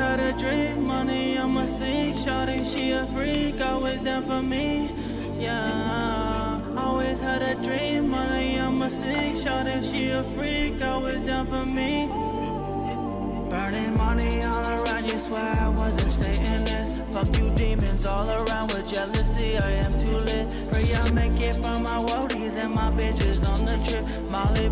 had a dream, money on my sleeve. Shawty, she a freak, always down for me. Yeah, always had a dream, money on my sleeve. Shawty, she a freak, always down for me. Burning money all around, you swear I wasn't stating this. Fuck you demons all around with jealousy, I am too lit. Pray I make it from my woadies and my bitches on the trip. Molly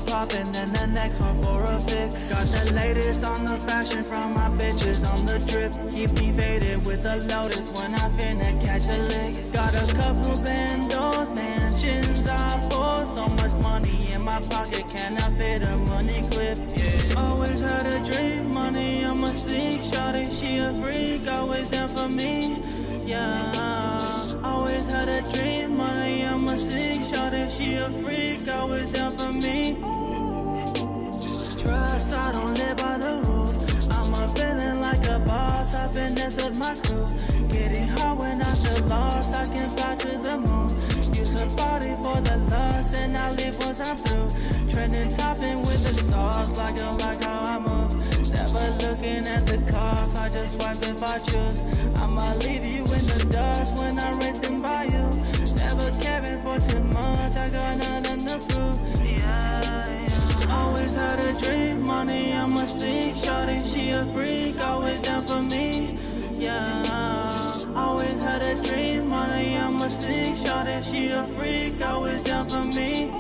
poppin', then the next one for a fix. Got the latest on the fashion from my bitches on the drip. Keep evaded with a lotus when I finna catch a lick. Got a couple bandos, mansions, I bought. So much money in my pocket, can I fit a money clip? Yeah. Always had a dream, money on my sleeve. Shawty, she a freak, always down for me. Yeah, always had a dream, money on my sleeve. Shawty, she a freak, always down for me. Trust, I don't live by the rules. I'm a villain like a boss, I finesse with my crew. Getting hard when I feel lost, I can fly to the moon. Use a body for the lust, and I leave once I'm through. Trending topping with the sauce, like how I move. Never looking at the cost, I just swipe if I choose. I'ma leave you in the dust when I'm racing by you. Never caring for too much, I got nothing to prove. Yeah. Always had a dream, money on my sleeve. Shawty, she a freak, always down for me. Yeah, always had a dream, money on my sleeve. Shawty, she a freak, always down for me.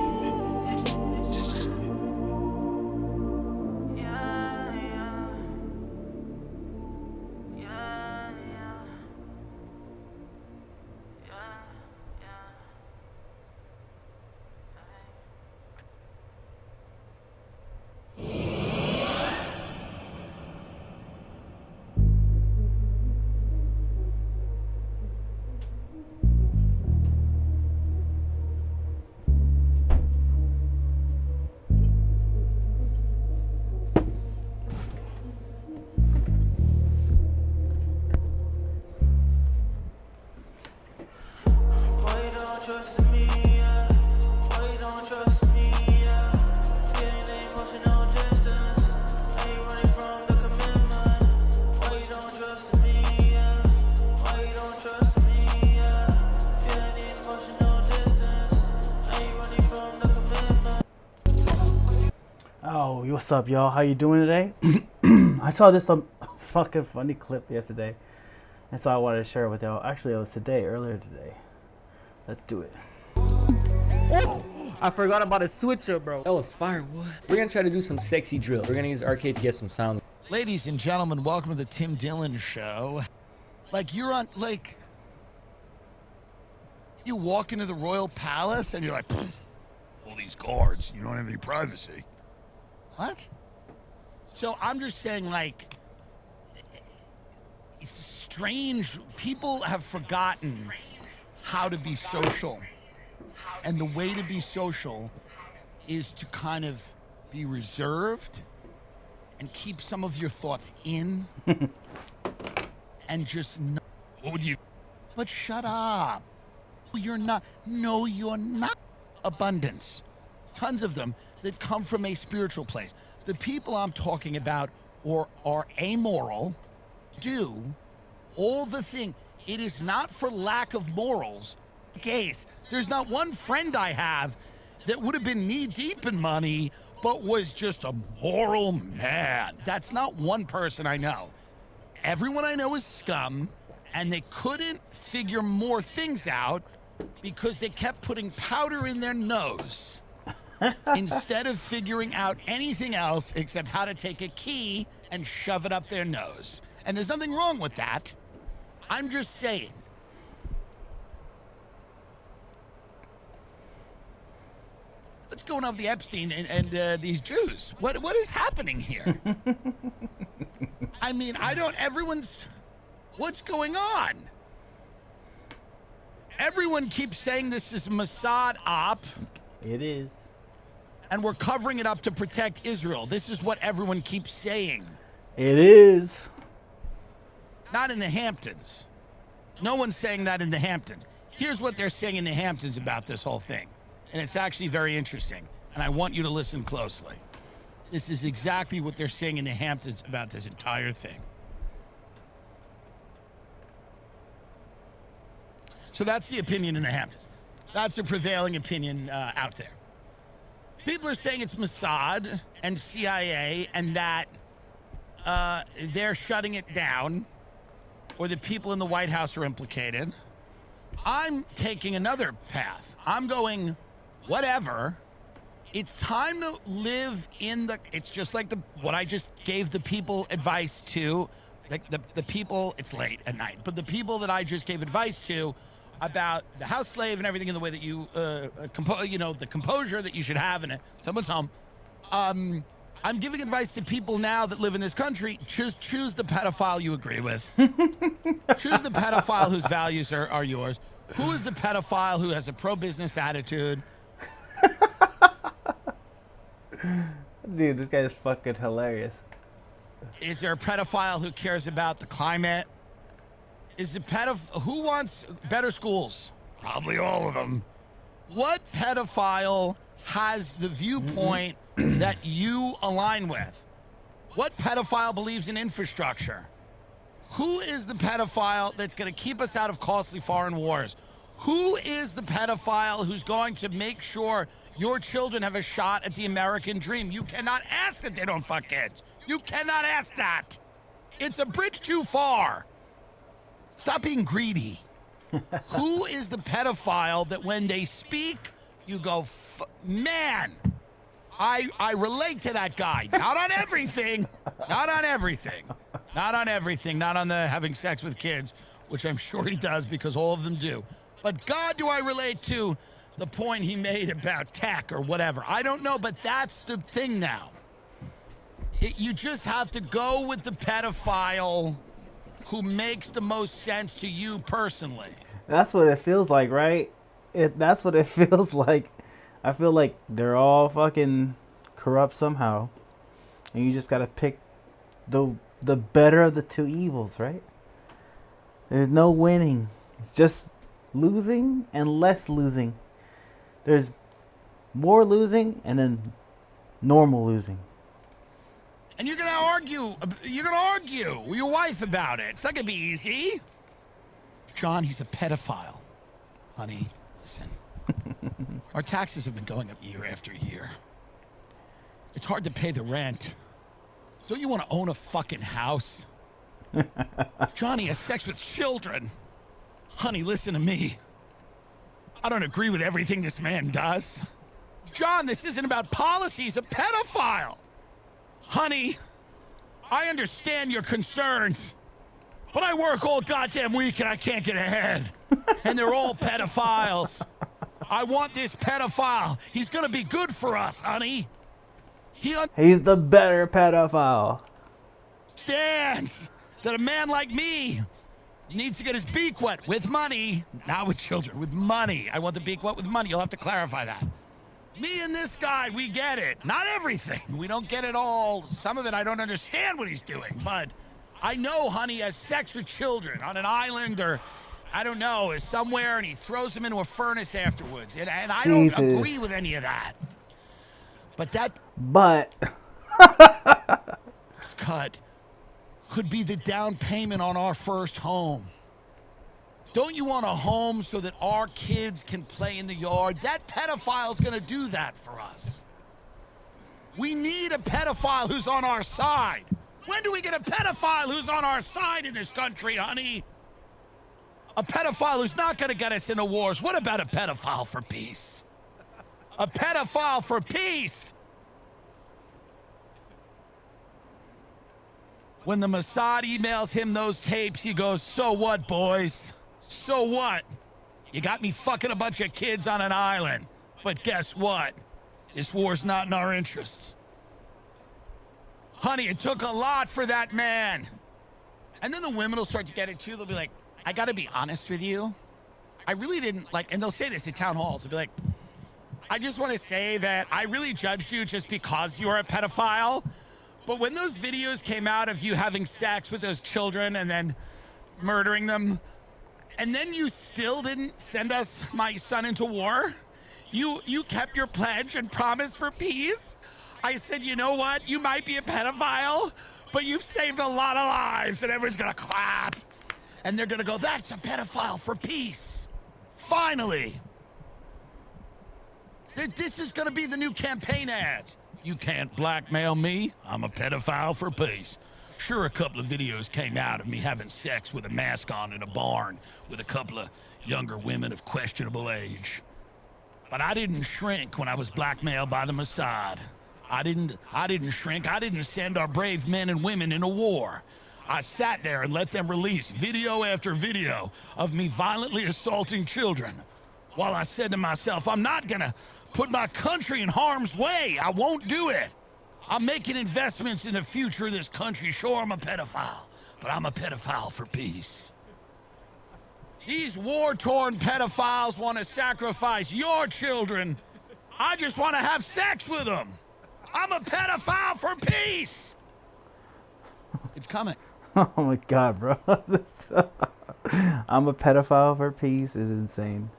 Oh, what's up, y'all? How you doing today? I saw this fucking funny clip yesterday, and so I wanted to share it with y'all. Actually, it was earlier today. Let's do it. Oh, I forgot about a switcher, bro. That was fire. What? We're gonna try to do some sexy drill. We're gonna use arcade to get some sounds. Ladies and gentlemen, welcome to the Tim Dillon Show. You're on, you walk into the Royal Palace and you're like, all these guards, you don't have any privacy. What? So I'm just saying, it's strange. People have forgotten how to be social. And the way to be social is to kind of be reserved and keep some of your thoughts in and just know. What would you? But shut up. You're not. No, you're not. Abundance. Tons of them that come from a spiritual place. The people I'm talking about are amoral, do all the thing. It is not for lack of morals. Case. There's not one friend I have that would have been knee-deep in money but was just a moral man. That's not one person I know. Everyone I know is scum, and they couldn't figure more things out because they kept putting powder in their nose instead of figuring out anything else except how to take a key and shove it up their nose. And there's nothing wrong with that. I'm just saying. What's going on with the Epstein and these Jews? What is happening here? I mean, what's going on? Everyone keeps saying this is Mossad op. It is. And we're covering it up to protect Israel. This is what everyone keeps saying. It is. Not in the Hamptons. No one's saying that in the Hamptons. Here's what they're saying in the Hamptons about this whole thing. And it's actually very interesting. And I want you to listen closely. This is exactly what they're saying in the Hamptons about this entire thing. So that's the opinion in the Hamptons. That's the prevailing opinion out there. People are saying it's Mossad and CIA and that they're shutting it down, or the people in the White House are implicated. I'm taking another path. I'm going, whatever. It's time to live in the, it's just like what I just gave the people advice to, like the people, it's late at night, but the people that I just gave advice to about the house slave and everything in the way that you, the composure that you should have in someone's home. I'm giving advice to people now that live in this country. Choose the pedophile you agree with. Choose the pedophile whose values are yours. Who is the pedophile who has a pro-business attitude? Dude, this guy is fucking hilarious. Is there a pedophile who cares about the climate? Is the who wants better schools? Probably all of them. What pedophile has the viewpoint that you align with? What pedophile believes in infrastructure? Who is the pedophile that's going to keep us out of costly foreign wars? Who is the pedophile who's going to make sure your children have a shot at the American dream? You cannot ask that they don't fuck kids. You cannot ask that. It's a bridge too far. Stop being greedy. Who is the pedophile that when they speak, you go, man, I relate to that guy. Not on everything. Not on everything. Not on everything. Not on the having sex with kids, which I'm sure he does because all of them do. But God, do I relate to the point he made about tech or whatever. I don't know, but that's the thing now. You just have to go with the pedophile who makes the most sense to you personally. That's what it feels like, right? That's what it feels like. I feel like they're all fucking corrupt somehow. And you just gotta pick the better of the two evils, right? There's no winning. It's just losing and less losing. There's more losing and then normal losing. And you're gonna argue with your wife about it. It's not gonna be easy. John, he's a pedophile. Honey, listen. Our taxes have been going up year after year. It's hard to pay the rent. Don't you want to own a fucking house? Johnny has sex with children. Honey, listen to me. I don't agree with everything this man does. John, this isn't about policy. He's a pedophile. Honey, I understand your concerns, but I work all goddamn week and I can't get ahead. And they're all pedophiles. I want this pedophile. He's gonna be good for us, honey. He's the better pedophile. Understands that a man like me needs to get his beak wet with money, not with children, with money. I want the beak wet with money. You'll have to clarify that. Me and this guy, we get it. Not everything. We don't get it all. Some of it I don't understand what he's doing, but I know honey has sex with children on an island or I don't know, is somewhere and he throws them into a furnace afterwards. And I don't agree with any of that. But that cut could be the down payment on our first home. Don't you want a home so that our kids can play in the yard? That pedophile's gonna do that for us. We need a pedophile who's on our side. When do we get a pedophile who's on our side in this country, honey? A pedophile who's not gonna get us into wars. What about a pedophile for peace? A pedophile for peace. When the Mossad emails him those tapes, he goes, so what, boys? So what? You got me fucking a bunch of kids on an island. But guess what? This war's not in our interests. Honey, it took a lot for that man. And then the women will start to get it too. They'll be like, I gotta be honest with you. I really didn't like, and they'll say this at town halls. They'll be like, I just want to say that I really judged you just because you are a pedophile. But when those videos came out of you having sex with those children and then murdering them, and then you still didn't send my son into war, you kept your pledge and promise for peace, I said, you know what? You might be a pedophile, but you've saved a lot of lives, and everyone's gonna clap. And they're gonna go, that's a pedophile for peace. Finally. This is gonna be the new campaign ad. You can't blackmail me. I'm a pedophile for peace. Sure, a couple of videos came out of me having sex with a mask on in a barn with a couple of younger women of questionable age. But I didn't shrink when I was blackmailed by the Mossad. I didn't shrink. I didn't send our brave men and women into war. I sat there and let them release video after video of me violently assaulting children. While I said to myself, I'm not gonna put my country in harm's way. I won't do it. I'm making investments in the future of this country. Sure, I'm a pedophile, but I'm a pedophile for peace. These war-torn pedophiles want to sacrifice your children. I just want to have sex with them. I'm a pedophile for peace. It's coming. Oh my god, bro. I'm a pedophile for peace is insane.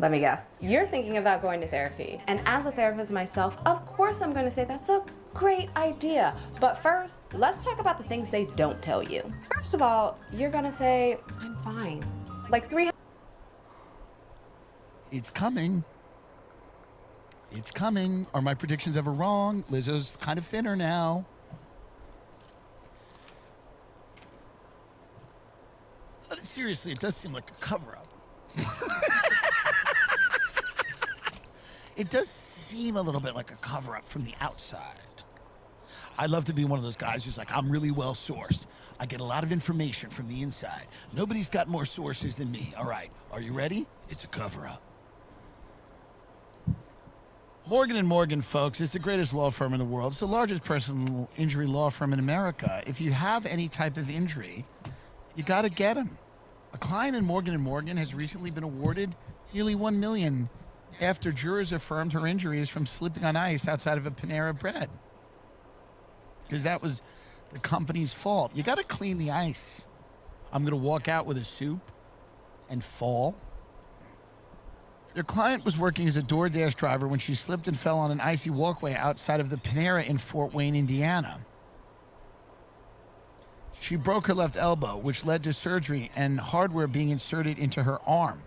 Let me guess. You're thinking about going to therapy. And as a therapist myself, of course I'm going to say that's a great idea. But first, let's talk about the things they don't tell you. First of all, you're going to say, I'm fine. Like 300. It's coming. It's coming. Are my predictions ever wrong? Lizzo's kind of thinner now. But seriously, it does seem like a cover-up. It does seem a little bit like a cover-up from the outside. I'd love to be one of those guys who's like, I'm really well sourced. I get a lot of information from the inside. Nobody's got more sources than me. All right, are you ready? It's a cover-up. Morgan & Morgan, folks, is the greatest law firm in the world. It's the largest personal injury law firm in America. If you have any type of injury, you got to get them. A client in Morgan & Morgan has recently been awarded nearly $1 million after jurors affirmed her injury is from slipping on ice outside of a Panera Bread. Because that was the company's fault. You got to clean the ice. I'm going to walk out with a soup and fall. Their client was working as a DoorDash driver when she slipped and fell on an icy walkway outside of the Panera in Fort Wayne, Indiana. She broke her left elbow, which led to surgery and hardware being inserted into her arm.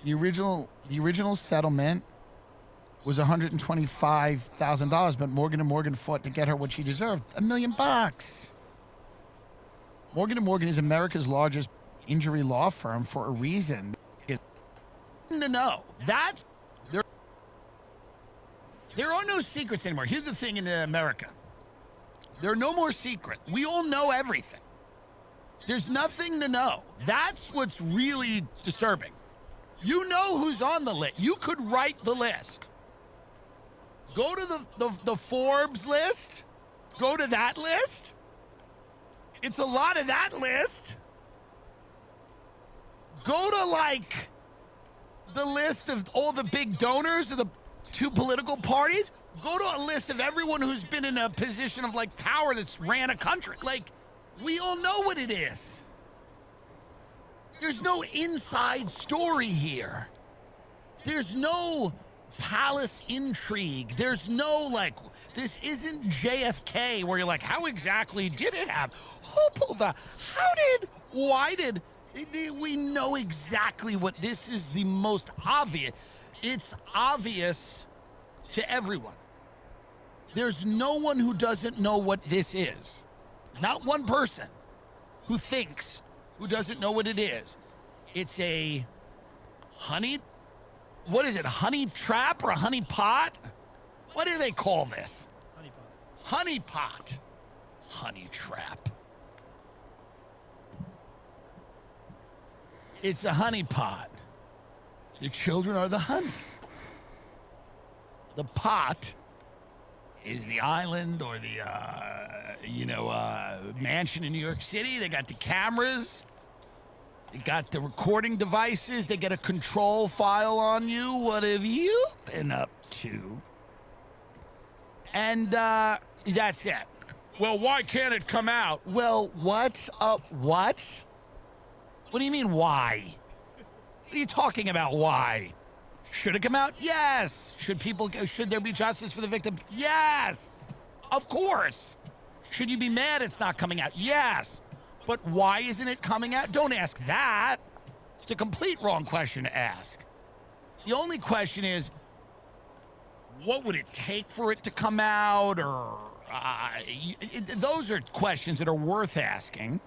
The original settlement was $125,000, but Morgan & Morgan fought to get her what she deserved, $1 million. Morgan & Morgan is America's largest injury law firm for a reason. No, that's there are no secrets anymore. Here's the thing in America. There are no more secrets. We all know everything. There's nothing to know. That's what's really disturbing. You know who's on the list. You could write the list. Go to the Forbes list. Go to that list. It's a lot of that list. Go to, like, the list of all the big donors of the two political parties. Go to a list of everyone who's been in a position of, like, power that's ran a country. Like, we all know what it is. There's no inside story here. There's no palace intrigue. There's no, like, this isn't JFK where you're like, how exactly did it happen? Who pulled the, why did, we know exactly what this is. The most obvious. It's obvious to everyone. There's no one who doesn't know what this is. Not one person who thinks who doesn't know what it is. It's a honey, what is it, honey trap or a honey pot? What do they call this? Honey pot. Honey pot. Honey trap. It's a honey pot. The children are the honey. The pot is the island or the, mansion in New York City. They got the cameras. They got the recording devices. They get a control file on you. What have you been up to? And that's it. Well, why can't it come out? Well, what? What? What do you mean, why? What are you talking about, why? Should it come out? Yes. Should there be justice for the victim? Yes. Of course. Should you be mad it's not coming out? Yes. But why isn't it coming out? Don't ask that. It's a complete wrong question to ask. The only question is, what would it take for it to come out? Or those are questions that are worth asking.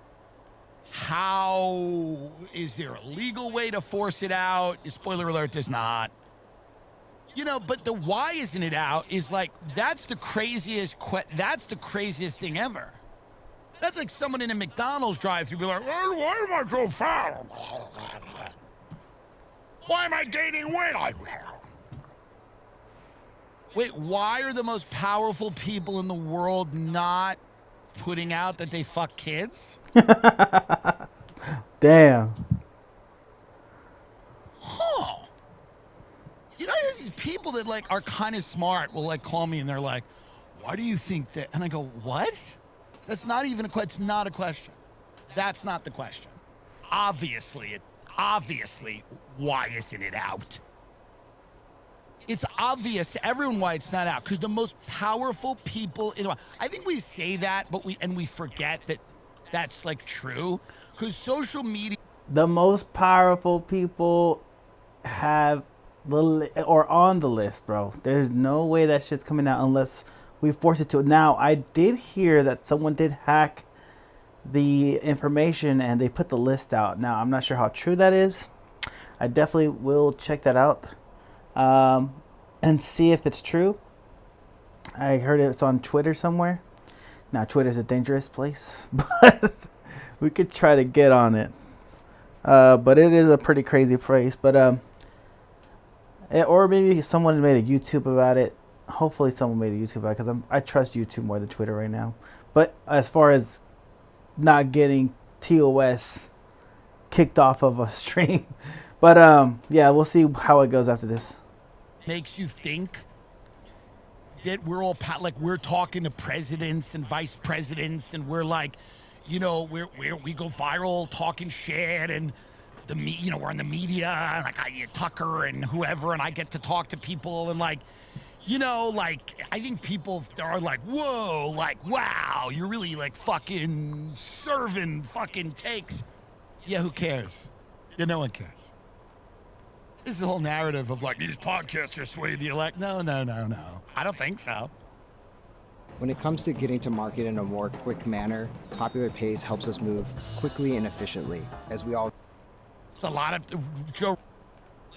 How is there a legal way to force it out? Spoiler alert, there's not. But the why isn't it out is like, that's the craziest thing ever. That's like someone in a McDonald's drive-thru be like, why am I so fat? Why am I gaining weight? Wait, why are the most powerful people in the world not putting out that they fuck kids? Damn. Huh. There's these people that like are kind of smart will like call me and they're like, why do you think that? And I go, what? That's not even a question. It's not a question. That's not the question. Obviously, why isn't it out? It's obvious to everyone why it's not out, because the most powerful people in the world. I think we say that, but we forget that that's like true, because social media. The most powerful people have on the list, bro. There's no way that shit's coming out unless we force it to. Now, I did hear that someone did hack the information and they put the list out. Now, I'm not sure how true that is. I definitely will check that out and see if it's true. I heard it's on Twitter somewhere. Now, Twitter's a dangerous place, but we could try to get on it. But it is a pretty crazy place. But or maybe someone made a YouTube about it. Hopefully someone made a YouTube about it, because I trust YouTube more than Twitter right now. But as far as not getting TOS kicked off of a stream. But yeah, we'll see how it goes after this. Makes you think that we're all like we're talking to presidents and vice presidents, and we're like, we go viral talking shit, and we're in the media, and like Tucker and whoever, and I get to talk to people, and like, I think people are like, whoa, like, wow, you're really like fucking serving fucking takes. Yeah, who cares? Yeah, no one cares. This is the whole narrative of like, these podcasts are swaying the elect. No. I don't think so. When it comes to getting to market in a more quick manner, Popular Pace helps us move quickly and efficiently, as we all. It's a lot of Joe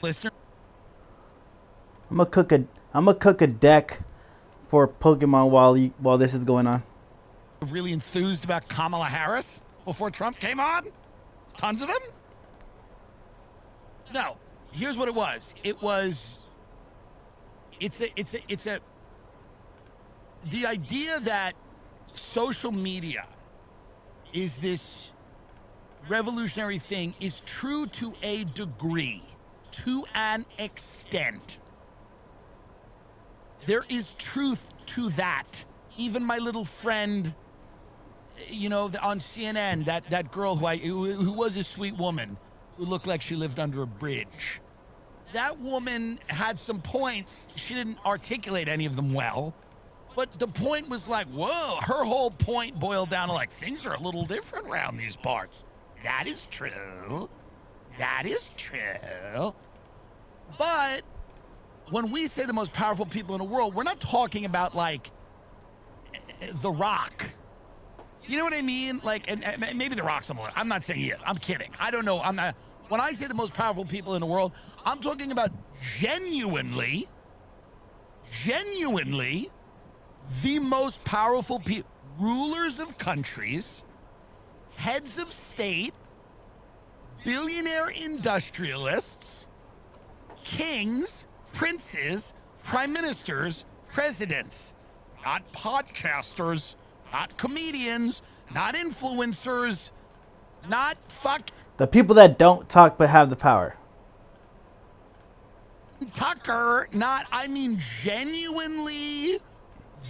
listener. I'm gonna cook a deck for Pokemon while this is going on. Really enthused about Kamala Harris before Trump came on? Tons of them? No. Here's what it was. The idea that social media is this revolutionary thing is true to a degree, to an extent. There is truth to that. Even my little friend, on CNN, that girl who was a sweet woman, who looked like she lived under a bridge. That woman had some points. She didn't articulate any of them well, but the point was like, whoa, her whole point boiled down to like, things are a little different around these parts. That is true. But when we say the most powerful people in the world, we're not talking about like The Rock. You know what I mean? Like, and maybe The Rock's someone. I'm not saying he is. I'm kidding. I don't know. I'm not. When I say the most powerful people in the world, I'm talking about genuinely the most powerful people, rulers of countries, heads of state, billionaire industrialists, kings, princes, prime ministers, presidents, not podcasters, not comedians, not influencers, not the people that don't talk but have the power. Tucker, genuinely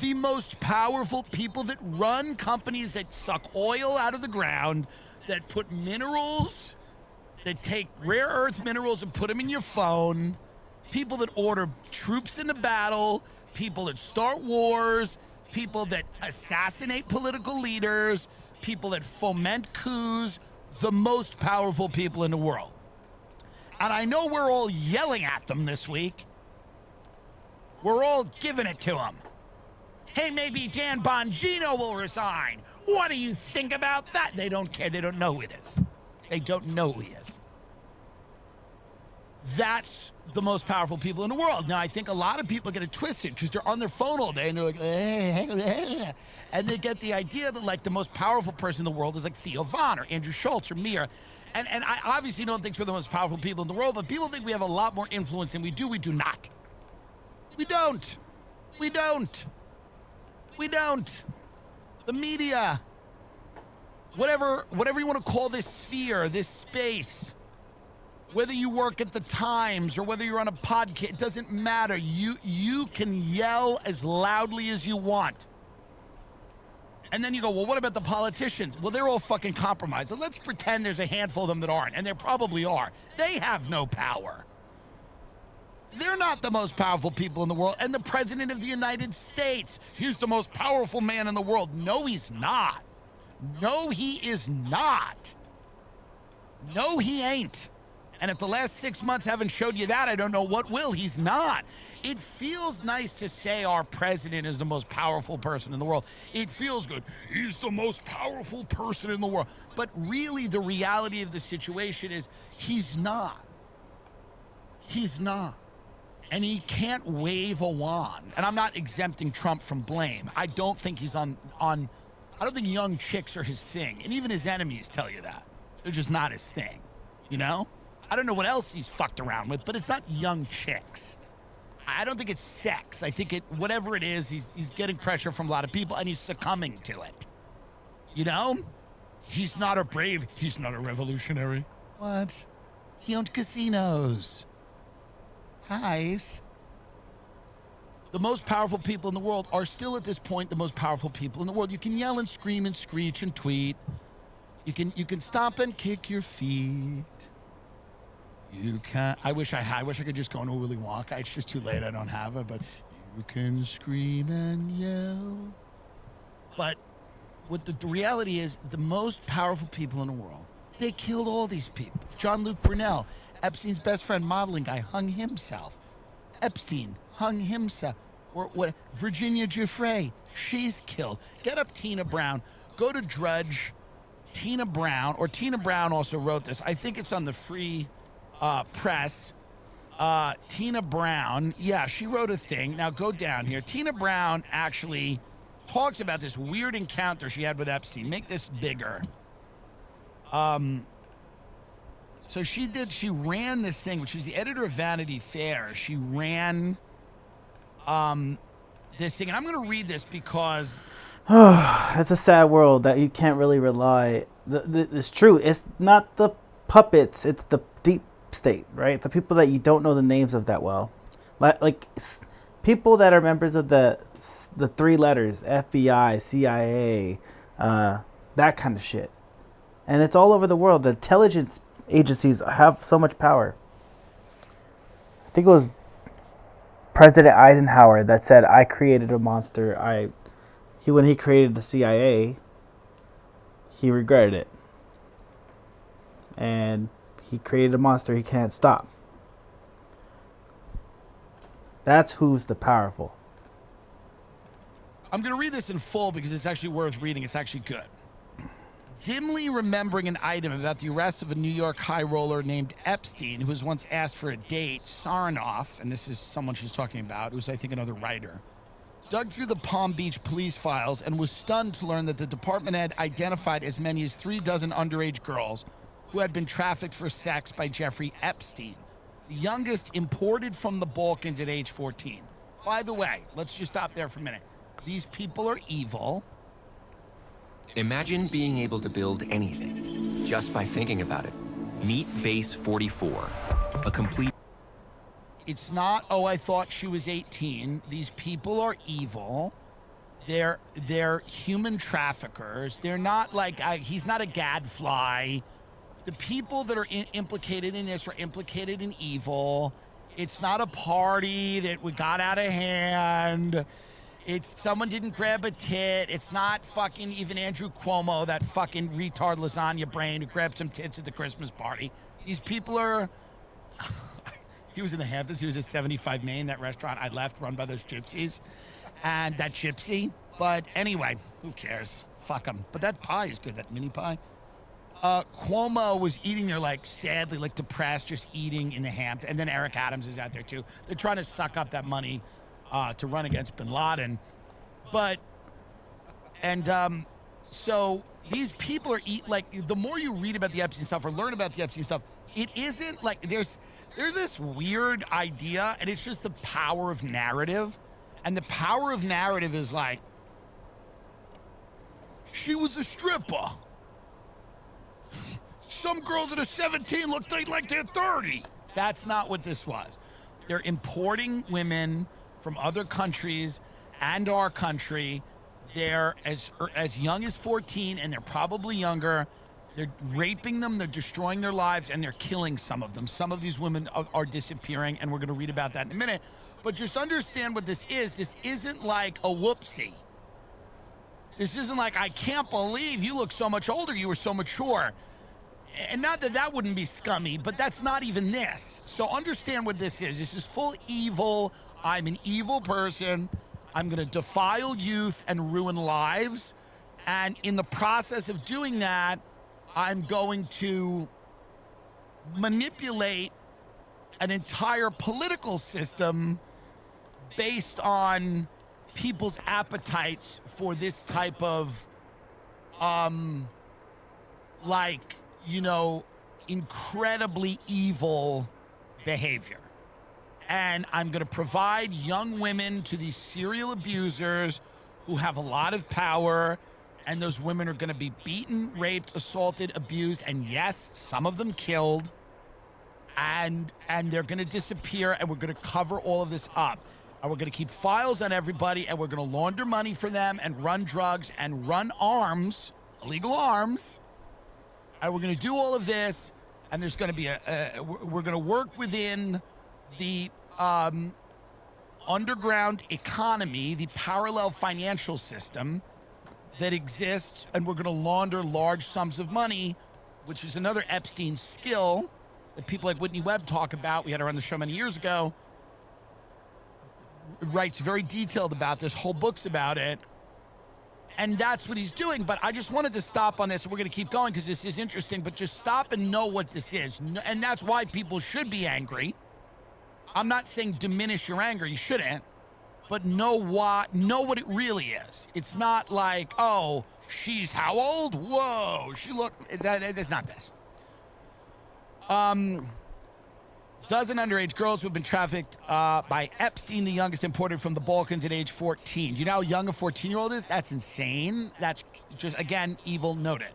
the most powerful people that run companies that suck oil out of the ground, that put minerals, that take rare earth minerals and put them in your phone, People that order troops into battle, people that start wars, people that assassinate political leaders, people that foment coups, the most powerful people in the world. And I know we're all yelling at them this week. We're all giving it to them. Hey, maybe Dan Bongino will resign. What do you think about that? They don't care. They don't know who it is. They don't know who he is. That's the most powerful people in the world. Now, I think a lot of people get it twisted because they're on their phone all day and they're like, and they get the idea that like the most powerful person in the world is like Theo Von or Andrew Schultz or me or, and I obviously don't think we're the most powerful people in the world, but people think we have a lot more influence than we do. We do not. We don't. We don't. We don't. The media, whatever you want to call this sphere, this space, whether you work at the Times or whether you're on a podcast, it doesn't matter. You can yell as loudly as you want. And then you go, well, what about the politicians? Well, they're all fucking compromised. So let's pretend there's a handful of them that aren't, and there probably are. They have no power. They're not the most powerful people in the world. And the President of the United States, he's the most powerful man in the world. No, he's not. No, he is not. No, he ain't. And if the last 6 months haven't showed you that, I don't know what will. He's not. It feels nice to say our president is the most powerful person in the world. It feels good. He's the most powerful person in the world. But really, the reality of the situation is he's not. He's not. And he can't wave a wand. And I'm not exempting Trump from blame. I don't think he's I don't think young chicks are his thing. And even his enemies tell you that. They're just not his thing. You know? I don't know what else he's fucked around with, but it's not young chicks. I don't think it's sex. I think whatever it is, he's getting pressure from a lot of people and he's succumbing to it. You know? He's not a brave, he's not a revolutionary. What? He owned casinos. Guys. The most powerful people in the world are still at this point the most powerful people in the world. You can yell and scream and screech and tweet. You can stomp and kick your feet. You can. I wish I could just go into a Willy Wonka. It's just too late. I don't have it. But you can scream and yell. But what the reality is, the most powerful people in the world, they killed all these people. Jean-Luc Brunel, Epstein's best friend, modeling guy, hung himself. Epstein hung himself. Or what? Virginia Giuffre, she's killed. Get up, Tina Brown. Go to Drudge. Tina Brown also wrote this. I think it's on the Free Press. Tina Brown, yeah, she wrote a thing. Now go down here. Tina Brown actually talks about this weird encounter she had with Epstein. Make this bigger. So she ran this thing, which was the editor of Vanity Fair. She ran this thing, and I'm going to read this because it's a sad world that you can't really rely. It's true. It's not the puppets. It's the deep state, right? The people that you don't know the names of that well, like people that are members of the three letters, FBI, CIA, that kind of shit. And it's all over the world. The intelligence agencies have so much power. I think it was President Eisenhower that said, "I created a monster." When he created the CIA, he regretted it. And he created a monster he can't stop. That's who's the powerful. I'm going to read this in full because it's actually worth reading. It's actually good. Dimly remembering an item about the arrest of a New York high roller named Epstein, who was once asked for a date, Sarnoff, and this is someone she's talking about, who's I think another writer, dug through the Palm Beach police files and was stunned to learn that the department had identified as many as 36 underage girls who had been trafficked for sex by Jeffrey Epstein, the youngest imported from the Balkans at age 14. By the way, let's just stop there for a minute. These people are evil. Imagine being able to build anything just by thinking about it. Meet Base 44, a complete... It's not, oh, I thought she was 18. These people are evil. They're human traffickers. They're not like, he's not a gadfly. The people that are implicated in this are implicated in evil. It's not a party that we got out of hand. It's someone didn't grab a tit. It's not fucking even Andrew Cuomo, that fucking retard lasagna brain who grabbed some tits at the Christmas party. These people are... He was in the Hamptons. He was at 75 Main, that restaurant I left, run by those gypsies. And that gypsy. But anyway, who cares? Fuck them. But that pie is good, that mini pie. Cuomo was eating there, like, sadly, like, depressed, just eating in the Hamptons. And then Eric Adams is out there, too. They're trying to suck up that money to run against bin Laden. So these people are the more you read about the Epstein stuff or learn about the Epstein stuff, it isn't like there's this weird idea, and it's just the power of narrative. And the power of narrative is like, she was a stripper. Some girls that are 17 look like they're 30. That's not what this was. They're importing women from other countries and our country. They're as young as 14, and they're probably younger. They're raping them, they're destroying their lives, and they're killing some of them. Some of these women are disappearing, and we're going to read about that in a minute. But just understand what this is. This isn't like a whoopsie. This isn't like, I can't believe you look so much older, you were so mature. And not that that wouldn't be scummy, but that's not even this. So understand what this is. This is full evil. I'm an evil person. I'm going to defile youth and ruin lives. And in the process of doing that, I'm going to manipulate an entire political system based on people's appetites for this type of, incredibly evil behavior. And I'm going to provide young women to these serial abusers who have a lot of power, and those women are going to be beaten, raped, assaulted, abused, and yes, some of them killed. And they're going to disappear, and we're going to cover all of this up. And we're going to keep files on everybody, and we're going to launder money for them and run drugs and run arms, illegal arms. And we're going to do all of this, and there's going to be we're going to work within the underground economy, the parallel financial system that exists, and we're going to launder large sums of money, which is another Epstein skill that people like Whitney Webb talk about. We had her on the show many years ago. Writes very detailed about this, whole books about it. And that's what he's doing. But I just wanted to stop on this. We're going to keep going because this is interesting, but just stop and know what this is. And that's why people should be angry. I'm not saying diminish your anger. You shouldn't. But know what it really is. It's not like, oh, she's how old? Whoa, she that's not this. Dozen underage girls who have been trafficked by Epstein, the youngest imported from the Balkans at age 14. Do you know how young a 14-year-old is? That's insane. That's just, again, evil noted.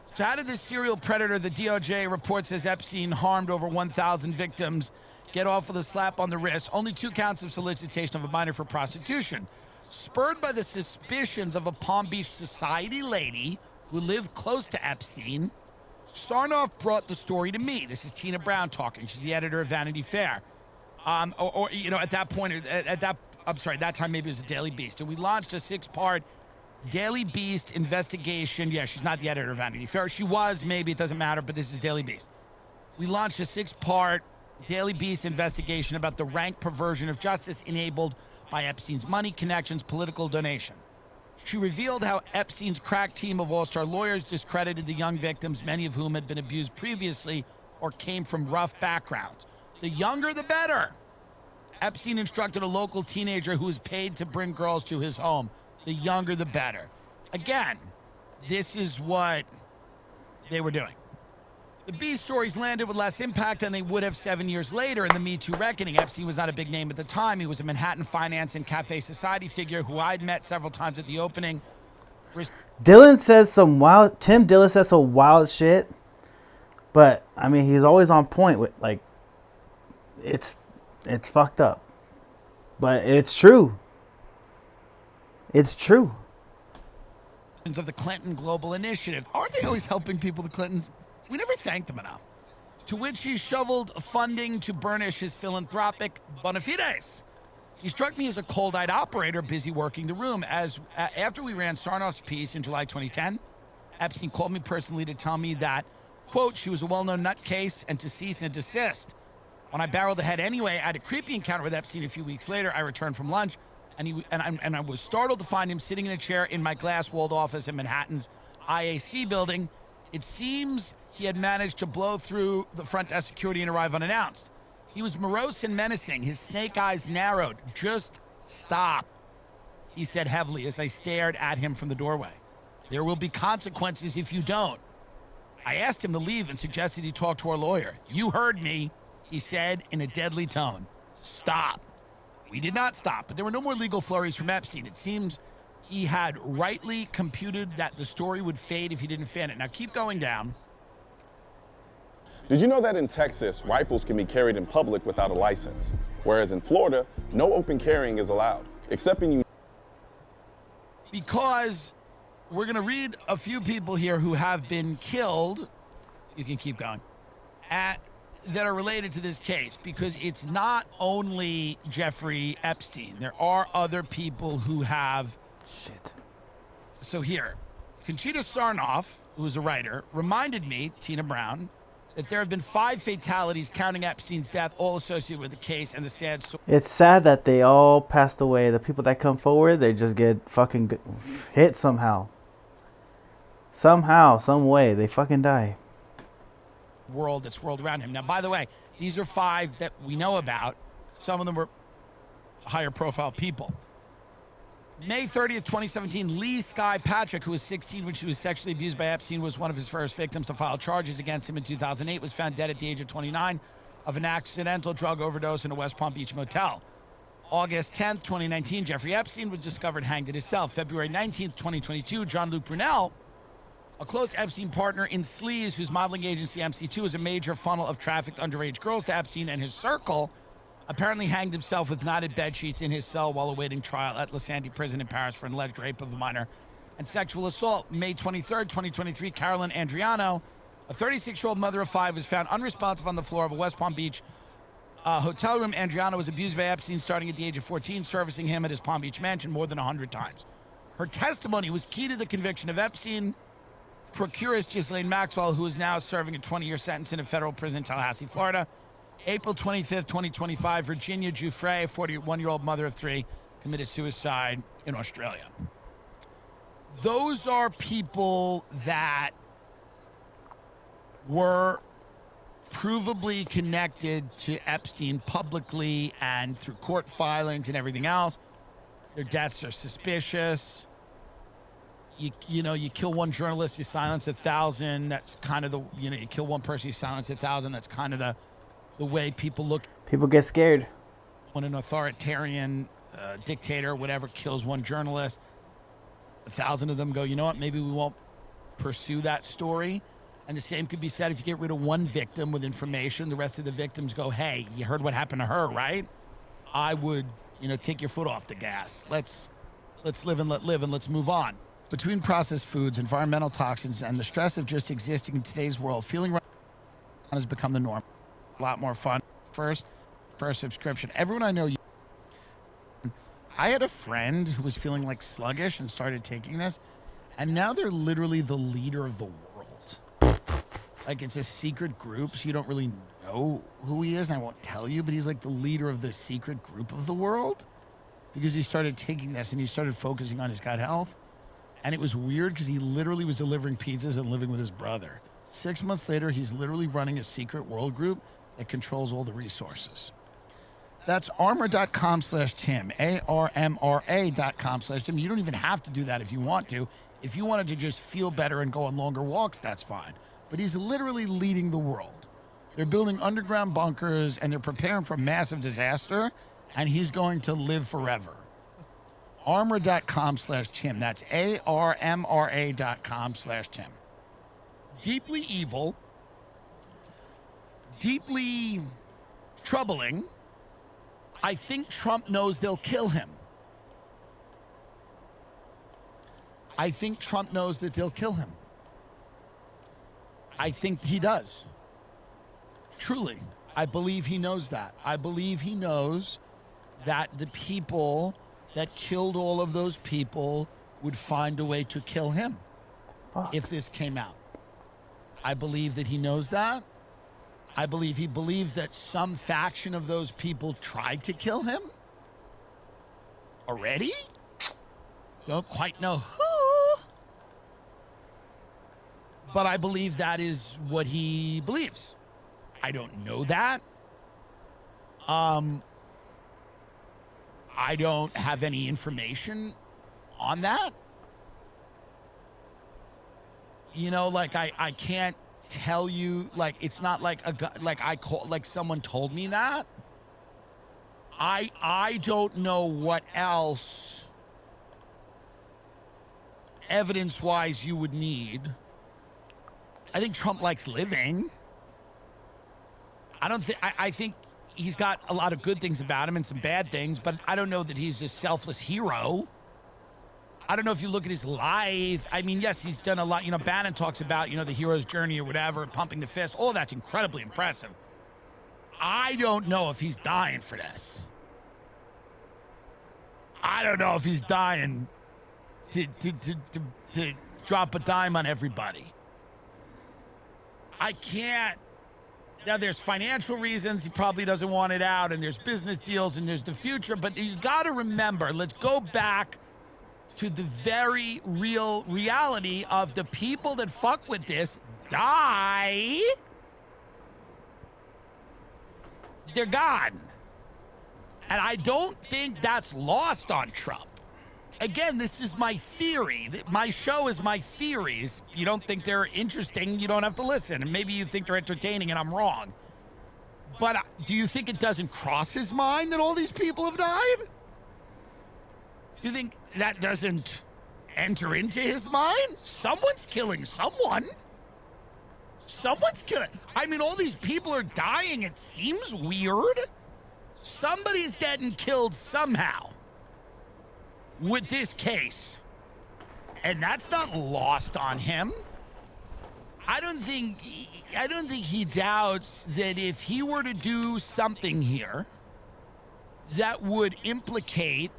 So how did this serial predator, the DOJ reports says Epstein harmed over 1,000 victims, get off with a slap on the wrist? Only 2 counts of solicitation of a minor for prostitution. Spurred by the suspicions of a Palm Beach society lady who lived close to Epstein, Sarnoff brought the story to me. This is Tina Brown talking. She's the editor of Vanity Fair. At that point, that time maybe it was a Daily Beast. And we launched a 6-part Daily Beast investigation. Yeah, she's not the editor of Vanity Fair. She was, maybe, it doesn't matter, but this is Daily Beast. We launched a 6-part Daily Beast investigation about the rank perversion of justice enabled by Epstein's money, connections, political donation. She revealed how Epstein's crack team of all-star lawyers discredited the young victims, many of whom had been abused previously or came from rough backgrounds. The younger, the better. Epstein instructed a local teenager who was paid to bring girls to his home. The younger, the better. Again, this is what they were doing. The B stories landed with less impact than they would have 7 years later in the Me Too reckoning. Epstein was not a big name at the time. He was a Manhattan finance and cafe society figure who I'd met several times at the opening. Tim Dillon says some wild shit, but I mean, he's always on point with, like, it's fucked up, but it's true. It's true. Of the Clinton Global Initiative. Aren't they always helping people, the Clintons? We never thank them enough. to which he shoveled funding to burnish his philanthropic bona fides. He struck me as a cold-eyed operator busy working the room. After we ran Sarnoff's piece in July 2010, Epstein called me personally to tell me that, quote, she was a well-known nutcase and to cease and desist. When I barreled ahead anyway, I had a creepy encounter with Epstein a few weeks later. I returned from lunch, and I was startled to find him sitting in a chair in my glass-walled office in Manhattan's IAC building. It seems he had managed to blow through the front desk security and arrive unannounced. He was morose and menacing, his snake eyes narrowed. Just stop, he said heavily as I stared at him from the doorway. There will be consequences if you don't. I asked him to leave and suggested he talk to our lawyer. You heard me, he said in a deadly tone. Stop. We did not stop, but there were no more legal flurries from Epstein. It seems he had rightly computed that the story would fade if he didn't fan it. Now keep going down. Did you know that in Texas, rifles can be carried in public without a license? Whereas in Florida, no open carrying is allowed, except in... Because we're going to read a few people here who have been killed. You can keep going. That are related to this case, because it's not only Jeffrey Epstein. There are other people who have... Shit. So here, Conchita Sarnoff, who is a writer, reminded me, Tina Brown, that there have been 5 fatalities, counting Epstein's death, all associated with the case and the sad story. It's sad that they all passed away. The people that come forward, they just get fucking hit somehow. Somehow, some way, they fucking die. World that's swirled around him. Now, by the way, these are 5 that we know about. Some of them were higher profile people. May 30th, 2017, Lee Sky Patrick, who was 16 when she was sexually abused by Epstein, was one of his first victims to file charges against him in 2008, was found dead at the age of 29 of an accidental drug overdose in a West Palm Beach motel. August 10th, 2019, Jeffrey Epstein was discovered hanged in his cell. February 19th, 2022, Jean-Luc Brunel, a close Epstein partner in Sleaze, whose modeling agency MC2 is a major funnel of trafficked underage girls to Epstein and his circle, apparently hanged himself with knotted bed sheets in his cell while awaiting trial at Lasandy Prison in Paris for an alleged rape of a minor and sexual assault. May 23rd, 2023, Carolyn Andriano, a 36-year-old mother of 5, was found unresponsive on the floor of a West Palm Beach hotel room. Andriano was abused by Epstein starting at the age of 14, servicing him at his Palm Beach mansion more than 100 times. Her testimony was key to the conviction of Epstein. Procuress Ghislaine Maxwell, who is now serving a 20-year sentence in a federal prison in Tallahassee, Florida. April 25th, 2025, Virginia Giuffre, a 41-year-old mother of 3, committed suicide in Australia. Those are people that were provably connected to Epstein publicly and through court filings and everything else. Their deaths are suspicious. You kill one journalist, you silence 1,000. That's kind of the, you kill one person, you silence 1,000. That's kind of the way people look. People get scared. When an authoritarian dictator, whatever, kills one journalist, 1,000 of them go, you know what, maybe we won't pursue that story. And the same could be said if you get rid of one victim with information, the rest of the victims go, hey, you heard what happened to her, right? I would, take your foot off the gas. Let's live and let live and let's move on. Between processed foods, environmental toxins, and the stress of just existing in today's world, feeling right has become the norm. A lot more fun. First subscription. Everyone I know. I had a friend who was feeling like sluggish and started taking this, and now they're literally the leader of the world. Like, it's a secret group, so you don't really know who he is, and I won't tell you, but he's like the leader of the secret group of the world because he started taking this and he started focusing on his gut health. And it was weird because he literally was delivering pizzas and living with his brother. 6 months later, he's literally running a secret world group that controls all the resources. That's armor.com/Tim, ARMRA.com/Tim. You don't even have to do that if you want to. If you wanted to just feel better and go on longer walks, that's fine. But he's literally leading the world. They're building underground bunkers and they're preparing for massive disaster, and he's going to live forever. Armor.com/Tim. That's ARMRA.com/Tim. Deeply evil, deeply troubling. I think Trump knows they'll kill him. I think Trump knows that they'll kill him. I think he does. Truly. I believe he knows that. I believe he knows that the people that killed all of those people would find a way to kill him if this came out. I believe that he knows that. I believe he believes that some faction of those people tried to kill him already. Don't quite know who, but I believe that is what he believes. I don't know that. I don't have any information on that. You know, like I can't tell you, like it's not like like someone told me that. I don't know what else evidence-wise you would need. I think Trump likes living. I think he's got a lot of good things about him and some bad things, but I don't know that he's a selfless hero. I don't know if you look at his life. I mean, yes, he's done a lot. You know, Bannon talks about, you know, the hero's journey or whatever, pumping the fist. All that's incredibly impressive. I don't know if he's dying for this. I don't know if he's dying to drop a dime on everybody. I can't. Now, there's financial reasons he probably doesn't want it out, and there's business deals, and there's the future. But you got to remember, let's go back to the very real reality of the people that fuck with this die. They're gone. And I don't think that's lost on Trump. Again, this is my theory. My show is my theories. You don't think they're interesting, you don't have to listen. And maybe you think they're entertaining and I'm wrong. But do you think it doesn't cross his mind that all these people have died? You think that doesn't enter into his mind? Someone's killing someone. Someone's killing. I mean, all these people are dying. It seems weird. Somebody's getting killed somehow with this case. And that's not lost on him. I don't think he doubts that if he were to do something here that would implicate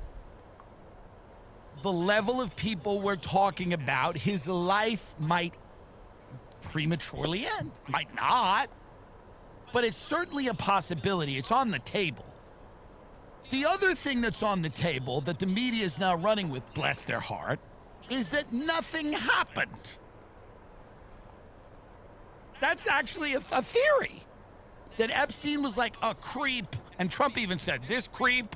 the level of people we're talking about, his life might prematurely end. Might not. But it's certainly a possibility. It's on the table. The other thing that's on the table that the media is now running with, bless their heart, is that nothing happened. That's actually a theory. That Epstein was like a creep, and Trump even said, this creep.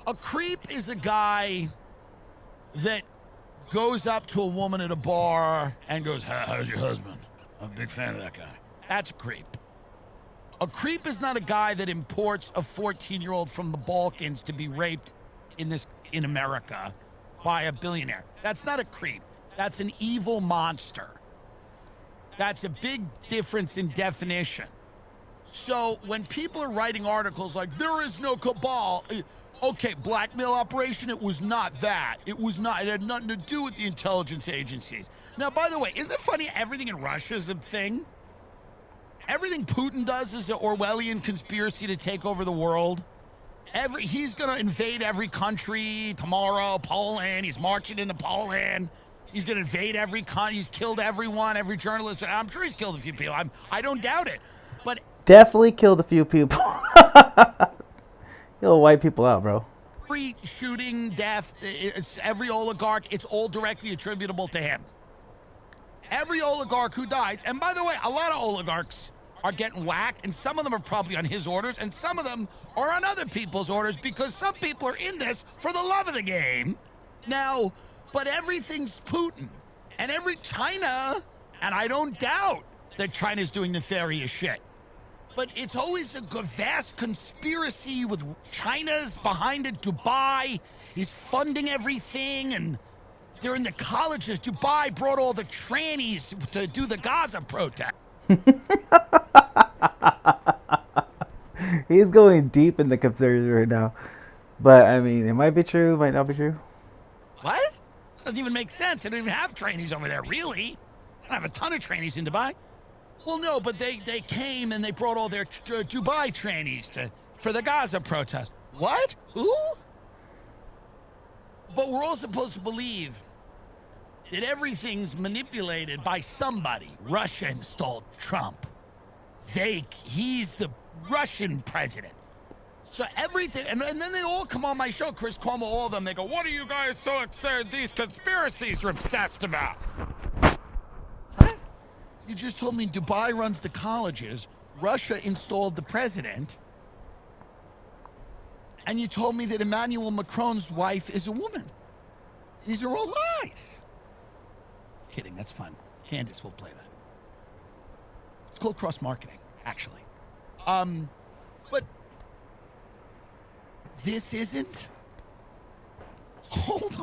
A creep is a guy that goes up to a woman at a bar and goes, how's your husband? I'm a big fan of that guy. That's a creep. A creep is not a guy that imports a 14-year-old from the Balkans to be raped in America by a billionaire. That's not a creep. That's an evil monster. That's a big difference in definition. So when people are writing articles like, there is no cabal, okay, blackmail operation, it was not that. It was not. It had nothing to do with the intelligence agencies. Now, by the way, isn't it funny everything in Russia is a thing? Everything Putin does is an Orwellian conspiracy to take over the world. He's going to invade every country tomorrow. Poland, he's marching into Poland. He's going to invade every country. He's killed everyone, every journalist. I'm sure he's killed a few people. I don't doubt it. But definitely killed a few people. He'll wipe people out, bro. Every shooting, death, every oligarch, it's all directly attributable to him. Every oligarch who dies, and by the way, a lot of oligarchs are getting whacked, and some of them are probably on his orders, and some of them are on other people's orders because some people are in this for the love of the game. Now, but everything's Putin. And China, and I don't doubt that China's doing nefarious shit. But it's always a vast conspiracy with China's behind it. Dubai is funding everything, and they're in the colleges. Dubai brought all the trannies to do the Gaza protest. He's going deep in the conspiracy right now. But, I mean, it might be true, might not be true. What? Doesn't even make sense. They don't even have trannies over there, really. They don't have a ton of trannies in Dubai. Well, no, but they came and they brought all their Dubai trainees for the Gaza protest. What? Who? But we're all supposed to believe that everything's manipulated by somebody. Russia installed Trump. He's the Russian president. So everything, and then they all come on my show, Chris Cuomo, all of them, they go, what are you guys so excited these conspiracies are obsessed about? What? You just told me Dubai runs the colleges, Russia installed the president, and you told me that Emmanuel Macron's wife is a woman. These are all lies. Kidding, that's fun. Candace will play that. It's called cross-marketing, actually. But this isn't? Hold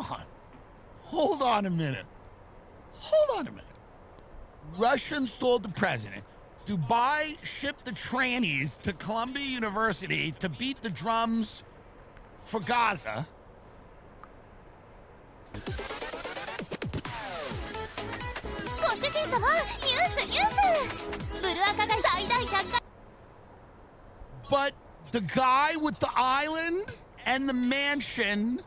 on a minute. Russia installed the president. Dubai shipped the trannies to Columbia University to beat the drums for Gaza. But the guy with the island and the mansion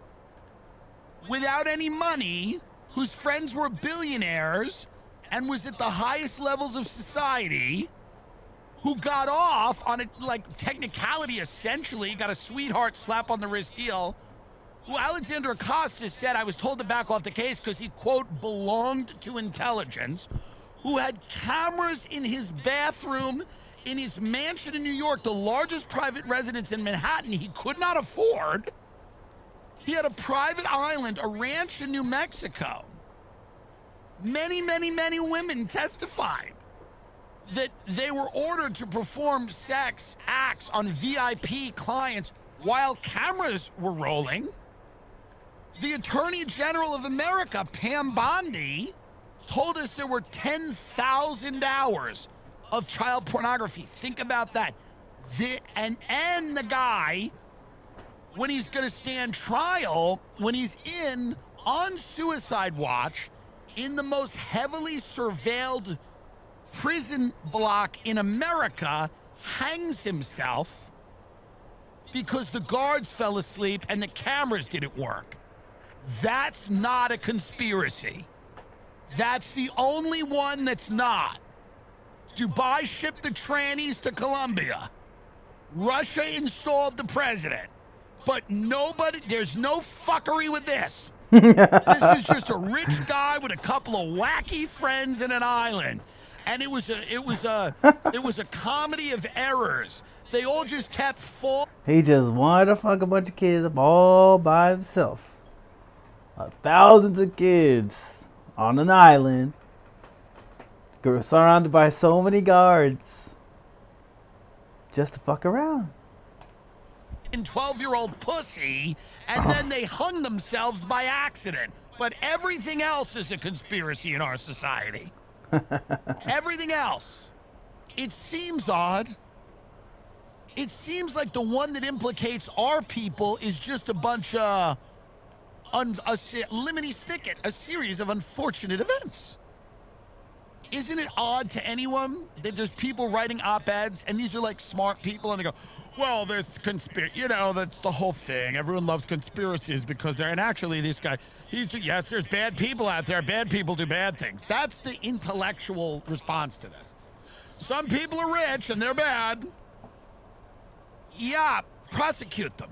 without any money, whose friends were billionaires and was at the highest levels of society, who got off on a technicality, essentially, got a sweetheart slap on the wrist deal, who Alexander Acosta said, I was told to back off the case because he, quote, belonged to intelligence, who had cameras in his bathroom in his mansion in New York, the largest private residence in Manhattan he could not afford. He had a private island, a ranch in New Mexico. Many, many, many women testified that they were ordered to perform sex acts on VIP clients while cameras were rolling. The Attorney General of America, Pam Bondi, told us there were 10,000 hours of child pornography. Think about that. And the guy, when he's going to stand trial, when he's on suicide watch in the most heavily surveilled prison block in America, hangs himself because the guards fell asleep and the cameras didn't work. That's not a conspiracy. That's the only one that's not. Dubai shipped the trannies to Colombia. Russia installed the president. But there's no fuckery with this. This is just a rich guy with a couple of wacky friends in an island. And it was a comedy of errors. They all just kept full. He just wanted to fuck a bunch of kids up all by himself. Thousands of kids on an island, surrounded by so many guards, just to fuck around. In 12-year-old pussy, and then they hung themselves by accident. But everything else is a conspiracy in our society. Everything else. It seems odd. It seems like the one that implicates our people is just a bunch of lemony snicket, a series of unfortunate events. Isn't it odd to anyone that there's people writing op-eds and these are like smart people and they go, well, there's conspiracy, that's the whole thing. Everyone loves conspiracies because and actually this guy, yes, there's bad people out there. Bad people do bad things. That's the intellectual response to this. Some people are rich and they're bad. Yeah, prosecute them.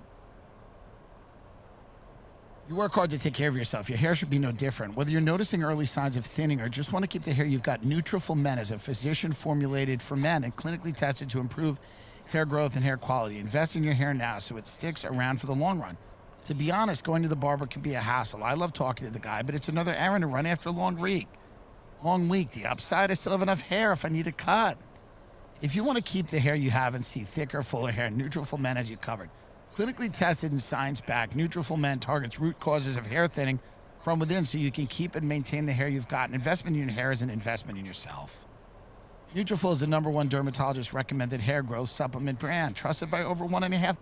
You work hard to take care of yourself. Your hair should be no different. Whether you're noticing early signs of thinning or just want to keep the hair you've got, Nutrafol Men is a physician formulated for men and clinically tested to improve hair growth and hair quality. Invest in your hair now so it sticks around for the long run. To be honest, going to the barber can be a hassle. I love talking to the guy, but it's another errand to run after a long week. The upside, I still have enough hair if I need a cut. If you want to keep the hair you have and see thicker, fuller hair, Nutrafol Men has you covered. Clinically tested and science-backed, Nutrafol Men targets root causes of hair thinning from within so you can keep and maintain the hair you've got. An investment in your hair is an investment in yourself. Nutrafol is the #1 dermatologist recommended hair growth supplement brand, trusted by over 1.5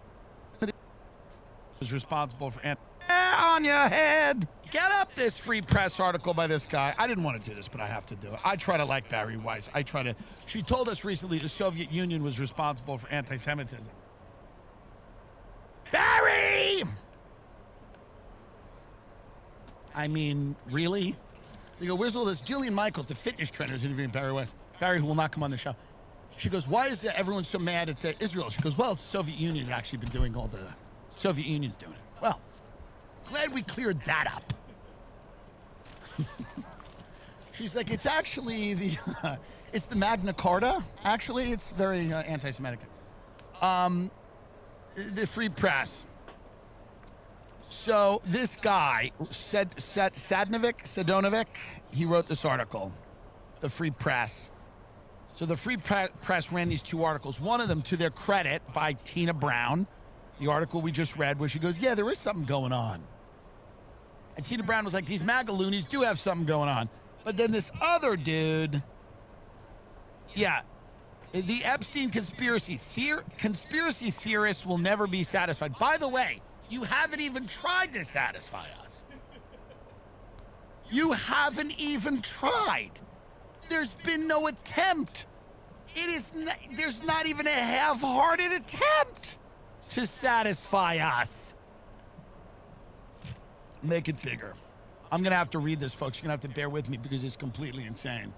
is responsible for on your head. Get up this Free Press article by this guy. I didn't want to do this, but I have to do it. I try to like Barry Weiss. She told us recently the Soviet Union was responsible for anti-Semitism. Barry! I mean, really? They go, where's all this? Jillian Michaels, the fitness trainer, is interviewing Barry Weiss. Barry, who will not come on the show. She goes, why is everyone so mad at Israel? She goes, well, the Soviet Union has actually been doing all the... Soviet Union's doing it. Well, glad we cleared that up. She's like, it's actually the... it's the Magna Carta. Actually, it's very anti-Semitic. The Free Press. So this guy, Sadonovic, he wrote this article, the Free Press. So the Free Press ran these two articles. One of them, to their credit, by Tina Brown, the article we just read, where she goes, yeah, there is something going on. And Tina Brown was like, these MAGA loonies do have something going on. But then this other dude, yeah, the Epstein conspiracy theorists will never be satisfied. By the way, you haven't even tried to satisfy us. You haven't even tried. There's been no attempt. There's not even a half-hearted attempt to satisfy us. Make it bigger. I'm going to have to read this, folks. You're going to have to bear with me because it's completely insane.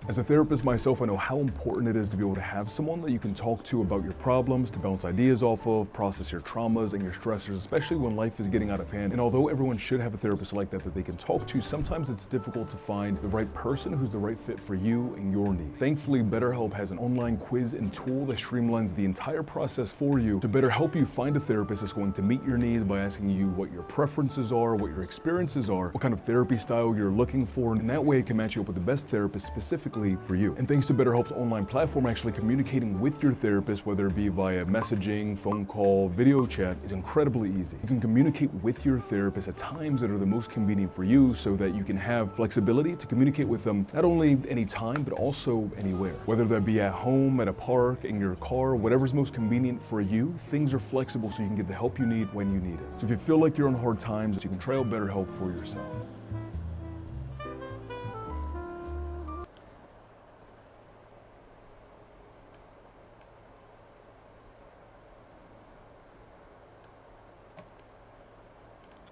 As a therapist myself, I know how important it is to be able to have someone that you can talk to about your problems, to bounce ideas off of, process your traumas and your stressors, especially when life is getting out of hand. And although everyone should have a therapist like that they can talk to, sometimes it's difficult to find the right person who's the right fit for you and your needs. Thankfully, BetterHelp has an online quiz and tool that streamlines the entire process for you to better help you find a therapist that's going to meet your needs by asking you what your preferences are, what your experiences are, what kind of therapy style you're looking for, and that way it can match you up with the best therapist specifically for you. And thanks to BetterHelp's online platform, actually communicating with your therapist, whether it be via messaging, phone call, video chat, is incredibly easy. You can communicate with your therapist at times that are the most convenient for you so that you can have flexibility to communicate with them not only anytime, but also anywhere. Whether that be at home, at a park, in your car, whatever's most convenient for you, things are flexible so you can get the help you need when you need it. So if you feel like you're on hard times, you can try out BetterHelp for yourself.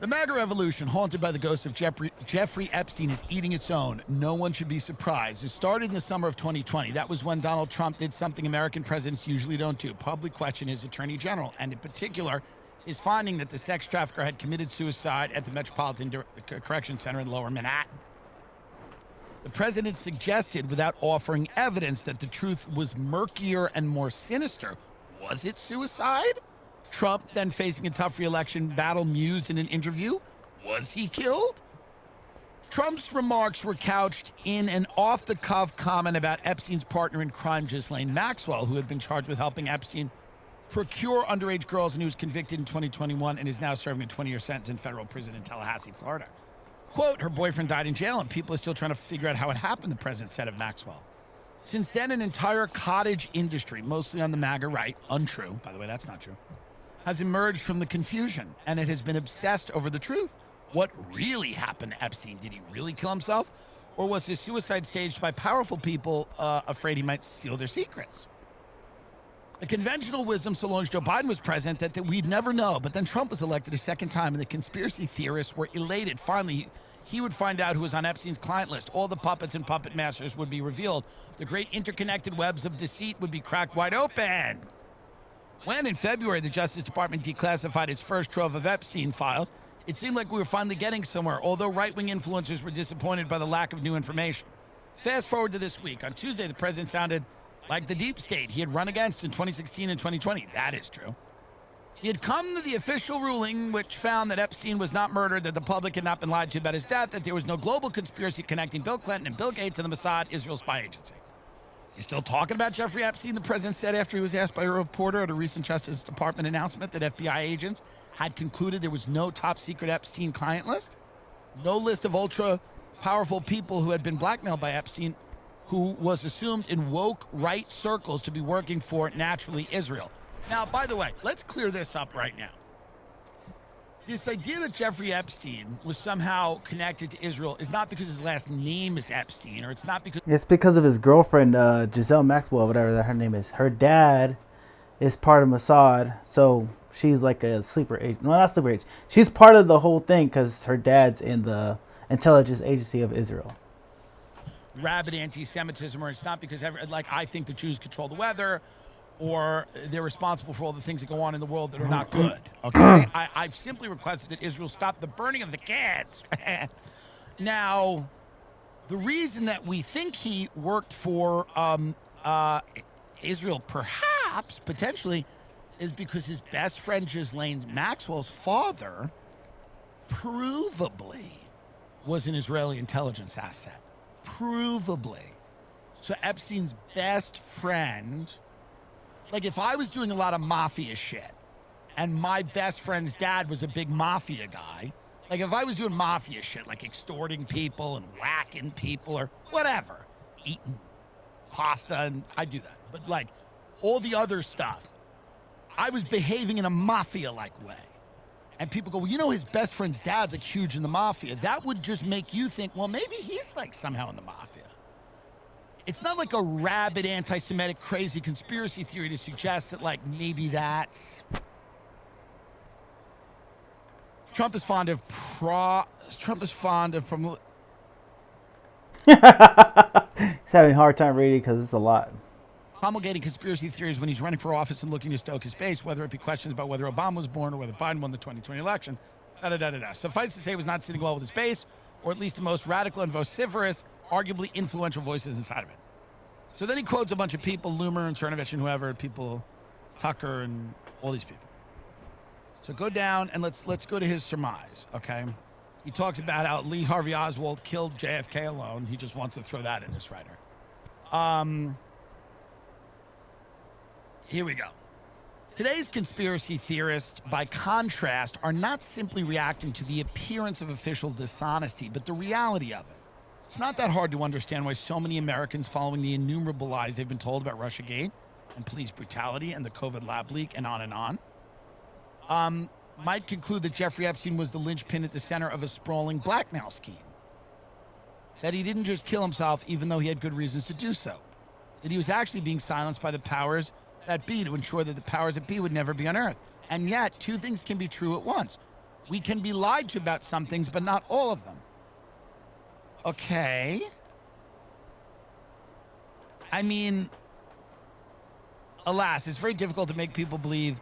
The MAGA revolution, haunted by the ghost of Jeffrey Epstein, is eating its own. No one should be surprised. It started in the summer of 2020. That was when Donald Trump did something American presidents usually don't do: publicly question his attorney general, and in particular, his finding that the sex trafficker had committed suicide at the Metropolitan Correction Center in Lower Manhattan. The president suggested, without offering evidence, that the truth was murkier and more sinister. Was it suicide? Trump, then facing a tough re-election battle, mused in an interview. Was he killed? Trump's remarks were couched in an off-the-cuff comment about Epstein's partner in crime, Ghislaine Maxwell, who had been charged with helping Epstein procure underage girls, and who was convicted in 2021 and is now serving a 20-year sentence in federal prison in Tallahassee, Florida. Quote, her boyfriend died in jail and people are still trying to figure out how it happened, the president said of Maxwell. Since then, an entire cottage industry, mostly on the MAGA right, untrue, by the way, that's not true, has emerged from the confusion, and it has been obsessed over the truth. What really happened to Epstein? Did he really kill himself? Or was his suicide staged by powerful people afraid he might steal their secrets? The conventional wisdom, so long as Joe Biden was president, that we'd never know. But then Trump was elected a second time, and the conspiracy theorists were elated. Finally, he would find out who was on Epstein's client list. All the puppets and puppet masters would be revealed. The great interconnected webs of deceit would be cracked wide open. When, in February, the Justice Department declassified its first trove of Epstein files, it seemed like we were finally getting somewhere, although right-wing influencers were disappointed by the lack of new information. Fast forward to this week. On Tuesday, the president sounded like the deep state he had run against in 2016 and 2020. That is true. He had come to the official ruling, which found that Epstein was not murdered, that the public had not been lied to about his death, that there was no global conspiracy connecting Bill Clinton and Bill Gates and the Mossad, Israel's spy agency. You still talking about Jeffrey Epstein, the president said after he was asked by a reporter at a recent Justice Department announcement that FBI agents had concluded there was no top-secret Epstein client list? No list of ultra-powerful people who had been blackmailed by Epstein, who was assumed in woke right circles to be working for, naturally, Israel. Now, by the way, let's clear this up right now. This idea that Jeffrey Epstein was somehow connected to Israel is not because his last name is Epstein, or it's not because... It's because of his girlfriend, Giselle Maxwell, whatever that her name is. Her dad is part of Mossad, so she's like a sleeper agent. No, not sleeper agent. She's part of the whole thing because her dad's in the intelligence agency of Israel. Rabid anti-Semitism, or it's not because, I think the Jews control the weather, or they're responsible for all the things that go on in the world that are not good. Okay, I've simply requested that Israel stop the burning of the kids. Now, the reason that we think he worked for Israel, perhaps, potentially, is because his best friend Ghislaine Maxwell's father provably was an Israeli intelligence asset. Provably. So Epstein's best friend... Like, if I was doing a lot of mafia shit and my best friend's dad was a big mafia guy, like, if I was doing mafia shit, like extorting people and whacking people or whatever, eating pasta, and I do that. But, like, all the other stuff, I was behaving in a mafia-like way. And people go, well, you know, his best friend's dad's, like, huge in the mafia. That would just make you think, well, maybe he's, like, somehow in the mafia. It's not like a rabid anti-Semitic crazy conspiracy theory to suggest that, like, maybe that's... Trump is fond of He's having a hard time reading because it's a lot. Promulgating conspiracy theories when he's running for office and looking to stoke his base, whether it be questions about whether Obama was born or whether Biden won the 2020 election. Suffice to say, he was not sitting well with his base, or at least the most radical and vociferous, arguably influential voices inside of it. So then he quotes a bunch of people, Loomer and Cernovich and whoever, people, Tucker and all these people. So go down and let's go to his surmise, okay? He talks about how Lee Harvey Oswald killed JFK alone. He just wants to throw that in this writer. Here we go. Today's conspiracy theorists, by contrast, are not simply reacting to the appearance of official dishonesty, but the reality of it. It's not that hard to understand why so many Americans, following the innumerable lies they've been told about Russiagate and police brutality and the COVID lab leak and on, might conclude that Jeffrey Epstein was the linchpin at the center of a sprawling blackmail scheme. That he didn't just kill himself, even though he had good reasons to do so. That he was actually being silenced by the powers that be to ensure that the powers that be would never be unearthed. And yet, two things can be true at once. We can be lied to about some things, but not all of them. Okay. I mean, alas, it's very difficult to make people believe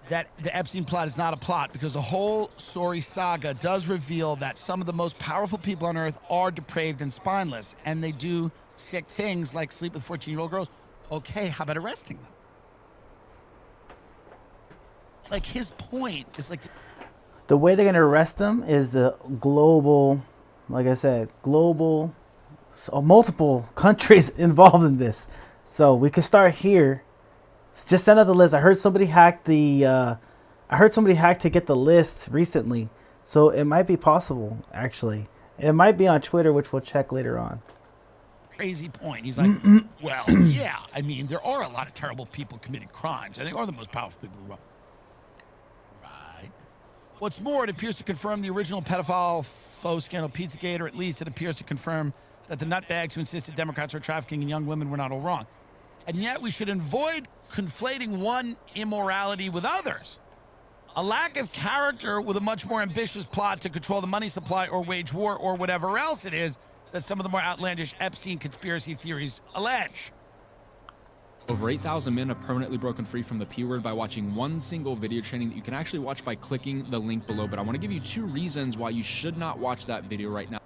that the Epstein plot is not a plot, because the whole sorry saga does reveal that some of the most powerful people on earth are depraved and spineless, and they do sick things like sleep with 14-year-old girls. Okay, how about arresting them? Like, his point is like... The way they're going to arrest them is the global, like I said, global, so multiple countries involved in this. So we could start here. Just send out the list. I heard somebody hacked to get the list recently. So it might be possible, actually. It might be on Twitter, which we'll check later on. Crazy point. He's like, well, yeah, I mean, there are a lot of terrible people committing crimes, and they are the most powerful people in the world. Right. What's more, it appears to confirm the original pedophile faux scandal Pizzagate, or at least it appears to confirm that the nutbags who insisted Democrats were trafficking in young women were not all wrong. And yet we should avoid conflating one immorality with others. A lack of character with a much more ambitious plot to control the money supply or wage war or whatever else it is that some of the more outlandish Epstein conspiracy theories allege. Over 8,000 men have permanently broken free from the P word by watching one single video training that you can actually watch by clicking the link below. But I want to give you 2 reasons why you should not watch that video right now.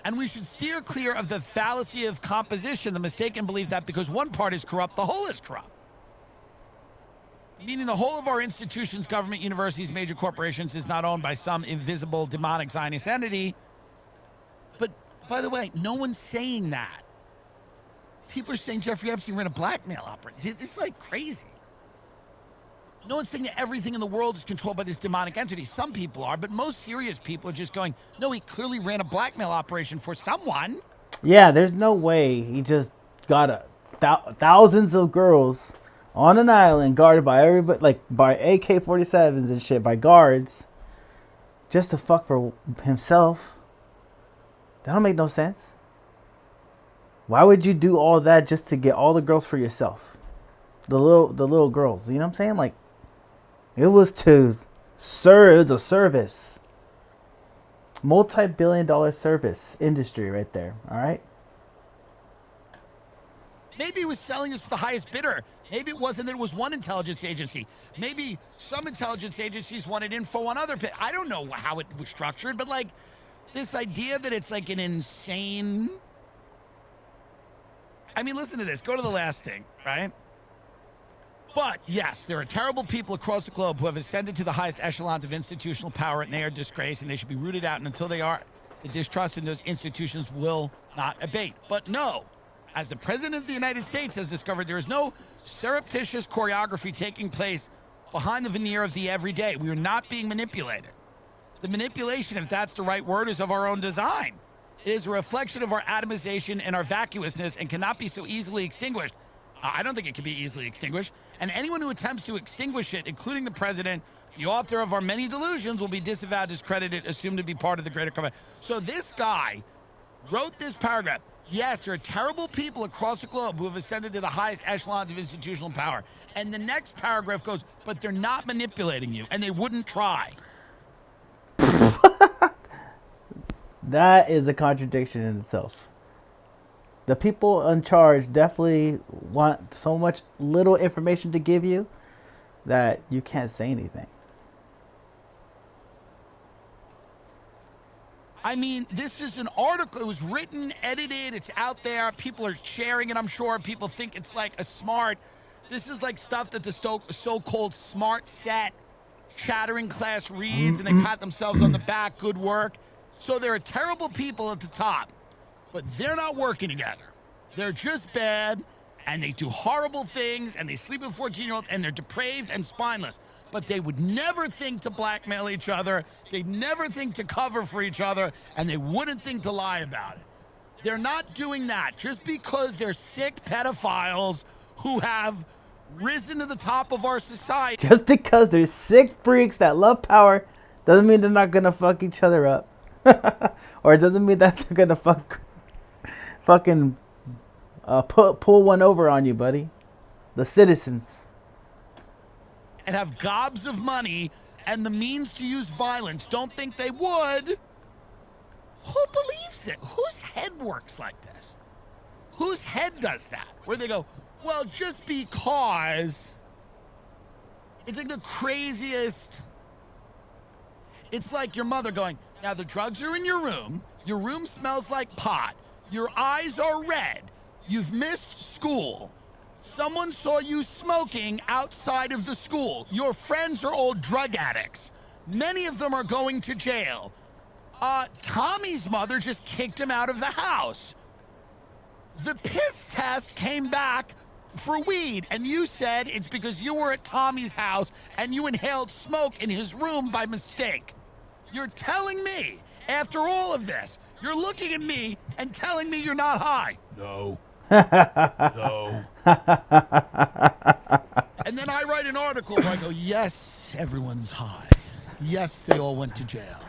And we should steer clear of the fallacy of composition, the mistaken belief that because one part is corrupt, the whole is corrupt. Meaning the whole of our institutions, government, universities, major corporations is not owned by some invisible demonic Zionist entity. But, by the way, no one's saying that. People are saying Jeffrey Epstein ran a blackmail operation. It's like crazy. No one's saying that everything in the world is controlled by this demonic entity. Some people are, but most serious people are just going, no, he clearly ran a blackmail operation for someone. Yeah, there's no way he just got thousands of girls on an island guarded by everybody, like by AK-47s and shit, by guards, just to fuck for himself. That don't make no sense. Why would you do all that just to get all the girls for yourself? The little girls, you know what I'm saying? Like, it was to serve. It was a service. Multi-billion-dollar service industry right there. All right. Maybe he was selling us to the highest bidder. Maybe it wasn't that it was one intelligence agency. Maybe some intelligence agencies wanted info on other. I don't know how it was structured, but like this idea that it's like an insane. I mean, listen to this. Go to the last thing, right? But yes, there are terrible people across the globe who have ascended to the highest echelons of institutional power, and they are disgraced, and they should be rooted out. And until they are, the distrust in those institutions will not abate. But no. As the President of the United States has discovered, there is no surreptitious choreography taking place behind the veneer of the everyday. We are not being manipulated. The manipulation, if that's the right word, is of our own design. It is a reflection of our atomization and our vacuousness and cannot be so easily extinguished. I don't think it can be easily extinguished. And anyone who attempts to extinguish it, including the President, the author of our many delusions, will be disavowed, discredited, assumed to be part of the greater covenant. So this guy wrote this paragraph. Yes, there are terrible people across the globe who have ascended to the highest echelons of institutional power. And the next paragraph goes, but they're not manipulating you, and they wouldn't try. That is a contradiction in itself. The people in charge definitely want so much little information to give you that you can't say anything. I mean, this is an article. It was written, edited. It's out there. People are sharing it, I'm sure. People think it's like a smart. This is like stuff that the so-called smart set chattering class reads, and they pat themselves on the back. Good work. So there are terrible people at the top, but they're not working together. They're just bad, and they do horrible things, and they sleep with 14-year-olds, and they're depraved and spineless. But they would never think to blackmail each other. They'd never think to cover for each other, and they wouldn't think to lie about it. They're not doing that just because they're sick pedophiles who have risen to the top of our society. Just because they're sick freaks that love power doesn't mean they're not gonna fuck each other up. Or it doesn't mean that they're gonna fucking pull one over on you, buddy. The citizens. And have gobs of money and the means to use violence. Don't think they would. Who believes it? Whose head works like this? Whose head does that? Where they go, well, just because. It's like the craziest. It's like your mother going, now the drugs are in your room smells like pot, your eyes are red, you've missed school. Someone saw you smoking outside of the school. Your friends are all drug addicts. Many of them are going to jail. Tommy's mother just kicked him out of the house. The piss test came back for weed, and you said it's because you were at Tommy's house and you inhaled smoke in his room by mistake. You're telling me, after all of this, you're looking at me and telling me you're not high. No. No. And then I write an article where I go, yes, everyone's high. Yes, they all went to jail.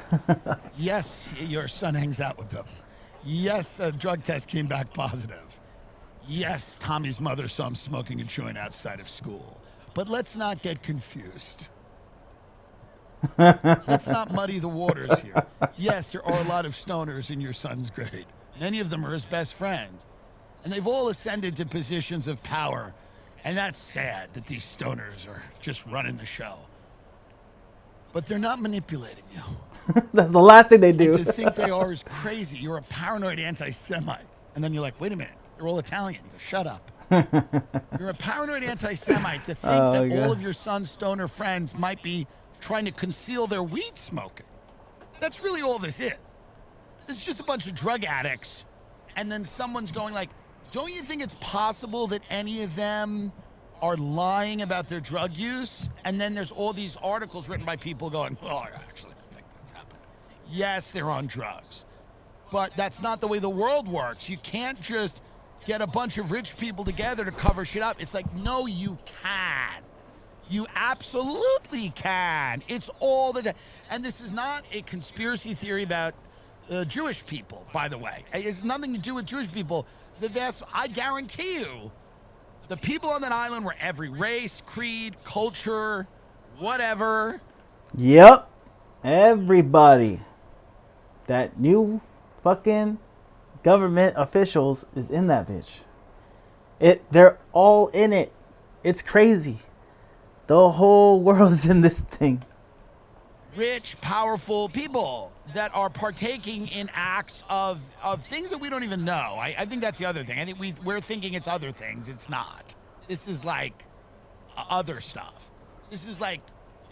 Yes, your son hangs out with them. Yes, a drug test came back positive. Yes, Tommy's mother saw him smoking a joint outside of school. But let's not get confused. Let's not muddy the waters here. Yes, there are a lot of stoners in your son's grade. Many of them are his best friends. And they've all ascended to positions of power. And that's sad that these stoners are just running the show. But they're not manipulating you. That's the last thing they do. And to think they are is crazy. You're a paranoid anti-Semite. And then you're like, wait a minute, they're all Italian. You go, shut up. You're a paranoid anti-Semite to think that all of your son's stoner friends might be trying to conceal their weed smoking. That's really all this is. This is just a bunch of drug addicts. And then someone's going like, don't you think it's possible that any of them are lying about their drug use? And then there's all these articles written by people going, well, I actually don't think that's happening. Yes, they're on drugs. But that's not the way the world works. You can't just get a bunch of rich people together to cover shit up. It's like, no, you can. You absolutely can. It's all the time. And this is not a conspiracy theory about Jewish people, by the way. It has nothing to do with Jewish people. I guarantee you, the people on that island were every race, creed, culture, whatever. Yep. Everybody. That new fucking government officials is in that bitch. They're all in it. It's crazy. The whole world is in this thing. Rich, powerful people that are partaking in acts of things that we don't even know. I think that's the other thing. I think we're thinking it's other things. It's not. This is like other stuff. This is like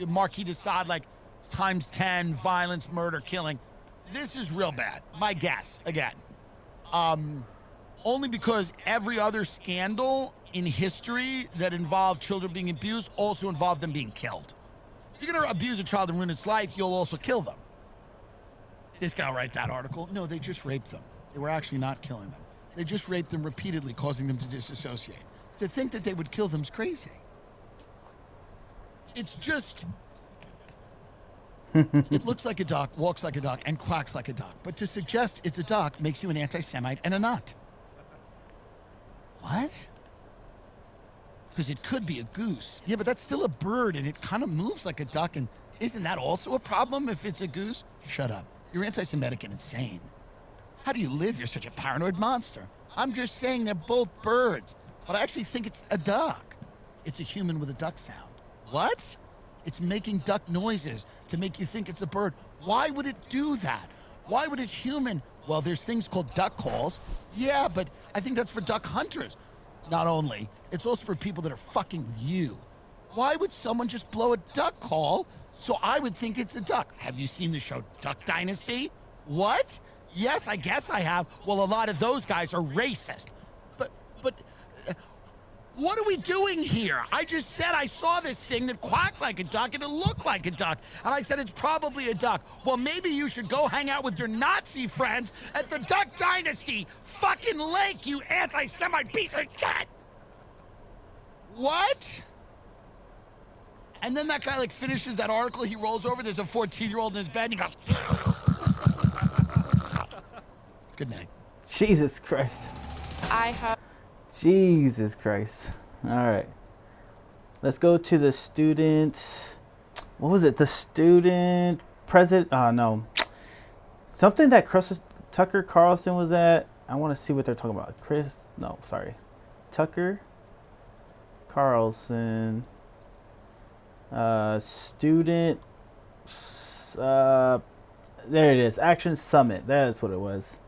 Marquis de Sade, like times 10, violence, murder, killing. This is real bad. My guess, again. Only because every other scandal in history that involved children being abused also involved them being killed. If you're going to abuse a child and ruin its life, you'll also kill them. This guy write that article. No, they just raped them. They were actually not killing them. They just raped them repeatedly, causing them to disassociate. To think that they would kill them is crazy. It's just... It looks like a duck, walks like a duck, and quacks like a duck. But to suggest it's a duck makes you an anti-Semite and a nut. What? Because it could be a goose. Yeah, but that's still a bird, and it kind of moves like a duck, and isn't that also a problem if it's a goose? Shut up. You're anti-Semitic and insane. How do you live? You're such a paranoid monster. I'm just saying they're both birds, but I actually think it's a duck. It's a human with a duck sound. What? It's making duck noises to make you think it's a bird. Why would it do that? Why would a human? Well, there's things called duck calls. Yeah, but I think that's for duck hunters. Not only, it's also for people that are fucking with you. Why would someone just blow a duck call so I would think it's a duck? Have you seen the show Duck Dynasty? What? Yes, I guess I have. Well, a lot of those guys are racist. But what are we doing here? I just said I saw this thing that quacked like a duck and it looked like a duck. And I said it's probably a duck. Well, maybe you should go hang out with your Nazi friends at the Duck Dynasty fucking lake, you anti-Semite piece of shit! What? And then that guy like finishes that article, he rolls over, there's a 14-year-old in his bed, and he goes... Good night. Jesus Christ. Jesus Christ. Alright. Let's go to the student. What was it? The student president. Oh, no. Something that Tucker Carlson was at. I want to see what they're talking about. Tucker Carlson. Student. There it is. Action Summit. That's what it was.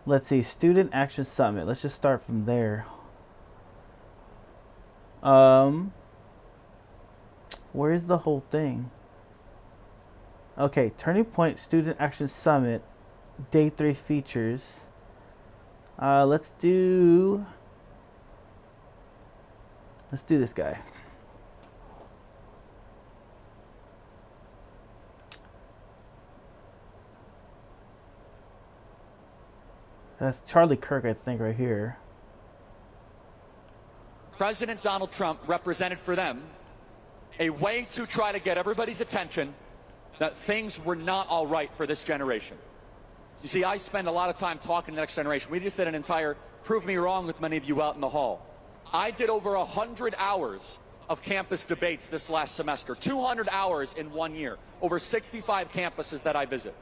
Let's see, Student Action Summit. Let's just start from there. Where is the whole thing? Okay, Turning Point Student Action Summit, Day 3 features. Let's do this guy. That's Charlie Kirk, I think, right here. President Donald Trump represented for them a way to try to get everybody's attention that things were not all right for this generation. You see, I spend a lot of time talking to the next generation. We just did an entire Prove Me Wrong with many of you out in the hall. I did over 100 hours of campus debates this last semester, 200 hours in 1 year, over 65 campuses that I visit.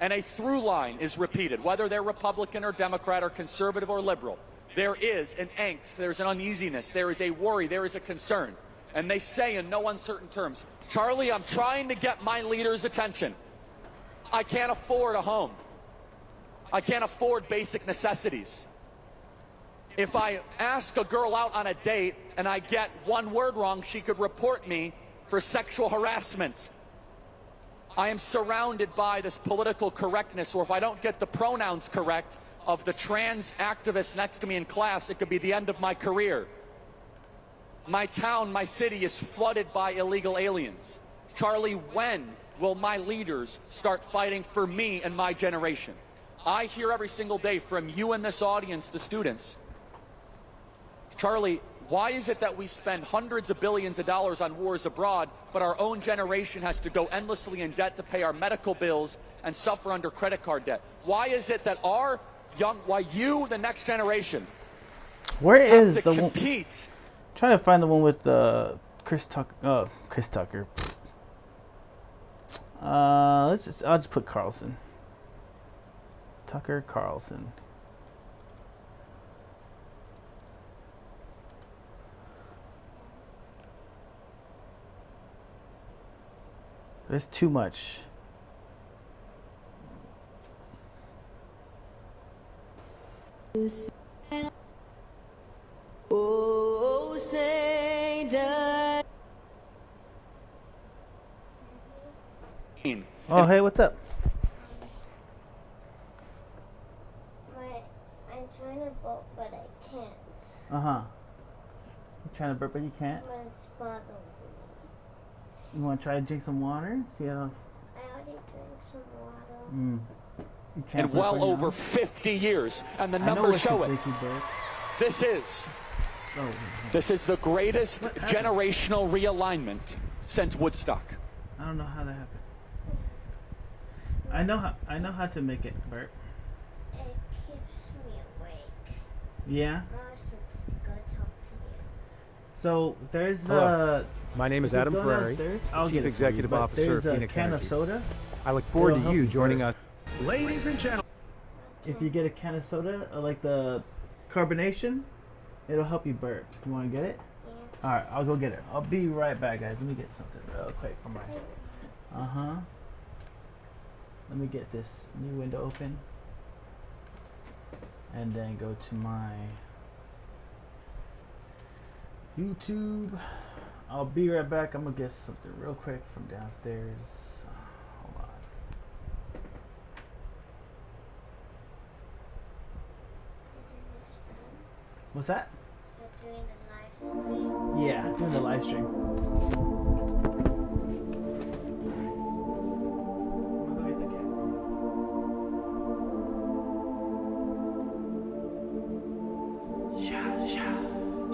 And a through line is repeated, whether they're Republican or Democrat or conservative or liberal. There is an angst, there's an uneasiness, there is a worry, there is a concern. And they say in no uncertain terms, Charlie, I'm trying to get my leader's attention. I can't afford a home. I can't afford basic necessities. If I ask a girl out on a date and I get one word wrong, she could report me for sexual harassment. I am surrounded by this political correctness, or if I don't get the pronouns correct of the trans activist next to me in class, it could be the end of my career. My town, my city is flooded by illegal aliens. Charlie, when will my leaders start fighting for me and my generation? I hear every single day from you in this audience, the students. Charlie, why is it that we spend hundreds of billions of dollars on wars abroad, but our own generation has to go endlessly in debt to pay our medical bills and suffer under credit card debt? Why is it that why you, the next generation, where is have to the compete? one? Trying to find the one with Chris Tucker. Chris Tucker. I'll just put Carlson. Tucker Carlson. There's too much. Oh, hey, what's up? I'm trying to burp, but I can't. Uh-huh. You trying to burp, but you can't? But it's bothering me. You want to try to drink some water? See how... I already drank some water. You can't In burp well right now? over 50 years, and the I know numbers what show you it. think you burp. This is the greatest generational realignment since Woodstock. I don't know how that happened. I know how to make it burp. It keeps me awake. Yeah. Now I should go talk to you. So there's Hello. My name is if you Adam go Ferrari, downstairs, I'll Chief get it for you, Executive but Officer of there's Phoenix a can Energy. of soda. I look forward It'll to help you you joining burp. us. Ladies and gentlemen. If you get a can of soda, like the carbonation, it'll help you burp. You want to get it? Yeah. All right, I'll go get it. I'll be right back, guys. Let me get something real quick. I'm right. Let me get this new window open, and then go to my YouTube. I'll be right back. I'm gonna get something real quick from downstairs. Hold on. What's that? You're doing the live stream. Yeah, doing the live stream.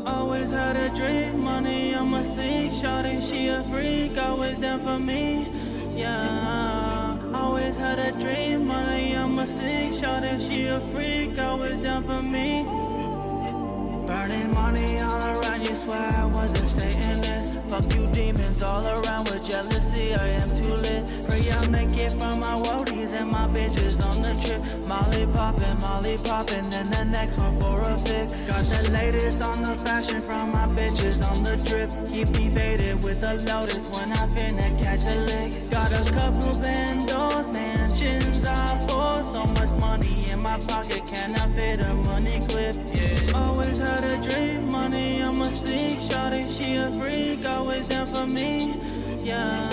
Always had a dream, money on my sleeve. Shawty, she a freak, always down for me. Yeah, always had a dream, money on my sleeve. Shawty, she a freak, always down for me. Burning money all around, you swear I wasn't stating this. Fuck you demons all around with jealousy, I am too lit. Pray I make it from my woadies and my bitches on the trip. Molly poppin', then the next one for a fix. Got the latest on the fashion from my bitches on the drip. Keep evaded with a lotus when I finna catch a lick. Got a couple bandos, mansions I bought. So much money in my pocket, can I fit a money clip? Yeah. Always had a dream, money on my sleeve. Shawty, she a freak, always down for me. Yeah,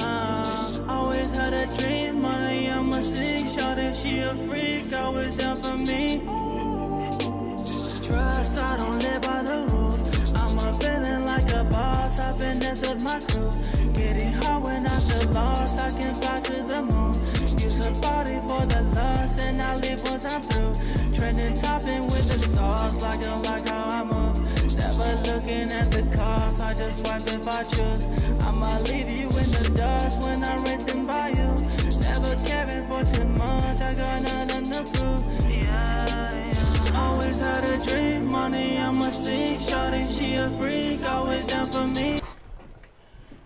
always had a dream, money on my sleeve. Shawty, she a freak, always down for me. Trust, I don't live by the rules. I'm a feeling like a boss, I've been this with my crew. Getting hard when I feel lost, I can fly to the moon. Use a body for the lust, and I leave once I'm through. Trending topping with the sauce, like how I move. Never looking at the cost, I just swipe if I choose. I'ma leave you in the dust when I'm racing by you. Never caring for too much, I got nothing to prove. Yeah. Always had a dream, money on my sleeve. Shawty, she a freak, always down for me.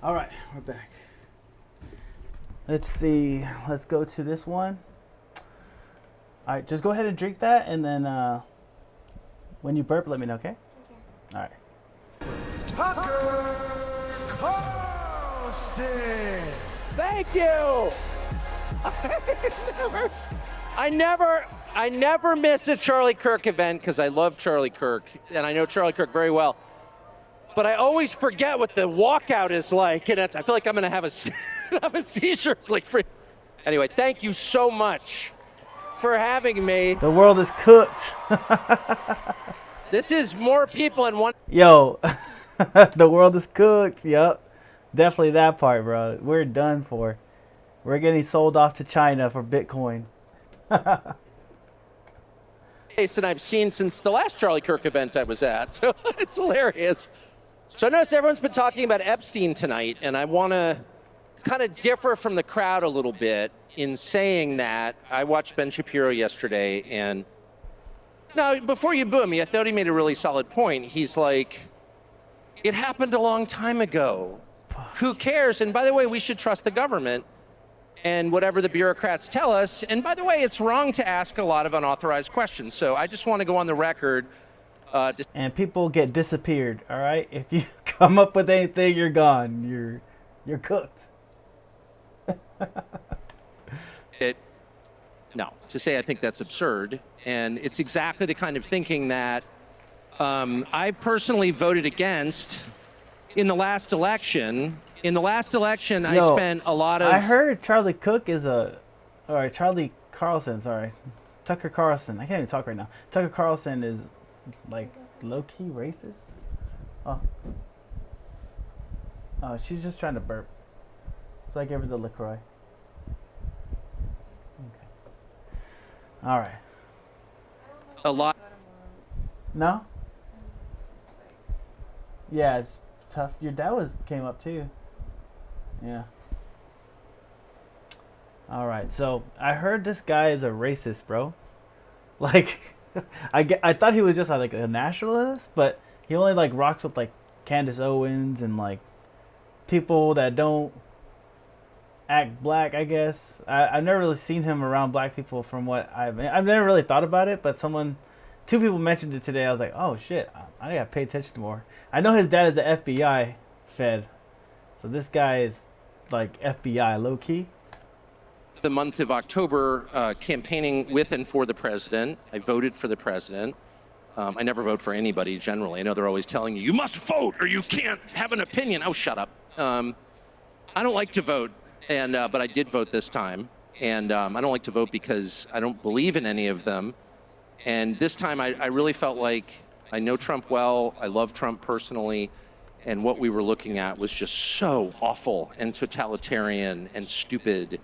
Alright, we're back. Let's see. Let's go to this one. Alright, just go ahead and drink that, and then when you burp, let me know, okay? Okay. Alright. Tucker Carlson. Thank you. I never missed a Charlie Kirk event because I love Charlie Kirk and I know Charlie Kirk very well. But I always forget what the walkout is like, and I feel like I'm gonna have a seizure. Anyway, thank you so much for having me. The world is cooked. This is more people in one. Yo, the world is cooked. Yup. Definitely that part, bro. We're done for. We're getting sold off to China for Bitcoin. than I've seen since the last Charlie Kirk event I was at. So it's hilarious. So I noticed everyone's been talking about Epstein tonight, and I want to kind of differ from the crowd a little bit in saying that I watched Ben Shapiro yesterday, and no, before you boo me, I thought he made a really solid point. He's like, it happened a long time ago. Who cares? And by the way, we should trust the government and whatever the bureaucrats tell us. And by the way, it's wrong to ask a lot of unauthorized questions. So I just want to go on the record. And people get disappeared, all right? If you come up with anything, you're gone. You're cooked. No, to say I think that's absurd. And it's exactly the kind of thinking that I personally voted against in the last election. In the last election, I spent a lot of... I heard Charlie Cook is Charlie Carlson, sorry. Tucker Carlson. I can't even talk right now. Tucker Carlson is, like, low-key racist? Oh, she's just trying to burp. So I gave her the LaCroix. Okay. All right. A lot. No? Yeah, it's tough. Your dad came up too. Yeah. All right. So I heard this guy is a racist, bro. Like, I thought he was just like a nationalist, but he only like rocks with like Candace Owens and like people that don't act black, I guess. I've never really seen him around black people from what I've never really thought about it, but two people mentioned it today. I was like, oh shit, I gotta pay attention more. I know his dad is the FBI fed, so this guy is like FBI low key. The month of October, campaigning with and for the president. I voted for the president. I never vote for anybody generally. I know they're always telling you must vote or you can't have an opinion. Oh, shut up. I don't like to vote, but I did vote this time. And I don't like to vote because I don't believe in any of them. And this time I really felt like I know Trump well. I love Trump personally. And what we were looking at was just so awful and totalitarian and stupid.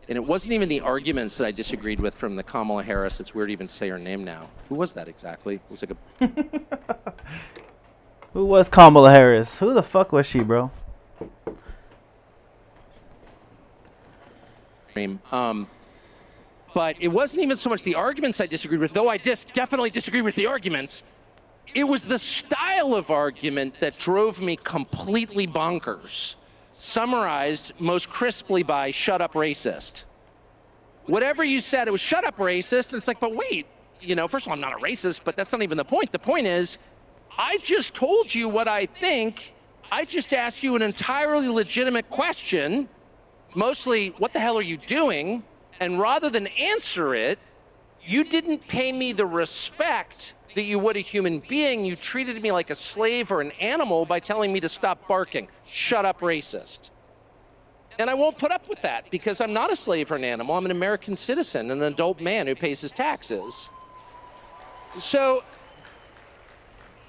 And it wasn't even the arguments that I disagreed with from the Kamala Harris. It's weird to even say her name now. Who was that exactly? It was like a... Who was Kamala Harris? Who the fuck was she, bro? But it wasn't even so much the arguments I disagreed with, though I definitely disagreed with the arguments. It was the style of argument that drove me completely bonkers. Summarized most crisply by shut up racist. Whatever you said, it was shut up racist. And it's like, but wait, first of all, I'm not a racist, but that's not even the point. The point is, I just told you what I think. I just asked you an entirely legitimate question. Mostly, what the hell are you doing? And rather than answer it, you didn't pay me the respect that you would a human being. You treated me like a slave or an animal by telling me to stop barking. Shut up, racist. And I won't put up with that because I'm not a slave or an animal. I'm an American citizen, an adult man who pays his taxes. So,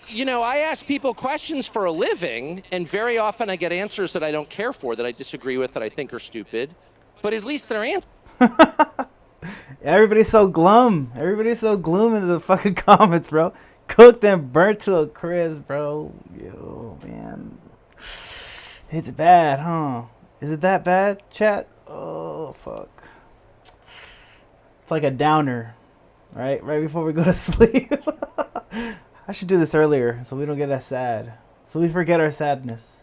I ask people questions for a living, and very often I get answers that I don't care for, that I disagree with, that I think are stupid. But at least they're answers. Everybody's so glum. Everybody's so gloom into the fucking comments, bro. Cooked and burnt to a crisp, bro. Yo, man. It's bad, huh? Is it that bad, chat? Oh, fuck. It's like a downer, right? Right before we go to sleep. I should do this earlier so we don't get as sad. So we forget our sadness.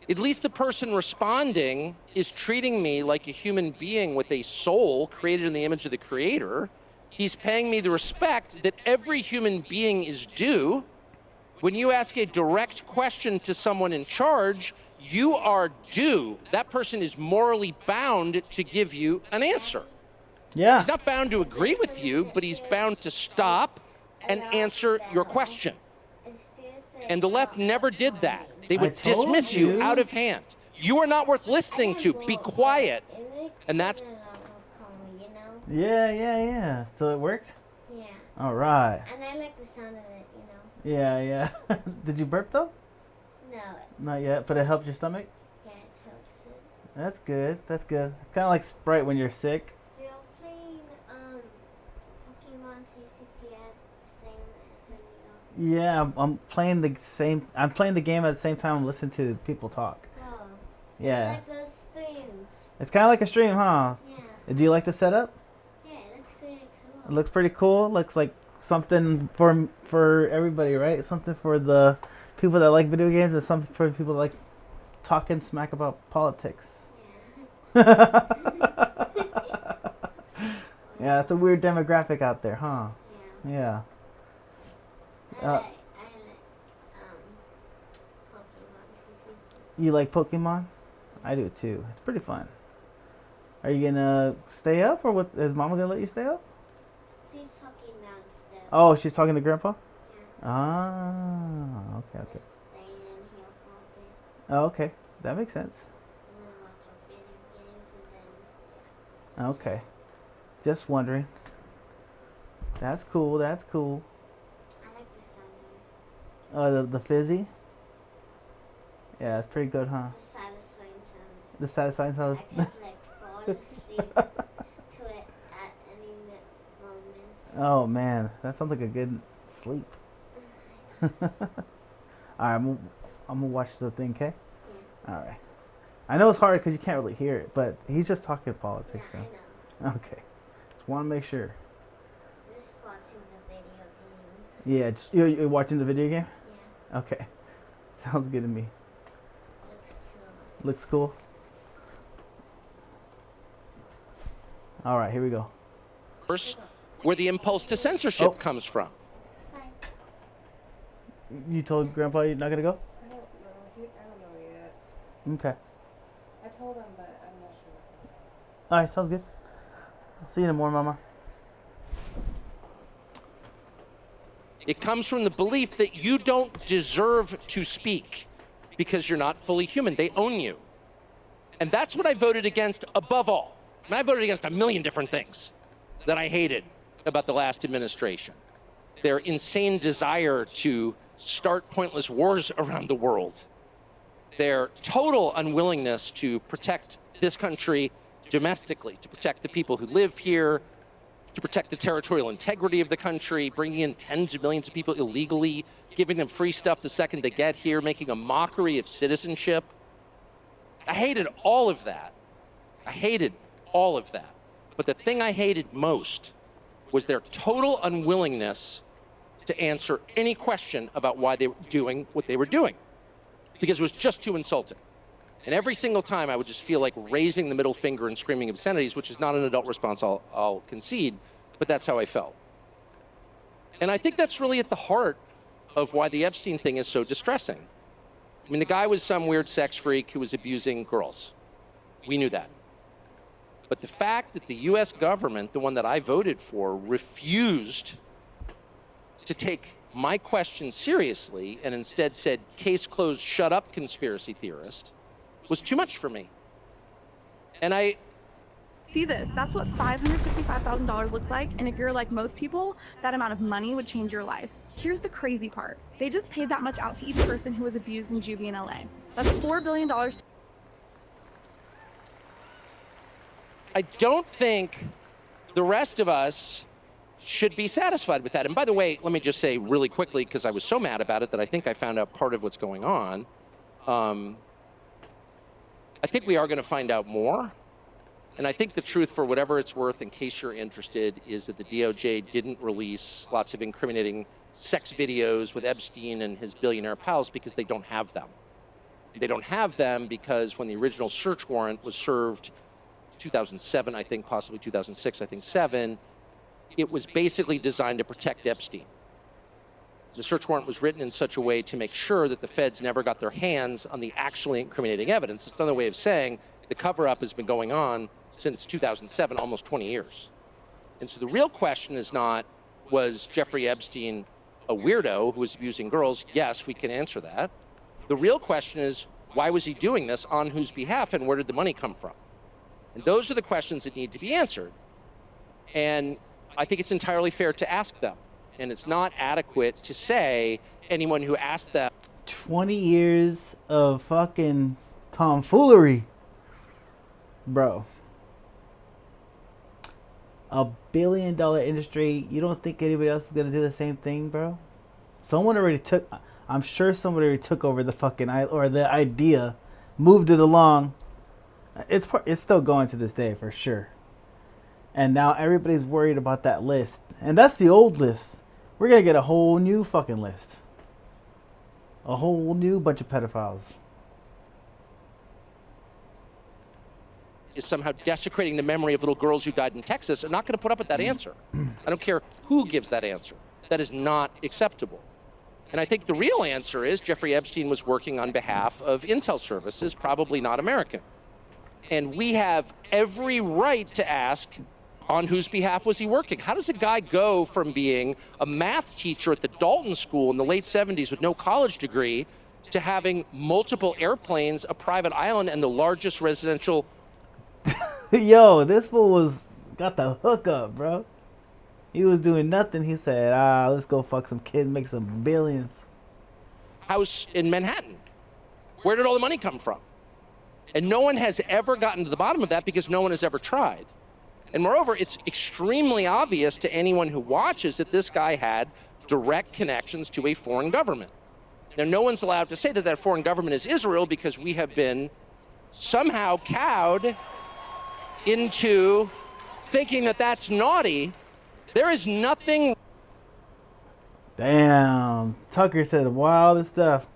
At least the person responding is treating me like a human being with a soul created in the image of the Creator. He's paying me the respect that every human being is due. When you ask a direct question to someone in charge, you are due. That person is morally bound to give you an answer. Yeah. He's not bound to agree with you, but he's bound to stop and answer your question. And the left never did that. They would dismiss you out of hand. You are not worth listening to. Be quiet. And that's... Yeah. So it worked? Yeah. All right. And I like the sound of it, Yeah. Did you burp though? No. Not yet, but it helped your stomach? Yeah, it helps it. That's good. Kind of like Sprite when you're sick. They're playing Pokemon Yeah, I'm playing the same. I'm playing the game at the same time I'm listening to people talk. Oh. Yeah. It's like those streams. It's kind of like a stream, huh? Yeah. Do you like the setup? Yeah, it looks really cool. It looks pretty cool. Looks like something for everybody, right? Something for the people that like video games, and something for people that like talking smack about politics. Yeah. Yeah, it's a weird demographic out there, huh? Yeah. Yeah. I like Pokemon too. You like Pokemon? I do too. It's pretty fun. Are you gonna stay up, or what? Is Mama gonna let you stay up? She's talking downstairs. Oh, she's talking to Grandpa? Yeah. Ah, okay, okay. Just staying in here for a bit. Oh, okay. That makes sense. And then watch some video games and then, yeah. Okay. Just wondering. That's cool, that's cool. I like the sound of it. The fizzy? Yeah, it's pretty good, huh? The satisfying sound. The satisfying sound. I could like fall asleep to it at any moment. Oh man, that sounds like a good sleep. Alright, I'm gonna watch the thing, okay? Yeah. Alright. I know it's hard because you can't really hear it, but he's just talking politics, Yeah, so. I know. Okay. Just want to make sure. Just watching the video game. Yeah, you're watching the video game? Yeah. Okay. Sounds good to me. Looks cool. Looks cool. Alright, here we go. Where the impulse to censorship comes from. You told Grandpa you're not gonna go? I don't know yet. Okay. I told him, but I'm not sure. Alright, sounds good. I'll see you in the morning, Mama. It comes from the belief that you don't deserve to speak because you're not fully human. They own you. And that's what I voted against above all. And I voted against a million different things that I hated about the last administration. Their insane desire to start pointless wars around the world. Their total unwillingness to protect this country domestically, to protect the people who live here, to protect the territorial integrity of the country, bringing in tens of millions of people illegally, giving them free stuff the second they get here, making a mockery of citizenship. I hated all of that. I hated all of that. But the thing I hated most was their total unwillingness to answer any question about why they were doing what they were doing, because it was just too insulting. And every single time I would just feel like raising the middle finger and screaming obscenities, which is not an adult response, I'll concede, but that's how I felt. And I think that's really at the heart of why the Epstein thing is so distressing. I mean, the guy was some weird sex freak who was abusing girls. We knew that. But the fact that the US government, the one that I voted for, refused to take my question seriously and instead said, case closed, shut up, conspiracy theorist, was too much for me. And I... See this, that's what $555,000 looks like, and if you're like most people, that amount of money would change your life. Here's the crazy part. They just paid that much out to each person who was abused in juvie in LA. That's $4 billion. I don't think the rest of us should be satisfied with that. And by the way, let me just say really quickly, because I was so mad about it that I think I found out part of what's going on. I think we are going to find out more. And I think the truth, for whatever it's worth, in case you're interested, is that the DOJ didn't release lots of incriminating sex videos with Epstein and his billionaire pals because they don't have them. They don't have them because when the original search warrant was served 2007, I think, possibly 2006, I think 7, it was basically designed to protect Epstein. The search warrant was written in such a way to make sure that the feds never got their hands on the actually incriminating evidence. It's another way of saying the cover-up has been going on since 2007, almost 20 years. And so the real question is not, was Jeffrey Epstein a weirdo who was abusing girls? Yes, we can answer that. The real question is, why was he doing this, on whose behalf, and where did the money come from? And those are the questions that need to be answered. And I think it's entirely fair to ask them. And it's not adequate to say anyone who asked them. 20 years of fucking tomfoolery. Bro. $1 billion industry. You don't think anybody else is going to do the same thing, bro? Someone already took. I'm sure somebody already took over the fucking or the idea, moved it along. It's still going to this day for sure. And now everybody's worried about that list, and that's the old list. We're gonna get a whole new fucking list. A whole new bunch of pedophiles. Is somehow desecrating the memory of little girls who died in Texas. I'm not going to put up with that answer. I don't care who gives that answer. That is not acceptable. And I think the real answer is Jeffrey Epstein was working on behalf of intel services, probably not American. And we have every right to ask, on whose behalf was he working? How does a guy go from being a math teacher at the Dalton School in the late 70s with no college degree to having multiple airplanes, a private island, and the largest residential... Yo, this fool got the hookup, bro. He was doing nothing. He said, let's go fuck some kids, make some billions. House in Manhattan. Where did all the money come from? And no one has ever gotten to the bottom of that because no one has ever tried. And moreover, it's extremely obvious to anyone who watches that this guy had direct connections to a foreign government. Now, no one's allowed to say that that foreign government is Israel because we have been somehow cowed into thinking that that's naughty. There is nothing. Damn. Tucker said the wildest stuff.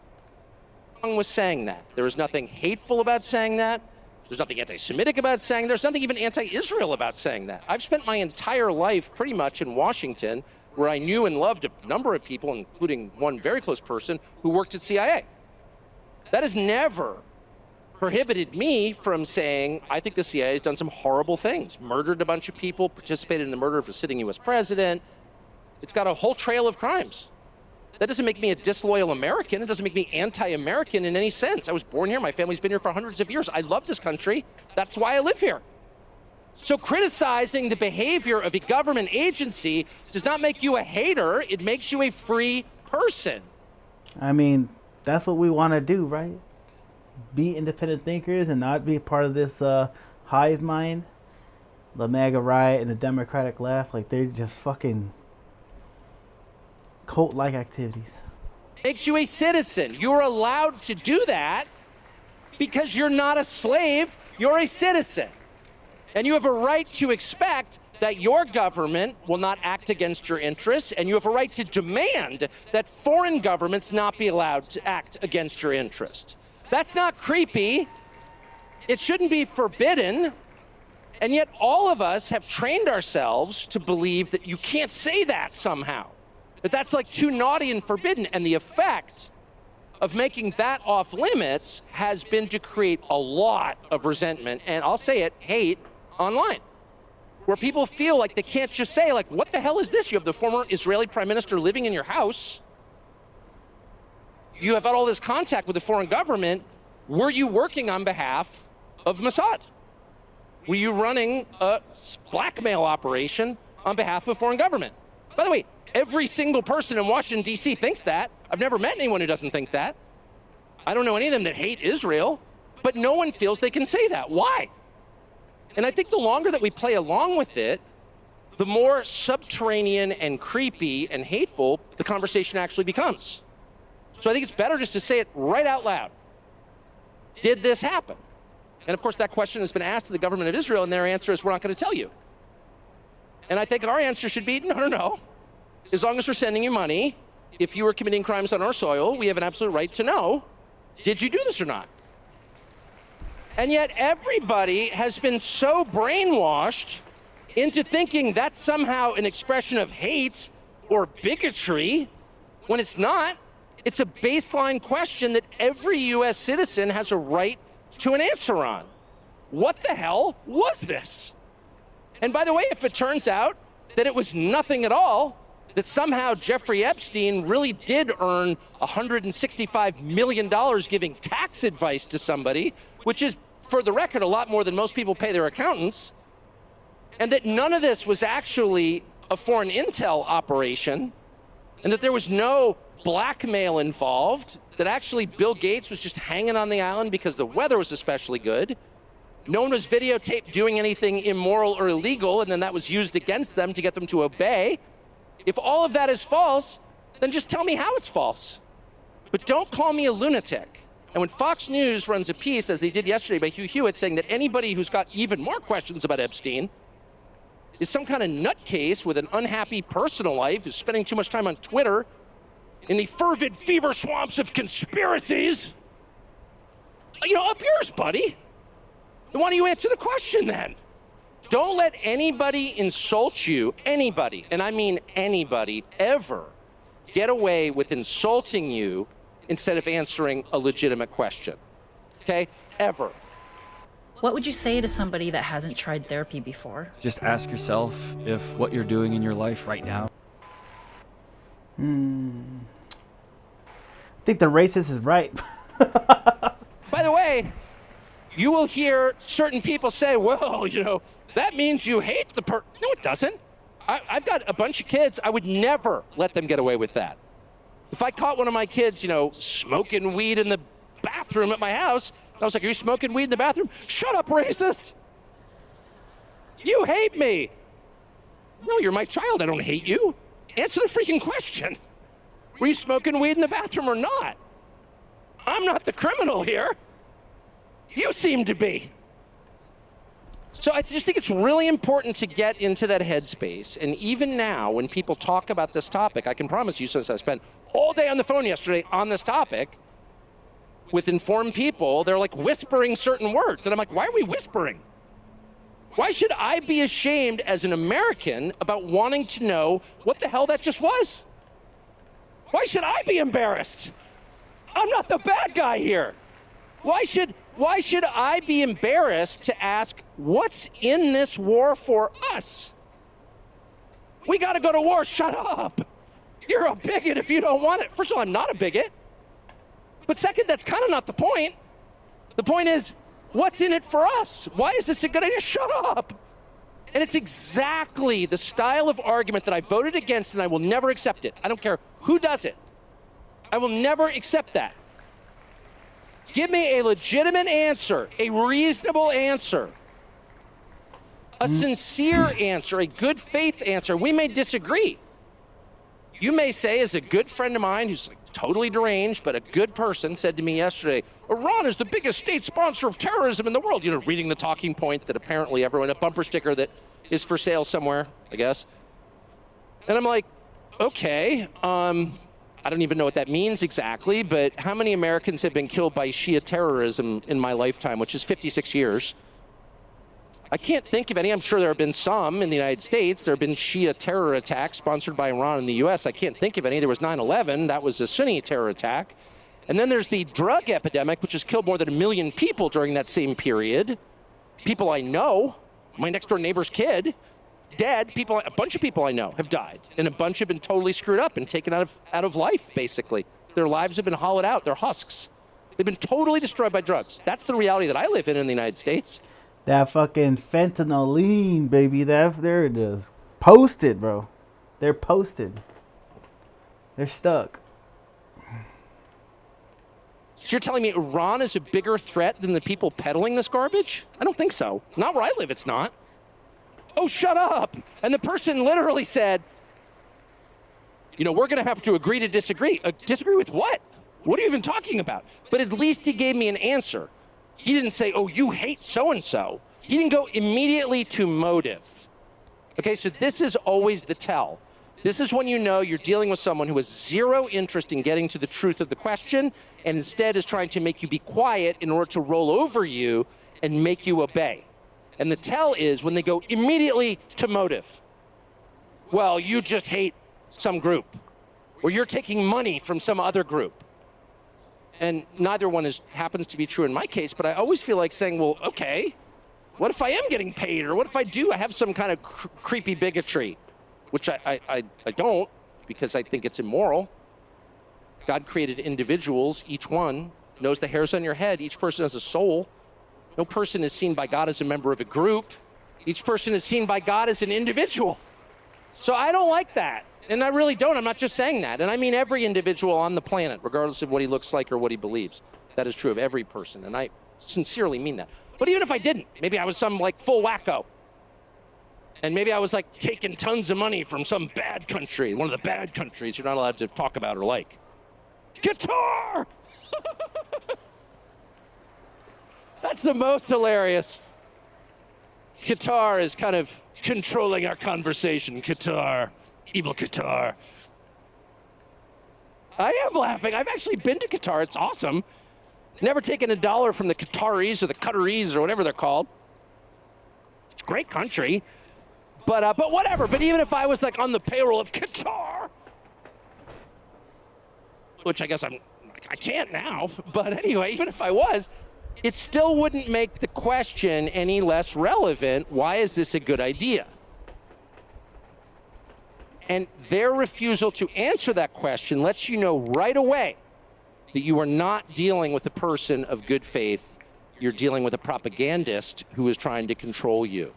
Wrong with saying that. There is nothing hateful about saying that. There's nothing anti-Semitic about saying. There's nothing even anti-Israel about saying that. I've spent my entire life pretty much in Washington, where I knew and loved a number of people, including one very close person who worked at CIA. That has never prohibited me from saying, I think the CIA has done some horrible things, murdered a bunch of people, participated in the murder of a sitting U.S. president. It's got a whole trail of crimes. That doesn't make me a disloyal American. It doesn't make me anti-American in any sense. I was born here. My family's been here for hundreds of years. I love this country. That's why I live here. So criticizing the behavior of a government agency does not make you a hater. It makes you a free person. I mean, that's what we want to do, right? Be independent thinkers and not be part of this hive mind. The MAGA riot and the Democratic left, like they're just fucking cult-like activities. Makes you a citizen. You're allowed to do that because you're not a slave, you're a citizen. And you have a right to expect that your government will not act against your interests, and you have a right to demand that foreign governments not be allowed to act against your interests. That's not creepy. It shouldn't be forbidden. And yet all of us have trained ourselves to believe that you can't say that somehow. That that's like too naughty and forbidden. And the effect of making that off limits has been to create a lot of resentment, and I'll say it, hate online. Where people feel like they can't just say, like, what the hell is this? You have the former Israeli prime minister living in your house. You have had all this contact with the foreign government. Were you working on behalf of Mossad? Were you running a blackmail operation on behalf of a foreign government? By the way, every single person in Washington, D.C. thinks that. I've never met anyone who doesn't think that. I don't know any of them that hate Israel, but no one feels they can say that. Why? And I think the longer that we play along with it, the more subterranean and creepy and hateful the conversation actually becomes. So I think it's better just to say it right out loud. Did this happen? And of course, that question has been asked to the government of Israel, and their answer is, we're not going to tell you. And I think our answer should be, no. As long as we're sending you money, if you were committing crimes on our soil, we have an absolute right to know, did you do this or not? And yet everybody has been so brainwashed into thinking that's somehow an expression of hate or bigotry, when it's not. It's a baseline question that every U.S. citizen has a right to an answer on. What the hell was this? And by the way, if it turns out that it was nothing at all, that somehow Jeffrey Epstein really did earn $165 million giving tax advice to somebody, which is, for the record, a lot more than most people pay their accountants, and that none of this was actually a foreign intel operation, and that there was no blackmail involved, that actually Bill Gates was just hanging on the island because the weather was especially good. No one was videotaped doing anything immoral or illegal, and then that was used against them to get them to obey. If all of that is false, then just tell me how it's false. But don't call me a lunatic. And when Fox News runs a piece, as they did yesterday by Hugh Hewitt, saying that anybody who's got even more questions about Epstein is some kind of nutcase with an unhappy personal life, who's spending too much time on Twitter in the fervid fever swamps of conspiracies, up yours, buddy. Then why don't you answer the question then? Don't let anybody insult you, anybody, and I mean anybody, ever get away with insulting you instead of answering a legitimate question. Okay? Ever. What would you say to somebody that hasn't tried therapy before? Just ask yourself if what you're doing in your life right now. I think the racist is right. By the way, you will hear certain people say, well, that means you hate the person. No, it doesn't. I've got a bunch of kids. I would never let them get away with that. If I caught one of my kids, smoking weed in the bathroom at my house, I was like, are you smoking weed in the bathroom? Shut up, racist. You hate me. No, you're my child. I don't hate you. Answer the freaking question. Were you smoking weed in the bathroom or not? I'm not the criminal here. You seem to be. So I just think it's really important to get into that headspace. And even now, when people talk about this topic, I can promise you, since I spent all day on the phone yesterday on this topic with informed people, they're like whispering certain words. And I'm like, why are we whispering? Why should I be ashamed as an American about wanting to know what the hell that just was? Why should I be embarrassed? I'm not the bad guy here. Why should I be embarrassed to ask what's in this war for us? We got to go to war. Shut up. You're a bigot if you don't want it. First of all, I'm not a bigot. But second, that's kind of not the point. The point is, what's in it for us? Why is this a good idea? Shut up. And it's exactly the style of argument that I voted against, and I will never accept it. I don't care who does it. I will never accept that. Give me a legitimate answer, a reasonable answer, a sincere answer, a good faith answer. We may disagree. You may say, as a good friend of mine who's totally deranged, but a good person, said to me yesterday, Iran is the biggest state sponsor of terrorism in the world. Reading the talking point that apparently everyone, a bumper sticker that is for sale somewhere, I guess. And I'm like, okay, I don't even know what that means exactly, but how many Americans have been killed by Shia terrorism in my lifetime, which is 56 years? I can't think of any. I'm sure there have been some in the United States. There have been Shia terror attacks sponsored by Iran in the U.S. I can't think of any. There was 9/11. That was a Sunni terror attack. And then there's the drug epidemic, which has killed more than 1 million people during that same period. People I know, my next door neighbor's kid, dead. People, a bunch of people I know have died, and a bunch have been totally screwed up and taken out of life, basically. Their lives have been hollowed out. They're husks. They've been totally destroyed by drugs. That's the reality that I live in the United States. That fucking fentanyl, baby. There it is. Posted, bro. They're posted. They're stuck. So you're telling me Iran is a bigger threat than the people peddling this garbage? I don't think so. Not where I live, it's not. Oh, shut up. And the person literally said, we're going to have to agree to disagree. Disagree with what? What are you even talking about? But at least he gave me an answer. He didn't say, oh, you hate so-and-so. He didn't go immediately to motive. Okay, so this is always the tell. This is when you know you're dealing with someone who has zero interest in getting to the truth of the question and instead is trying to make you be quiet in order to roll over you and make you obey. And the tell is when they go immediately to motive. Well, you just hate some group, or you're taking money from some other group. And neither one happens to be true in my case, but I always feel like saying, well, okay, what if I am getting paid? Or what if I have some kind of creepy bigotry? Which I don't, because I think it's immoral. God created individuals. Each one knows the hairs on your head. Each person has a soul. No person is seen by God as a member of a group. Each person is seen by God as an individual. So I don't like that. And I really don't. I'm not just saying that. And I mean every individual on the planet, regardless of what he looks like or what he believes. That is true of every person. And I sincerely mean that. But even if I didn't, maybe I was some full wacko. And maybe I was like taking tons of money from some bad country, one of the bad countries you're not allowed to talk about or like. Qatar! That's the most hilarious. Qatar is kind of controlling our conversation. Qatar, evil Qatar. I am laughing. I've actually been to Qatar. It's awesome. Never taken a dollar from the Qataris or the Qataris or whatever they're called. It's a great country. But whatever. But even if I was like on the payroll of Qatar, which I guess I can't now. But anyway, even if I was, it still wouldn't make the question any less relevant. Why is this a good idea? And their refusal to answer that question lets you know right away that you are not dealing with a person of good faith. You're dealing with a propagandist who is trying to control you.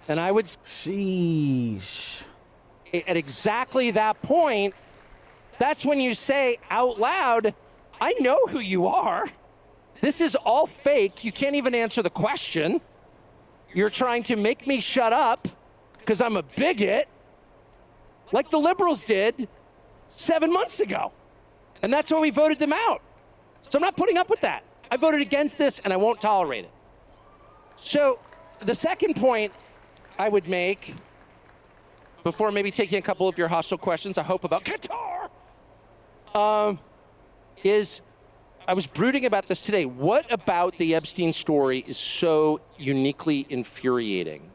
And I would... Sheesh. At exactly that point, that's when you say out loud, I know who you are. This is all fake. You can't even answer the question. You're trying to make me shut up because I'm a bigot, like the liberals did 7 months ago. And that's why we voted them out. So I'm not putting up with that. I voted against this, and I won't tolerate it. So the second point I would make, before maybe taking a couple of your hostile questions, I hope, about Qatar, is I was brooding about this today. What about the Epstein story is so uniquely infuriating?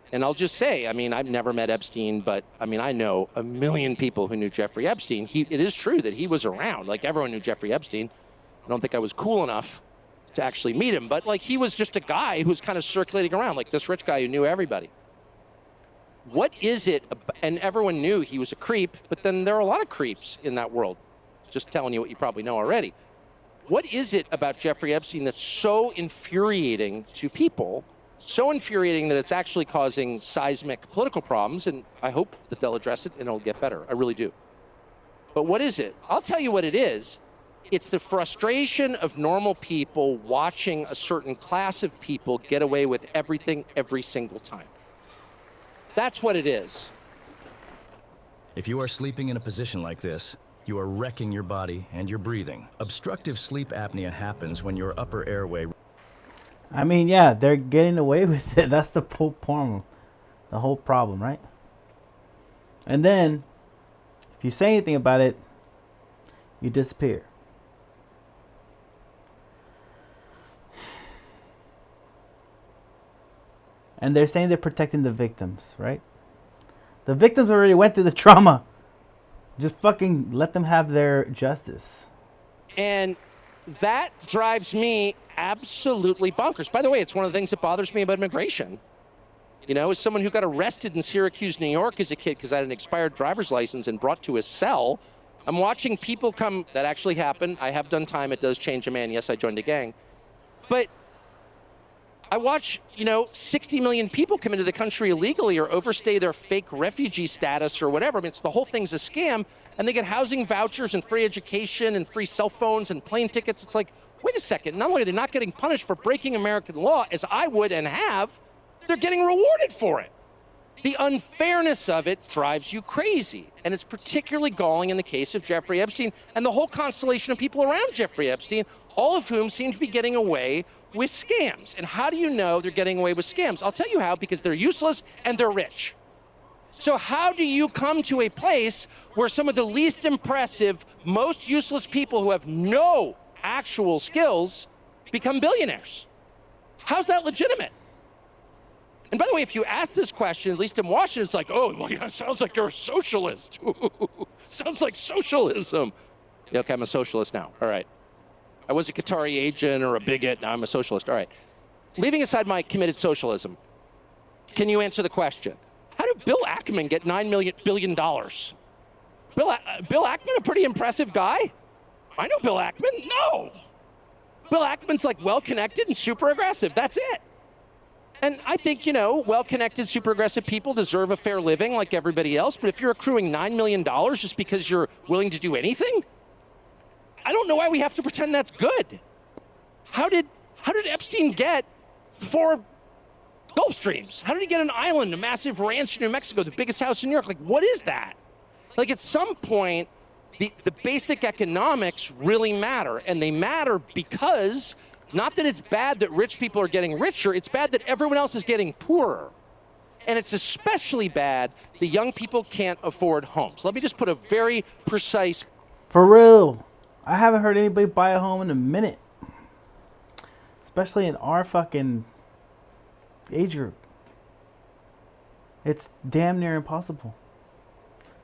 And I'll just say, I mean, I've never met Epstein, but I mean, I know a million people who knew Jeffrey Epstein. It is true that he was around. Like, everyone knew Jeffrey Epstein. I don't think I was cool enough to actually meet him, but like, he was just a guy who was kind of circulating around, like this rich guy who knew everybody. What is it? And everyone knew he was a creep, but then there are a lot of creeps in that world. Just telling you what you probably know already. What is it about Jeffrey Epstein that's so infuriating to people? So infuriating that it's actually causing seismic political problems, and I hope that they'll address it and it'll get better. I really do. But what is it? I'll tell you what it is. It's the frustration of normal people watching a certain class of people get away with everything every single time. That's what it is. If you are sleeping in a position like this, you are wrecking your body and your breathing. Obstructive sleep apnea happens when your upper airway... I mean, yeah, they're getting away with it. That's the whole problem, right? And then, if you say anything about it, you disappear. And they're saying they're protecting the victims, right? The victims already went through the trauma. Just fucking let them have their justice. And that drives me absolutely bonkers. By the way, it's one of the things that bothers me about immigration. You know, as someone who got arrested in Syracuse, New York as a kid because I had an expired driver's license and brought to a cell, I'm watching people come, that actually happened. I have done time. It does change a man. Yes, I joined a gang. But I watch, 60 million people come into the country illegally or overstay their fake refugee status or whatever. I mean, the whole thing's a scam. And they get housing vouchers and free education and free cell phones and plane tickets. It's like, wait a second. Not only are they not getting punished for breaking American law, as I would and have, they're getting rewarded for it. The unfairness of it drives you crazy. And it's particularly galling in the case of Jeffrey Epstein and the whole constellation of people around Jeffrey Epstein, all of whom seem to be getting away with scams. And how do you know they're getting away with scams? I'll tell you how, because they're useless and they're rich. So how do you come to a place where some of the least impressive, most useless people who have no actual skills become billionaires? How's that legitimate? And by the way, if you ask this question, at least in Washington, it's like, oh, well, yeah, it sounds like you're a socialist. Sounds like socialism. Yeah, okay, I'm a socialist now. All right. I was a Qatari agent or a bigot. Now I'm a socialist. All right. Leaving aside my committed socialism, can you answer the question? How did Bill Ackman get $9 billion? Bill Ackman, a pretty impressive guy? I know Bill Ackman. No. Bill Ackman's like well-connected and super aggressive. That's it. And I think, well-connected, super aggressive people deserve a fair living like everybody else. But if you're accruing $9 million just because you're willing to do anything, I don't know why we have to pretend that's good. How did Epstein get $4 Gulf Streams. How did he get an island, a massive ranch in New Mexico, the biggest house in New York? Like, what is that? Like, at some point, the basic economics really matter. And they matter because, not that it's bad that rich people are getting richer, it's bad that everyone else is getting poorer. And it's especially bad the young people can't afford homes. Let me just put a very precise... For real. I haven't heard anybody buy a home in a minute. Especially in our fucking age group. It's damn near impossible.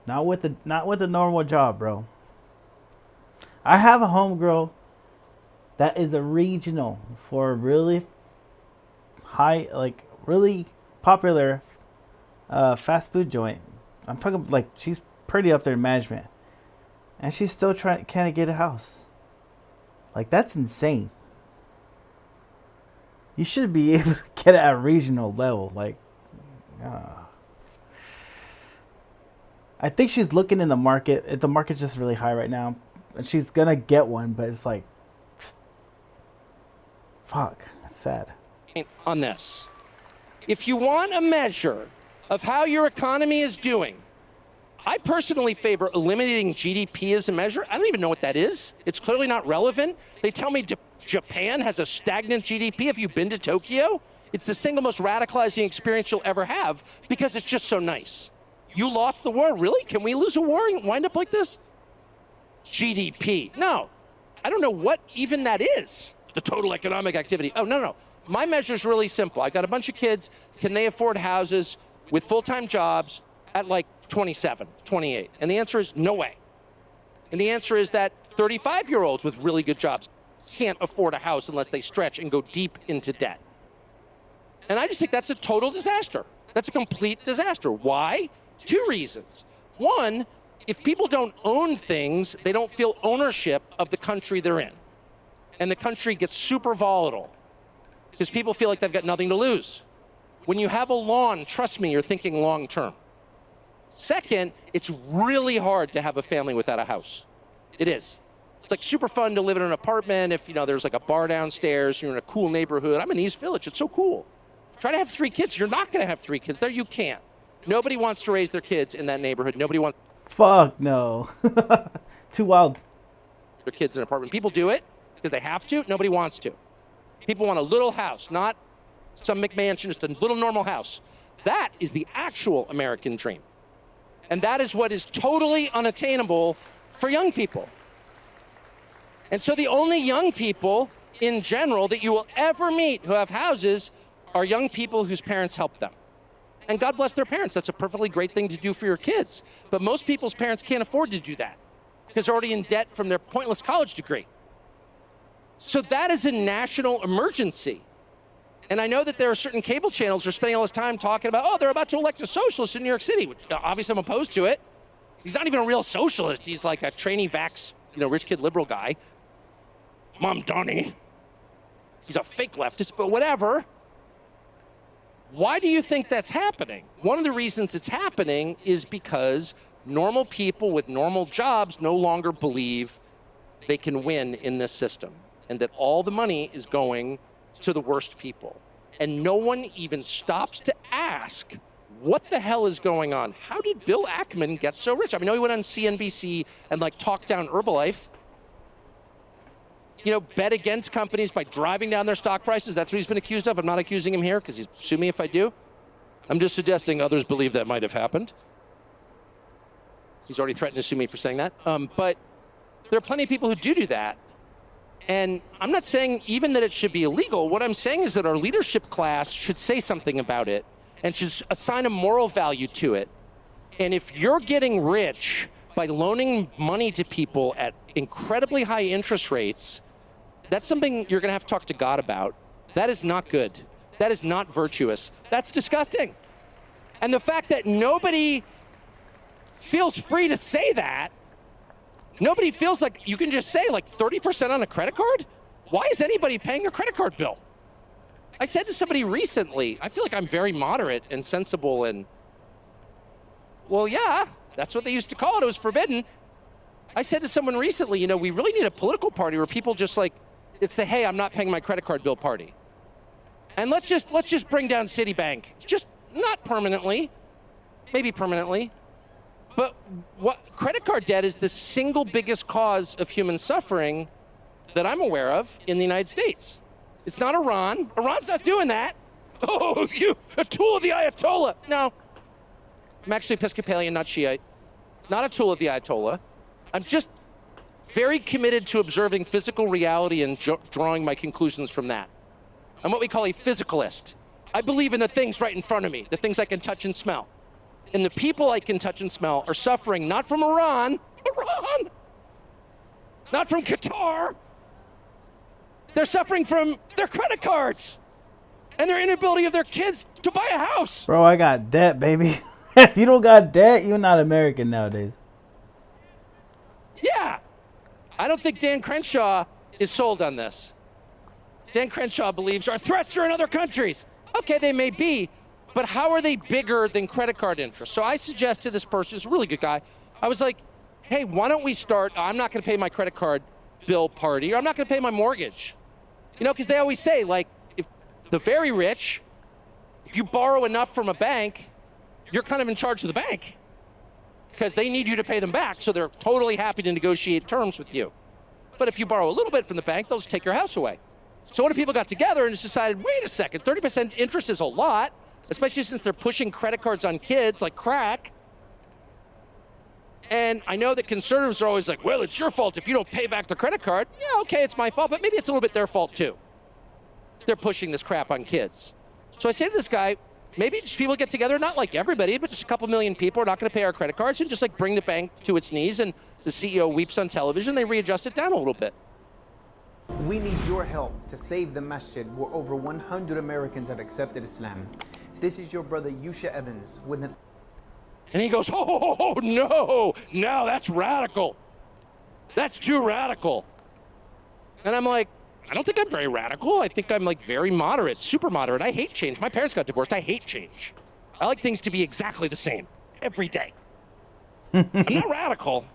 Not with the normal job, bro. I have a homegirl that is a regional for a really high, like really popular fast food joint. I'm talking like she's pretty up there in management, and she's still can't get a house. Like, that's insane. You should be able to get it at a regional level. Like, I think she's looking in the market. The market's just really high right now, and she's gonna get one. But it's like, fuck, it's sad. On this, if you want a measure of how your economy is doing, I personally favor eliminating GDP as a measure. I don't even know what that is. It's clearly not relevant. They tell me Japan has a stagnant GDP. Have you been to Tokyo? It's the single most radicalizing experience you'll ever have because it's just so nice. You lost the war? Really? Can we lose a war and wind up like this? GDP. No. I don't know what even that is. The total economic activity. Oh, no. My measure is really simple. I got a bunch of kids. Can they afford houses with full-time jobs at like 27, 28? And the answer is no way. And the answer is that 35-year-olds with really good jobs can't afford a house unless they stretch and go deep into debt. And I just think that's a total disaster. That's a complete disaster. Why? 2 reasons. One, if people don't own things, they don't feel ownership of the country they're in. And the country gets super volatile because people feel like they've got nothing to lose. When you have a lawn, trust me, you're thinking long term. Second, it's really hard to have a family without a house. It is. It's like super fun to live in an apartment if, there's like a bar downstairs, you're in a cool neighborhood. I'm in East Village, it's so cool. Try to have 3 kids. You're not gonna have 3 kids there, you can't. Nobody wants to raise their kids in that neighborhood. Nobody wants... Fuck no. Too wild. Their kids in an apartment. People do it because they have to. Nobody wants to. People want a little house, not some McMansion, just a little normal house. That is the actual American dream. And that is what is totally unattainable for young people. And so the only young people in general that you will ever meet who have houses are young people whose parents help them. And God bless their parents. That's a perfectly great thing to do for your kids. But most people's parents can't afford to do that because they're already in debt from their pointless college degree. So that is a national emergency. And I know that there are certain cable channels that are spending all this time talking about, they're about to elect a socialist in New York City, which obviously I'm opposed to it. He's not even a real socialist. He's like a trainee vax, rich kid liberal guy. Mom Donnie. He's a fake leftist, but whatever. Why do you think that's happening? One of the reasons it's happening is because normal people with normal jobs no longer believe they can win in this system and that all the money is going to the worst people. And no one even stops to ask what the hell is going on. How did Bill Ackman get so rich? I know he went on CNBC and talked down Herbalife. Bet against companies by driving down their stock prices. That's what he's been accused of. I'm not accusing him here because he'd sue me if I do. I'm just suggesting others believe that might have happened. He's already threatened to sue me for saying that. But there are plenty of people who do that. And I'm not saying even that it should be illegal. What I'm saying is that our leadership class should say something about it and should assign a moral value to it. And if you're getting rich by loaning money to people at incredibly high interest rates, that's something you're going to have to talk to God about. That is not good. That is not virtuous. That's disgusting. And the fact that nobody feels free to say that, nobody feels like you can just say 30% on a credit card? Why is anybody paying a credit card bill? I said to somebody recently, I feel like I'm very moderate and sensible and, well, yeah, that's what they used to call it. It was forbidden. I said to someone recently, we really need a political party where people just it's the, hey, I'm not paying my credit card bill party. And let's just bring down Citibank. Just not permanently, maybe permanently. But what credit card debt is the single biggest cause of human suffering that I'm aware of in the United States. It's not Iran. Iran's not doing that. Oh, you, a tool of the Ayatollah. No, I'm actually Episcopalian, not Shiite. Not a tool of the Ayatollah. I'm just very committed to observing physical reality and drawing my conclusions from that. I'm what we call a physicalist. I believe in the things right in front of me, the things I can touch and smell. And the people I can touch and smell are suffering not from Iran, not from Qatar. They're suffering from their credit cards and their inability of their kids to buy a house. Bro, I got debt, baby. If you don't got debt, you're not American nowadays. Yeah. I don't think Dan Crenshaw is sold on this. Dan Crenshaw believes our threats are in other countries. Okay, they may be, but how are they bigger than credit card interest? So I suggest to this person, who's a really good guy, I was like, hey, why don't we start, I'm not going to pay my credit card bill party, or I'm not going to pay my mortgage. You know, because they always say, like, if the very rich, if you borrow enough from a bank, you're kind of in charge of the bank because they need you to pay them back, so they're totally happy to negotiate terms with you. But if you borrow a little bit from the bank, they'll just take your house away. So what if people got together and just decided, wait a second, 30% interest is a lot, especially since they're pushing credit cards on kids like crack. And I know that conservatives are always like, well, it's your fault if you don't pay back the credit card. Yeah, okay, it's my fault, but maybe it's a little bit their fault too. They're pushing this crap on kids. So I say to this guy, maybe just people get together, not like everybody, but just a couple million people are not going to pay our credit cards, and just like bring the bank to its knees, and the CEO weeps on television, they readjust it down a little bit. We need your help to save the masjid where over 100 Americans have accepted Islam. This is your brother Yusha Evans with an... And he goes, oh, no, that's radical. That's too radical. And I'm like, I don't think I'm very radical. I think I'm like very moderate, super moderate. I hate change. My parents got divorced. I hate change. I like things to be exactly the same every day. I'm not radical.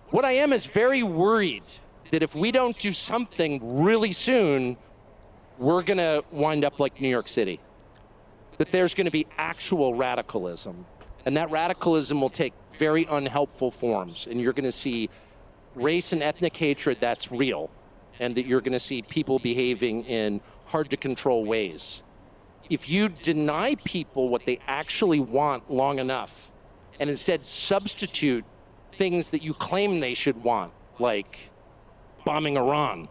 What I am is very worried that if we don't do something really soon, we're going to wind up like New York City. That there's going to be actual radicalism. And that radicalism will take very unhelpful forms. And you're going to see race and ethnic hatred that's real. And that you're going to see people behaving in hard-to-control ways. If you deny people what they actually want long enough, and instead substitute things that you claim they should want, like bombing Iran,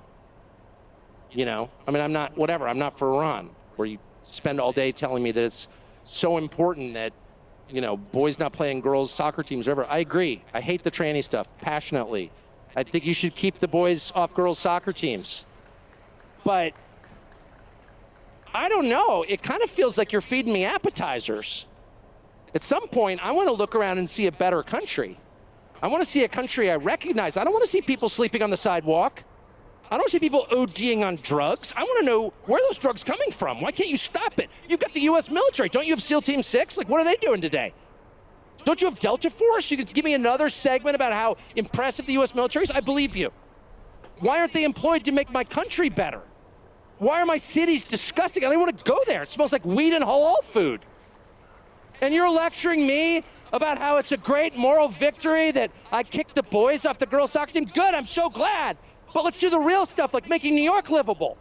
you know? I mean, I'm not for Iran, where you spend all day telling me that it's so important that, you know, boys not playing girls' soccer teams or whatever. I agree. I hate the tranny stuff passionately. I think you should keep the boys off girls' soccer teams. But I don't know. It kind of feels like you're feeding me appetizers. At some point, I want to look around and see a better country. I want to see a country I recognize. I don't want to see people sleeping on the sidewalk. I don't see people ODing on drugs. I want to know where are those drugs coming from. Why can't you stop it? You've got the U.S. military. Don't you have SEAL Team 6? Like, what are they doing today? Don't you have Delta Force? You could give me another segment about how impressive the U.S. military is? I believe you. Why aren't they employed to make my country better? Why are my cities disgusting? I don't want to go there. It smells like weed and halal food. And you're lecturing me about how it's a great moral victory that I kicked the boys off the girls' soccer team? Good, I'm so glad. But let's do the real stuff, like making New York livable.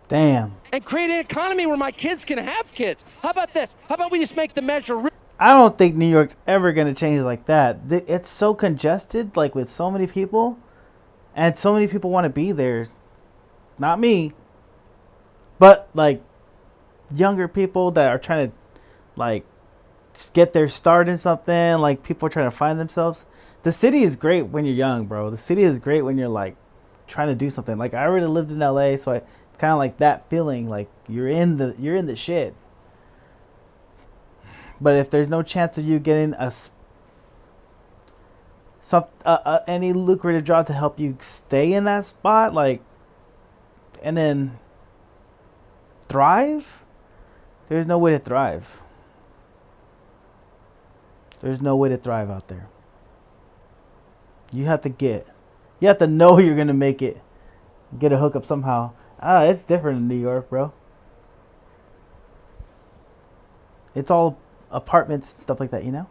Damn. And create an economy where my kids can have kids. How about this? How about we just make the measure real? I don't think New York's ever going to change like that. It's so congested, like with so many people. And so many people want to be there. Not me. But like younger people that are trying to like get their start in something. Like people are trying to find themselves. The city is great when you're young, bro. The city is great when you're like trying to do something. Like I already lived in LA, so it's kind of like that feeling. Like you're in the shit. But if there's no chance of you getting any lucrative job to help you stay in that spot, like, and then thrive, there's no way to thrive. There's no way to thrive out there. You have to know you're gonna make it. Get a hookup somehow. It's different in New York, bro. It's all apartments and stuff like that, you know?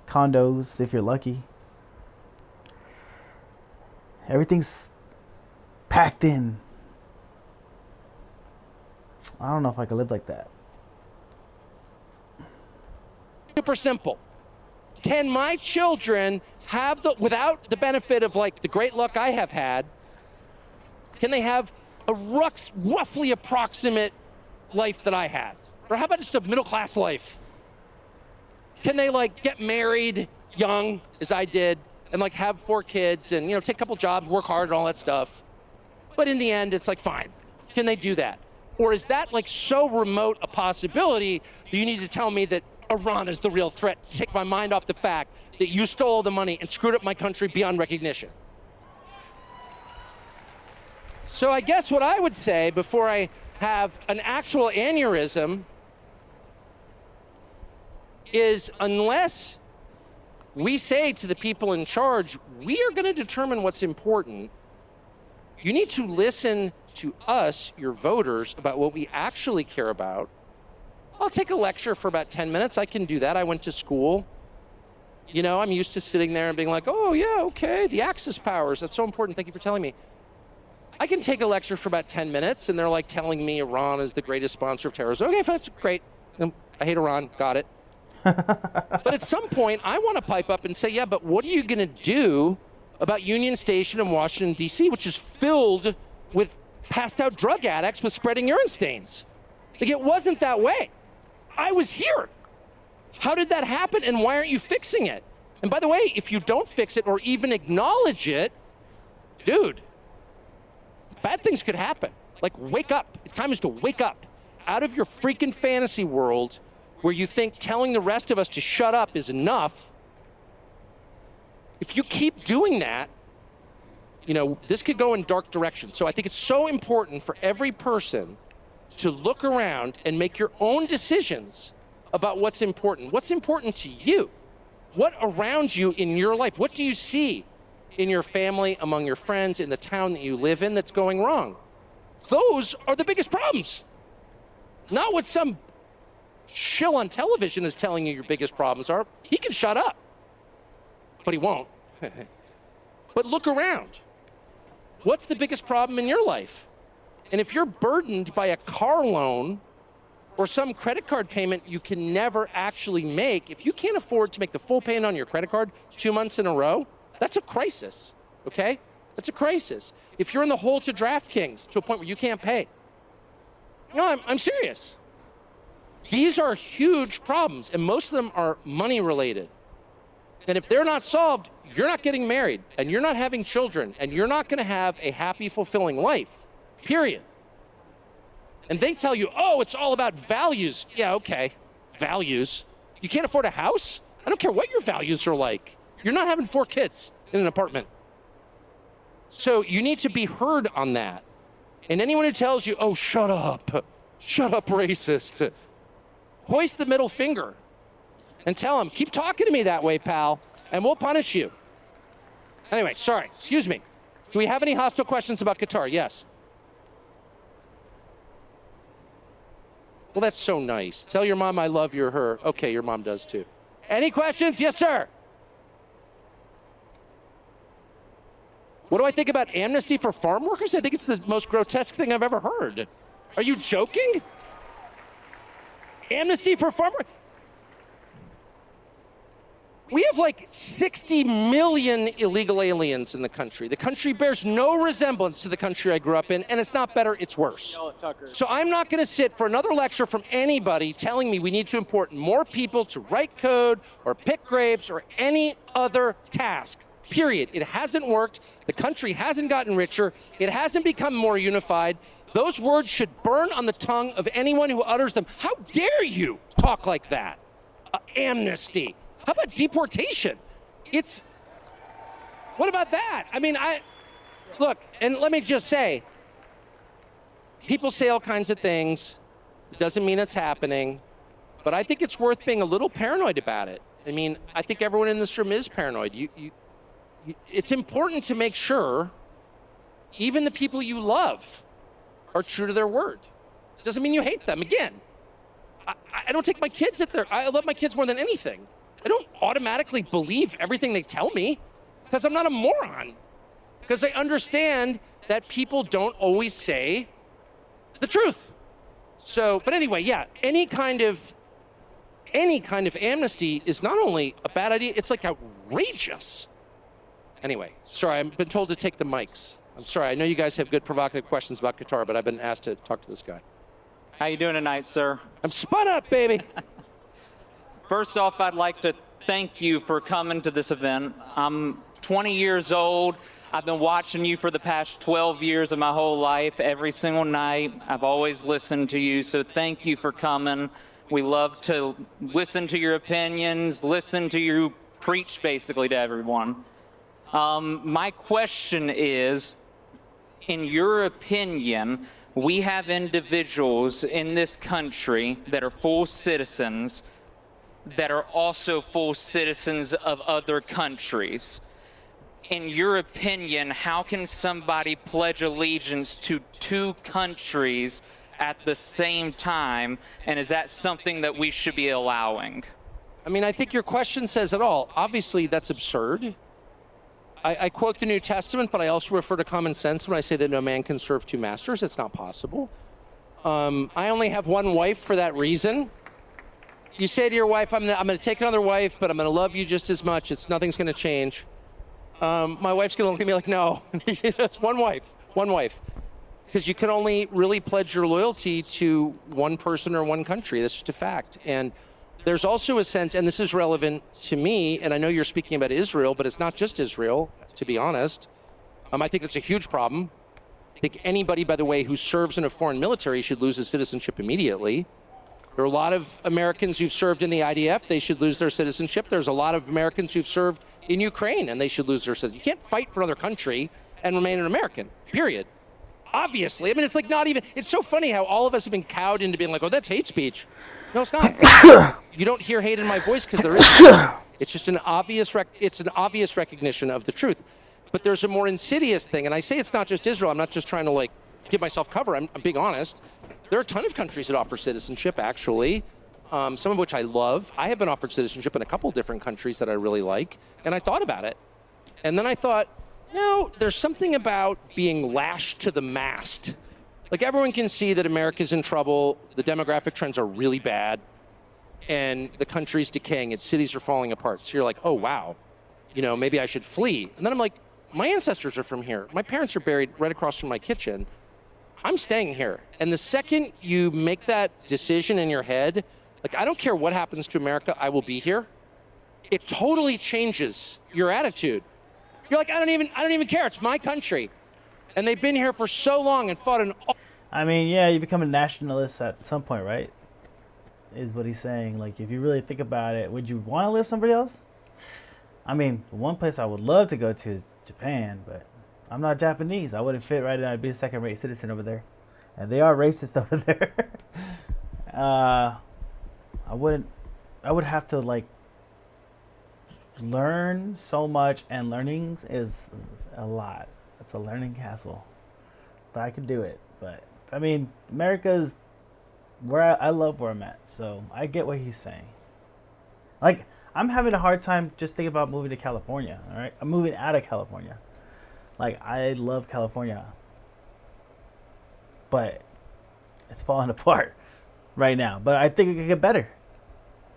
Condos, if you're lucky. Everything's packed in. I don't know if I could live like that. Super simple. Can my children have without the benefit of like the great luck I have had, can they have a roughly approximate life that I had? Or how about just a middle class life? Can they like get married young, as I did, and like have 4 kids and, you know, take a couple jobs, work hard and all that stuff? But in the end, it's like, fine. Can they do that? Or is that like so remote a possibility that you need to tell me that Iran is the real threat to take my mind off the fact that you stole the money and screwed up my country beyond recognition? So I guess what I would say before I have an actual aneurysm is, unless we say to the people in charge, we are going to determine what's important, you need to listen to us, your voters, about what we actually care about. I'll take a lecture for about 10 minutes. I can do that. I went to school. You know, I'm used to sitting there and being like, oh, yeah, okay, the Axis powers, that's so important. Thank you for telling me. I can take a lecture for about 10 minutes, and they're like telling me Iran is the greatest sponsor of terrorism. Okay, that's great. I hate Iran. Got it. But at some point, I want to pipe up and say, yeah, but what are you going to do about Union Station in Washington, D.C., which is filled with passed out drug addicts with spreading urine stains? Like, it wasn't that way. I was here. How did that happen, and why aren't you fixing it? And by the way, if you don't fix it or even acknowledge it, dude, bad things could happen. Like, wake up. The time is to wake up out of your freaking fantasy world where you think telling the rest of us to shut up is enough. If you keep doing that, you know, this could go in dark directions. So I think it's so important for every person to look around and make your own decisions about what's important. What's important to you? What around you in your life? What do you see in your family, among your friends, in the town that you live in that's going wrong? Those are the biggest problems. Not what some shill on television is telling you your biggest problems are. He can shut up, but he won't. But look around. What's the biggest problem in your life? And if you're burdened by a car loan or some credit card payment you can never actually make, if you can't afford to make the full payment on your credit card 2 months in a row, that's a crisis, okay? That's a crisis. If you're in the hole to DraftKings to a point where you can't pay. No, I'm serious. These are huge problems, and most of them are money related. And if they're not solved, you're not getting married, and you're not having children, and you're not going to have a happy, fulfilling life, period. And they tell you, oh, it's all about values. Yeah, okay, values. You can't afford a house? I don't care what your values are like. You're not having 4 kids in an apartment. So you need to be heard on that. And anyone who tells you, oh, shut up, racist, hoist the middle finger and tell them, keep talking to me that way, pal, and we'll punish you. Anyway, sorry, excuse me. Do we have any hostile questions about Qatar? Yes. Well, that's so nice. Tell your mom I love her. Okay, your mom does too. Any questions? Yes, sir. What do I think about amnesty for farm workers? I think it's the most grotesque thing I've ever heard. Are you joking? Amnesty for farm workers? We have like 60 million illegal aliens in the country. The country bears no resemblance to the country I grew up in, and it's not better, it's worse. So I'm not going to sit for another lecture from anybody telling me we need to import more people to write code or pick grapes or any other task. Period. It hasn't worked. The country hasn't gotten richer. It hasn't become more unified. Those words should burn on the tongue of anyone who utters them. How dare you talk like that? Amnesty. How about deportation? What about that? I mean, look, and let me just say, people say all kinds of things. It doesn't mean it's happening, but I think it's worth being a little paranoid about it. I mean, I think everyone in this room is paranoid. It's important to make sure even the people you love are true to their word. It doesn't mean you hate them. Again, I don't take my kids at their. I love my kids more than anything. I don't automatically believe everything they tell me because I'm not a moron. Because I understand that people don't always say the truth. So, but anyway, yeah, any kind of amnesty is not only a bad idea, it's like outrageous. Anyway, sorry, I've been told to take the mics. I'm sorry, I know you guys have good provocative questions about Qatar, but I've been asked to talk to this guy. How you doing tonight, sir? I'm spun up, baby. First off, I'd like to thank you for coming to this event. I'm 20 years old. I've been watching you for the past 12 years of my whole life, every single night. I've always listened to you, so thank you for coming. We love to listen to your opinions, listen to you preach basically to everyone. My question is, in your opinion, we have individuals in this country that are full citizens that are also full citizens of other countries. In your opinion, how can somebody pledge allegiance to two countries at the same time, and is that something that we should be allowing? I mean, I think your question says it all. Obviously, that's absurd. I quote the New Testament, but I also refer to common sense when I say that no man can serve two masters. It's not possible. I only have one wife for that reason. You say to your wife, I'm going to take another wife, but I'm going to love you just as much. Nothing's going to change. My wife's going to look at me like, no, it's one wife. Because you can only really pledge your loyalty to one person or one country. That's just a fact. And there's also a sense, and this is relevant to me, and I know you're speaking about Israel, but it's not just Israel, to be honest. I think that's a huge problem. I think anybody, by the way, who serves in a foreign military should lose his citizenship immediately. There are a lot of Americans who've served in the IDF. They should lose their citizenship. There's a lot of Americans who've served in Ukraine, and they should lose their citizenship. You can't fight for another country and remain an American, period. Obviously. I mean, it's like not even, it's so funny how all of us have been cowed into being like, oh, that's hate speech. No, it's not. You don't hear hate in my voice because there is. It's just an obvious recognition of the truth. But there's a more insidious thing, and I say it's not just Israel. I'm not just trying to like give myself cover. I'm being honest. There are a ton of countries that offer citizenship, actually, some of which I love. I have been offered citizenship in a couple different countries that I really like, and I thought about it. And then I thought, no, there's something about being lashed to the mast. Like, everyone can see that America's in trouble, the demographic trends are really bad, and the country's decaying, its cities are falling apart. So you're like, oh, wow, maybe I should flee. And then I'm like, my ancestors are from here. My parents are buried right across from my kitchen. I'm staying here. And the second you make that decision in your head, like, I don't care what happens to America, I will be here. It totally changes your attitude. You're like, I don't even care. It's my country. And they've been here for so long and fought an... I mean, yeah, you become a nationalist at some point, right? Is what he's saying. Like, if you really think about it, would you want to live somebody else? I mean, one place I would love to go to is Japan, but I'm not Japanese. I wouldn't fit right in. I'd be a second-rate citizen over there. And they are racist over there. I would have to, like, learn so much, and learning is a lot. It's a learning castle. But I could do it. But, I mean, America's where I love where I'm at. So, I get what he's saying. Like, I'm having a hard time just thinking about moving to California, all right? I'm moving out of California. Like, I love California. But it's falling apart right now. But I think it could get better.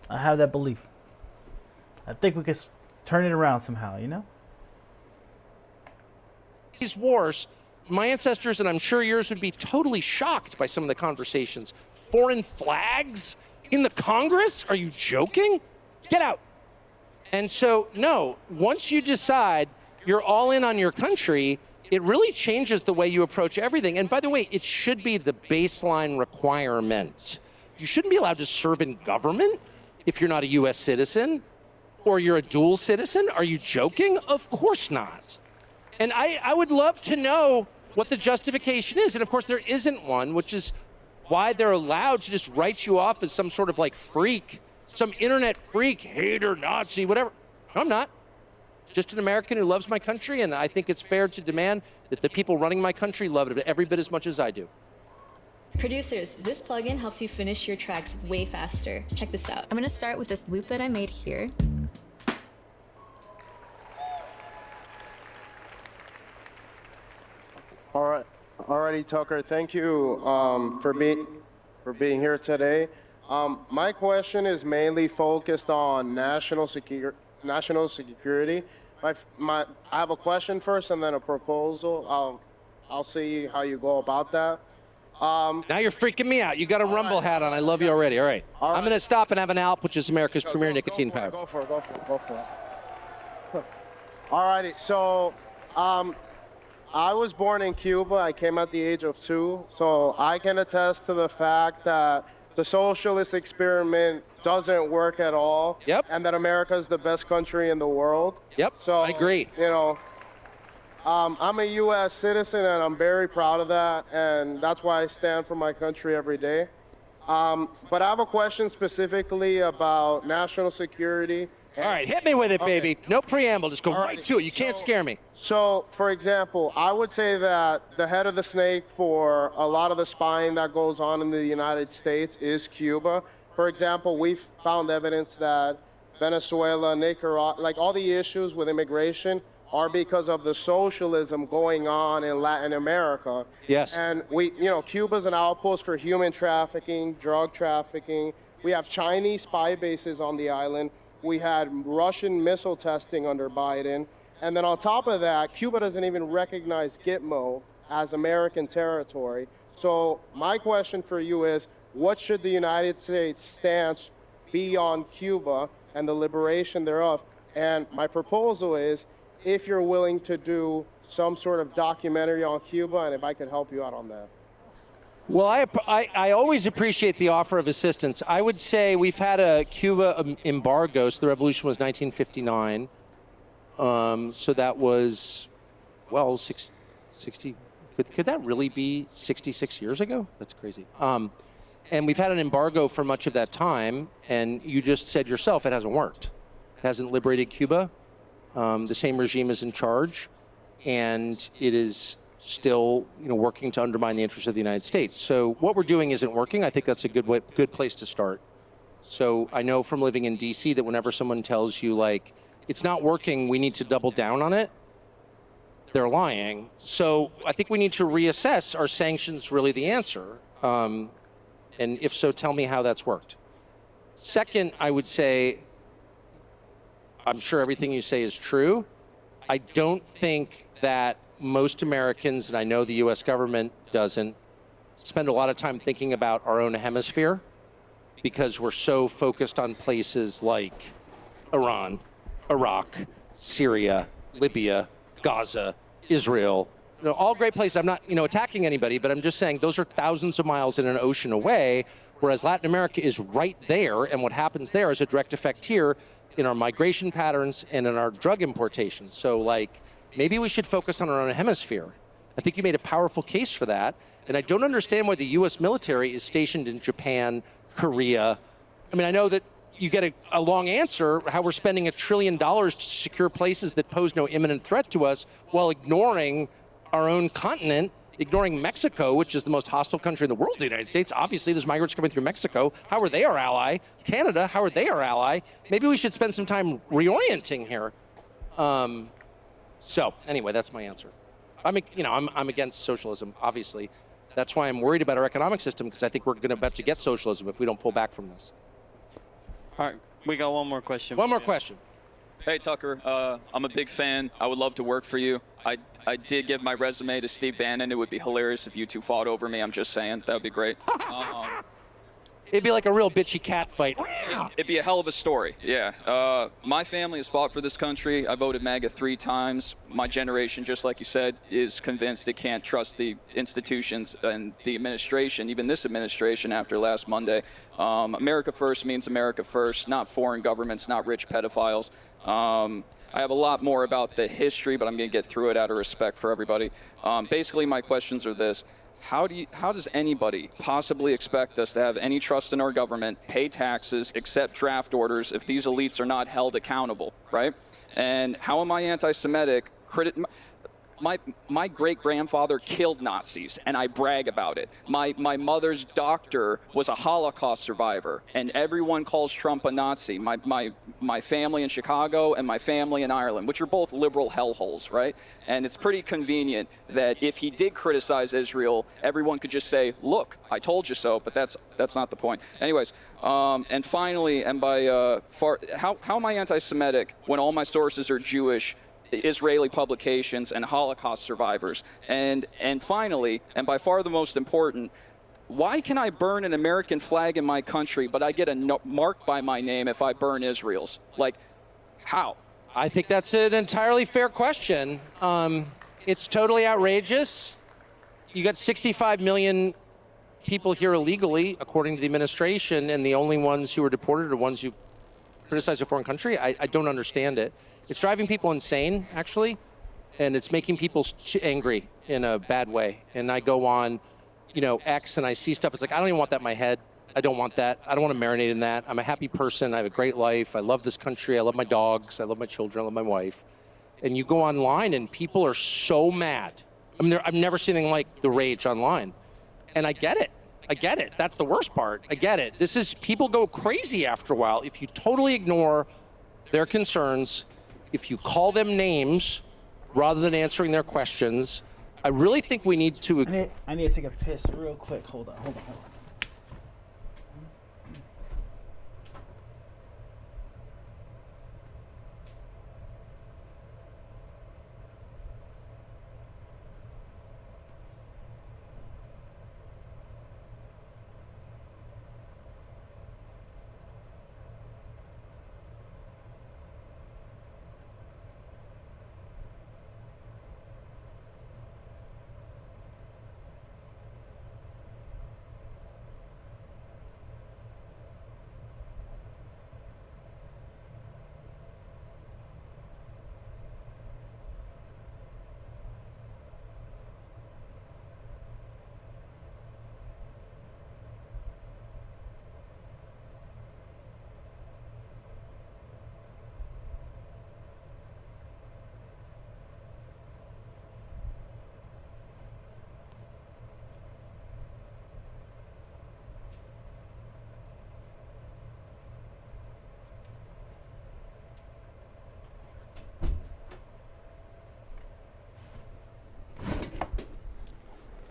I have that belief. I think we could turn it around somehow, These wars, my ancestors, and I'm sure yours, would be totally shocked by some of the conversations. Foreign flags in the Congress? Are you joking? Get out. And so, no, once you decide you're all in on your country, it really changes the way you approach everything. And by the way, it should be the baseline requirement. You shouldn't be allowed to serve in government if you're not a U.S. citizen or you're a dual citizen. Are you joking? Of course not. And I would love to know what the justification is. And of course, there isn't one, which is why they're allowed to just write you off as some sort of like freak, some internet freak, hater, Nazi, whatever. I'm not. Just an American who loves my country, and I think it's fair to demand that the people running my country love it every bit as much as I do. Producers, this plugin helps you finish your tracks way faster. Check this out. I'm gonna start with this loop that I made here. Alrighty, Tucker. Thank you for being here today. My question is mainly focused on national security. I have a question first and then a proposal. I'll see how you go about that. Now you're freaking me out. You got a Rumble hat on. I love you already. All right. I'm going to stop and have an Alp, which is America's premier nicotine pouch. Go for it. Alrighty. So, I was born in Cuba. I came at the age of 2. So I can attest to the fact that the socialist experiment doesn't work at all. Yep. And that America is the best country in the world. Yep. So I agree. You know, I'm a U.S. citizen, and I'm very proud of that, and that's why I stand for my country every day. But I have a question specifically about national security. All right, hit me with it, baby. No preamble. Just go right to it. You can't scare me. So, for example, I would say that the head of the snake for a lot of the spying that goes on in the United States is Cuba. For example, we've found evidence that Venezuela, Nicaragua, like all the issues with immigration are because of the socialism going on in Latin America. Yes. And Cuba's an outpost for human trafficking, drug trafficking. We have Chinese spy bases on the island. We had Russian missile testing under Biden. And then on top of that, Cuba doesn't even recognize Gitmo as American territory. So my question for you is, what should the United States stance be on Cuba and the liberation thereof? And my proposal is, if you're willing to do some sort of documentary on Cuba, and if I could help you out on that. Well, I always appreciate the offer of assistance. I would say we've had a Cuba embargo, so the revolution was 1959. So that was, well, 60, could that really be 66 years ago? That's crazy. And we've had an embargo for much of that time, and you just said yourself it hasn't worked. It hasn't liberated Cuba. The same regime is in charge, and it is still, working to undermine the interests of the United States. So what we're doing isn't working. I think that's a good place to start. So I know from living in D.C. that whenever someone tells you, like, it's not working, we need to double down on it, they're lying. So I think we need to reassess, are sanctions really the answer? And if so, tell me how that's worked. Second, I would say, I'm sure everything you say is true. I don't think that most Americans, and I know the U.S. government doesn't, spend a lot of time thinking about our own hemisphere because we're so focused on places like Iran, Iraq, Syria, Libya, Gaza, Israel. All great places. I'm not, attacking anybody, but I'm just saying those are thousands of miles in an ocean away, whereas Latin America is right there, and what happens there is a direct effect here in our migration patterns and in our drug importation. So, maybe we should focus on our own hemisphere. I think you made a powerful case for that, and I don't understand why the U.S. military is stationed in Japan, Korea. I mean, I know that you get a long answer, how we're spending $1 trillion to secure places that pose no imminent threat to us while ignoring our own continent, ignoring Mexico, which is the most hostile country in the world, the United States. Obviously, there's migrants coming through Mexico. How are they our ally? Canada, how are they our ally? Maybe we should spend some time reorienting here. So anyway, that's my answer. I'm against socialism, obviously. That's why I'm worried about our economic system, because I think we're going to about to get socialism if we don't pull back from this. All right, we got one more question. One more question. Hey, Tucker, I'm a big fan. I would love to work for you. I did give my resume to Steve Bannon. It would be hilarious if you two fought over me. I'm just saying. That would be great. It'd be like a real bitchy cat fight. It'd be a hell of a story, yeah. My family has fought for this country. I voted MAGA 3 times. My generation, just like you said, is convinced it can't trust the institutions and the administration, even this administration after last Monday. America first means America first, not foreign governments, not rich pedophiles. I have a lot more about the history, but I'm going to get through it out of respect for everybody. Basically, my questions are this. How does anybody possibly expect us to have any trust in our government, pay taxes, accept draft orders if these elites are not held accountable, right? And how am I anti-Semitic? my great-grandfather killed Nazis, and I brag about it. My mother's doctor was a Holocaust survivor, and everyone calls Trump a Nazi. My family in Chicago and my family in Ireland, which are both liberal hellholes, right? And it's pretty convenient that if he did criticize Israel, everyone could just say, look, I told you so, but that's not the point. Anyways, and finally, and by how am I anti-Semitic when all my sources are Jewish, Israeli publications, and Holocaust survivors? And finally, and by far the most important, why can I burn an American flag in my country, but I get a mark by my name if I burn Israel's? Like, how? I think that's an entirely fair question. It's totally outrageous. You got 65 million people here illegally, according to the administration, and the only ones who are deported are ones who criticize a foreign country. I don't understand it. It's driving people insane, actually, and it's making people angry in a bad way. And I go on, X, and I see stuff. It's like, I don't even want that in my head. I don't want that. I don't want to marinate in that. I'm a happy person. I have a great life. I love this country. I love my dogs. I love my children. I love my wife. And you go online, and people are so mad. I mean, I've never seen anything like the rage online. And I get it. I get it. That's the worst part. I get it. People go crazy after a while if you totally ignore their concerns, if you call them names rather than answering their questions. I really think we need to... I need to take a piss real quick. Hold on.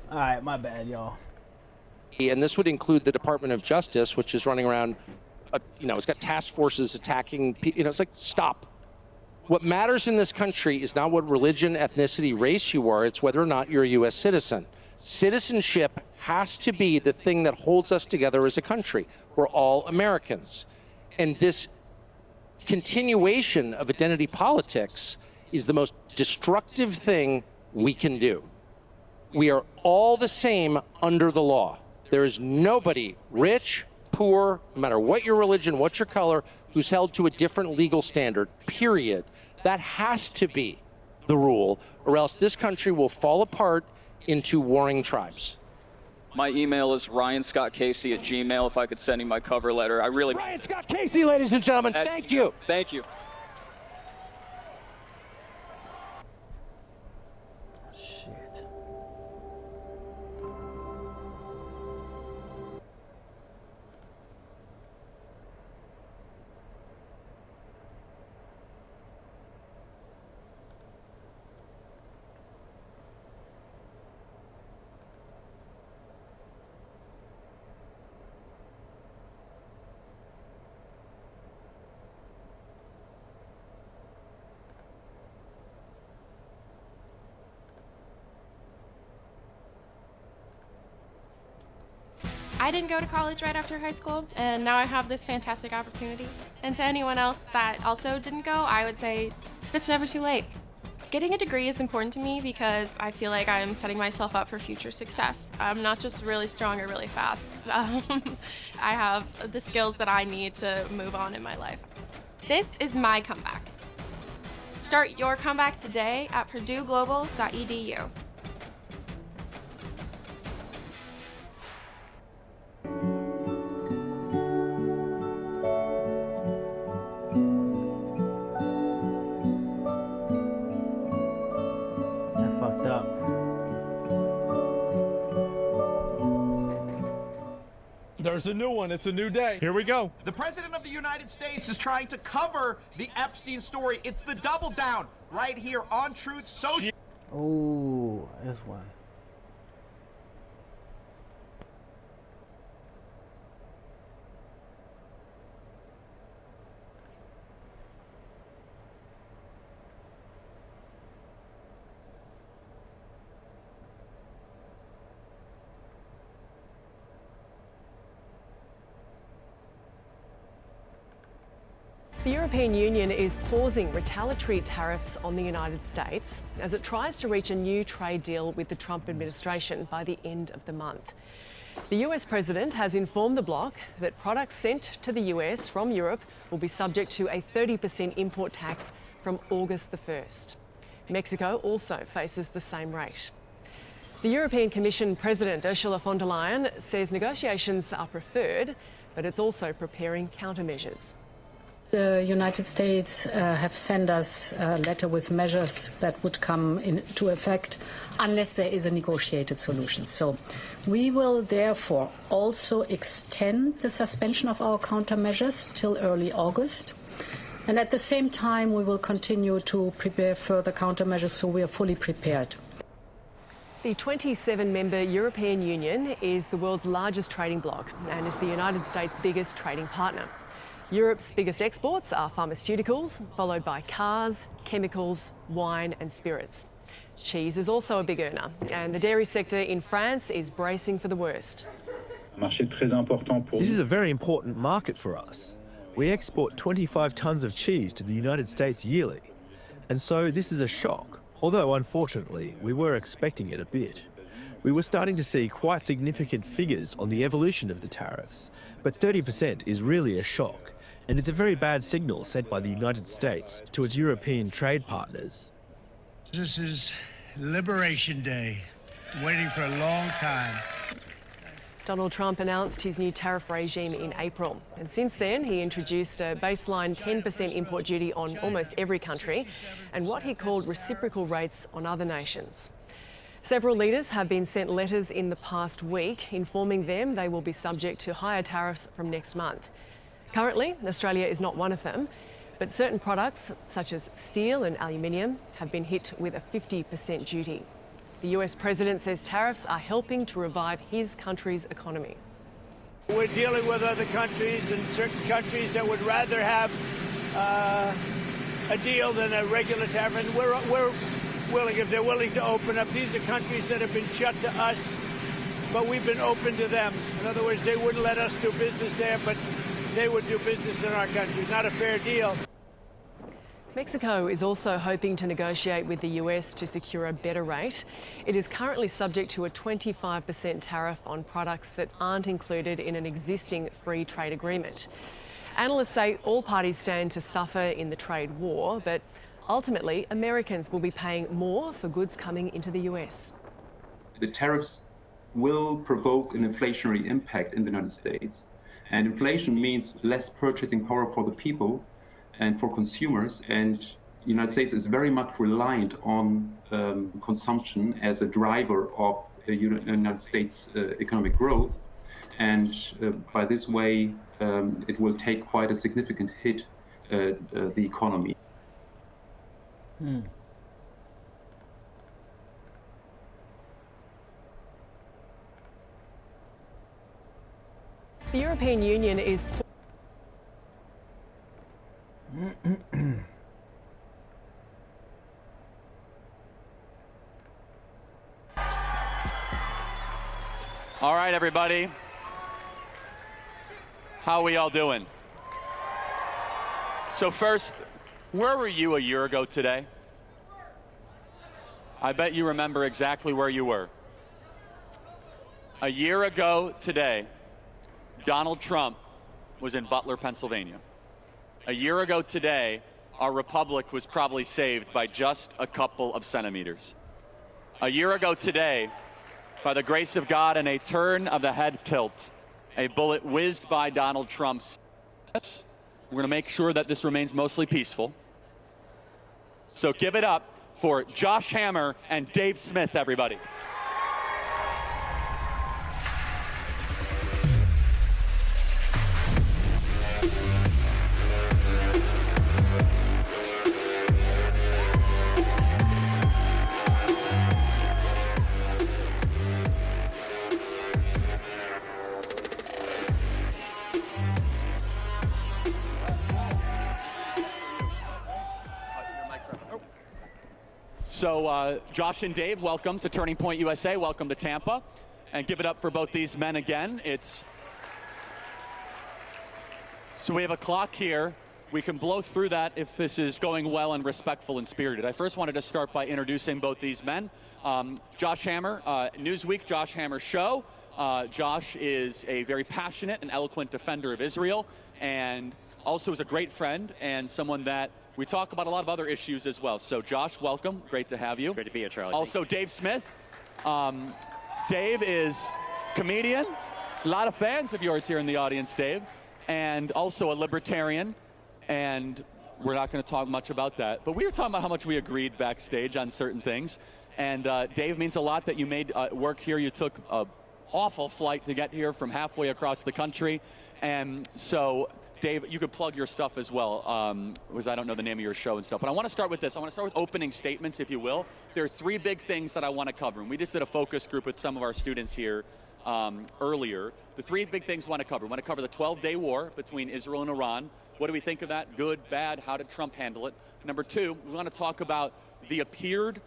All right, my bad, y'all. And this would include the Department of Justice, which is running around, it's got task forces attacking people. It's like, stop. What matters in this country is not what religion, ethnicity, race you are. It's whether or not you're a U.S. citizen. Citizenship has to be the thing that holds us together as a country. We're all Americans. And this continuation of identity politics is the most destructive thing we can do. We are all the same under the law. There is nobody, rich, poor, no matter what your religion, what your color, who's held to a different legal standard, period. That has to be the rule, or else this country will fall apart into warring tribes. My email is ryanscottcasey@gmail. If I could send you my cover letter, I really... Ryan Scott Casey, ladies and gentlemen, thank you. Thank you. I didn't go to college right after high school, and now I have this fantastic opportunity. And to anyone else that also didn't go, I would say it's never too late. Getting a degree is important to me because I feel like I'm setting myself up for future success. I'm not just really strong or really fast. I have the skills that I need to move on in my life. This is my comeback. Start your comeback today at purdueglobal.edu. There's a new one. It's a new day. Here we go. The President of the United States is trying to cover the Epstein story. It's the double down right here on Truth Social. Oh, this one. The European Union is pausing retaliatory tariffs on the United States as it tries to reach a new trade deal with the Trump administration by the end of the month. The US president has informed the bloc that products sent to the US from Europe will be subject to a 30% import tax from August the 1st. Mexico also faces the same rate. The European Commission President Ursula von der Leyen says negotiations are preferred, but it's also preparing countermeasures. The United States have sent us a letter with measures that would come into effect unless there is a negotiated solution. So we will therefore also extend the suspension of our countermeasures till early August. And at the same time, we will continue to prepare further countermeasures so we are fully prepared. The 27-member European Union is the world's largest trading bloc and is the United States' biggest trading partner. Europe's biggest exports are pharmaceuticals, followed by cars, chemicals, wine and spirits. Cheese is also a big earner, and the dairy sector in France is bracing for the worst. This is a very important market for us. We export 25 tons of cheese to the United States yearly, and so this is a shock, although unfortunately we were expecting it a bit. We were starting to see quite significant figures on the evolution of the tariffs, but 30% is really a shock. And it's a very bad signal sent by the United States to its European trade partners. This is Liberation Day, waiting for a long time. Donald Trump announced his new tariff regime in April, and since then he introduced a baseline 10% import duty on almost every country and what he called reciprocal rates on other nations. Several leaders have been sent letters in the past week informing them they will be subject to higher tariffs from next month. Currently, Australia is not one of them, but certain products, such as steel and aluminium, have been hit with a 50% duty. The US president says tariffs are helping to revive his country's economy. We're dealing with other countries and certain countries that would rather have a deal than a regular tariff, and we're willing, if they're willing to open up. These are countries that have been shut to us, but we've been open to them. In other words, they wouldn't let us do business there, but they would do business in our country. Not a fair deal. Mexico is also hoping to negotiate with the US to secure a better rate. It is currently subject to a 25% tariff on products that aren't included in an existing free trade agreement. Analysts say all parties stand to suffer in the trade war, but ultimately Americans will be paying more for goods coming into the US. The tariffs will provoke an inflationary impact in the United States. And inflation means less purchasing power for the people and for consumers. And the United States is very much reliant on consumption as a driver of the United States economic growth. And by this way, it will take quite a significant hit the economy. The European Union is... All right, everybody. How are we all doing? So first, where were you a year ago today? I bet you remember exactly where you were. A year ago today, Donald Trump was in Butler, Pennsylvania. A year ago today, our republic was probably saved by just a couple of centimeters. A year ago today, by the grace of God and a turn of the head tilt, a bullet whizzed by Donald Trump's. We're going to make sure that this remains mostly peaceful. So give it up for Josh Hammer and Dave Smith, everybody. So Josh and Dave, welcome to Turning Point USA. Welcome to Tampa. And give it up for both these men again. So we have a clock here. We can blow through that if this is going well and respectful and spirited. I first wanted to start by introducing both these men. Josh Hammer, Newsweek, Josh Hammer Show. Josh is a very passionate and eloquent defender of Israel, and also is a great friend and someone that we talk about a lot of other issues as well. So Josh, welcome. Great to have you. Great to be here, Charlie. Also Dave Smith. Dave is comedian. A lot of fans of yours here in the audience, Dave. And also a libertarian. And we're not going to talk much about that. But we were talking about how much we agreed backstage on certain things. And Dave, means a lot that you made work here. You took an awful flight to get here from halfway across the country. And so, Dave, you could plug your stuff as well, because I don't know the name of your show and stuff. But I want to start with this. I want to start with opening statements, if you will. There are 3 big things that I want to cover. And we just did a focus group with some of our students here earlier. The 3 big things we want to cover. We want to cover the 12-day war between Israel and Iran. What do we think of that? Good, bad? How did Trump handle it? Number 2, we want to talk about the appeared,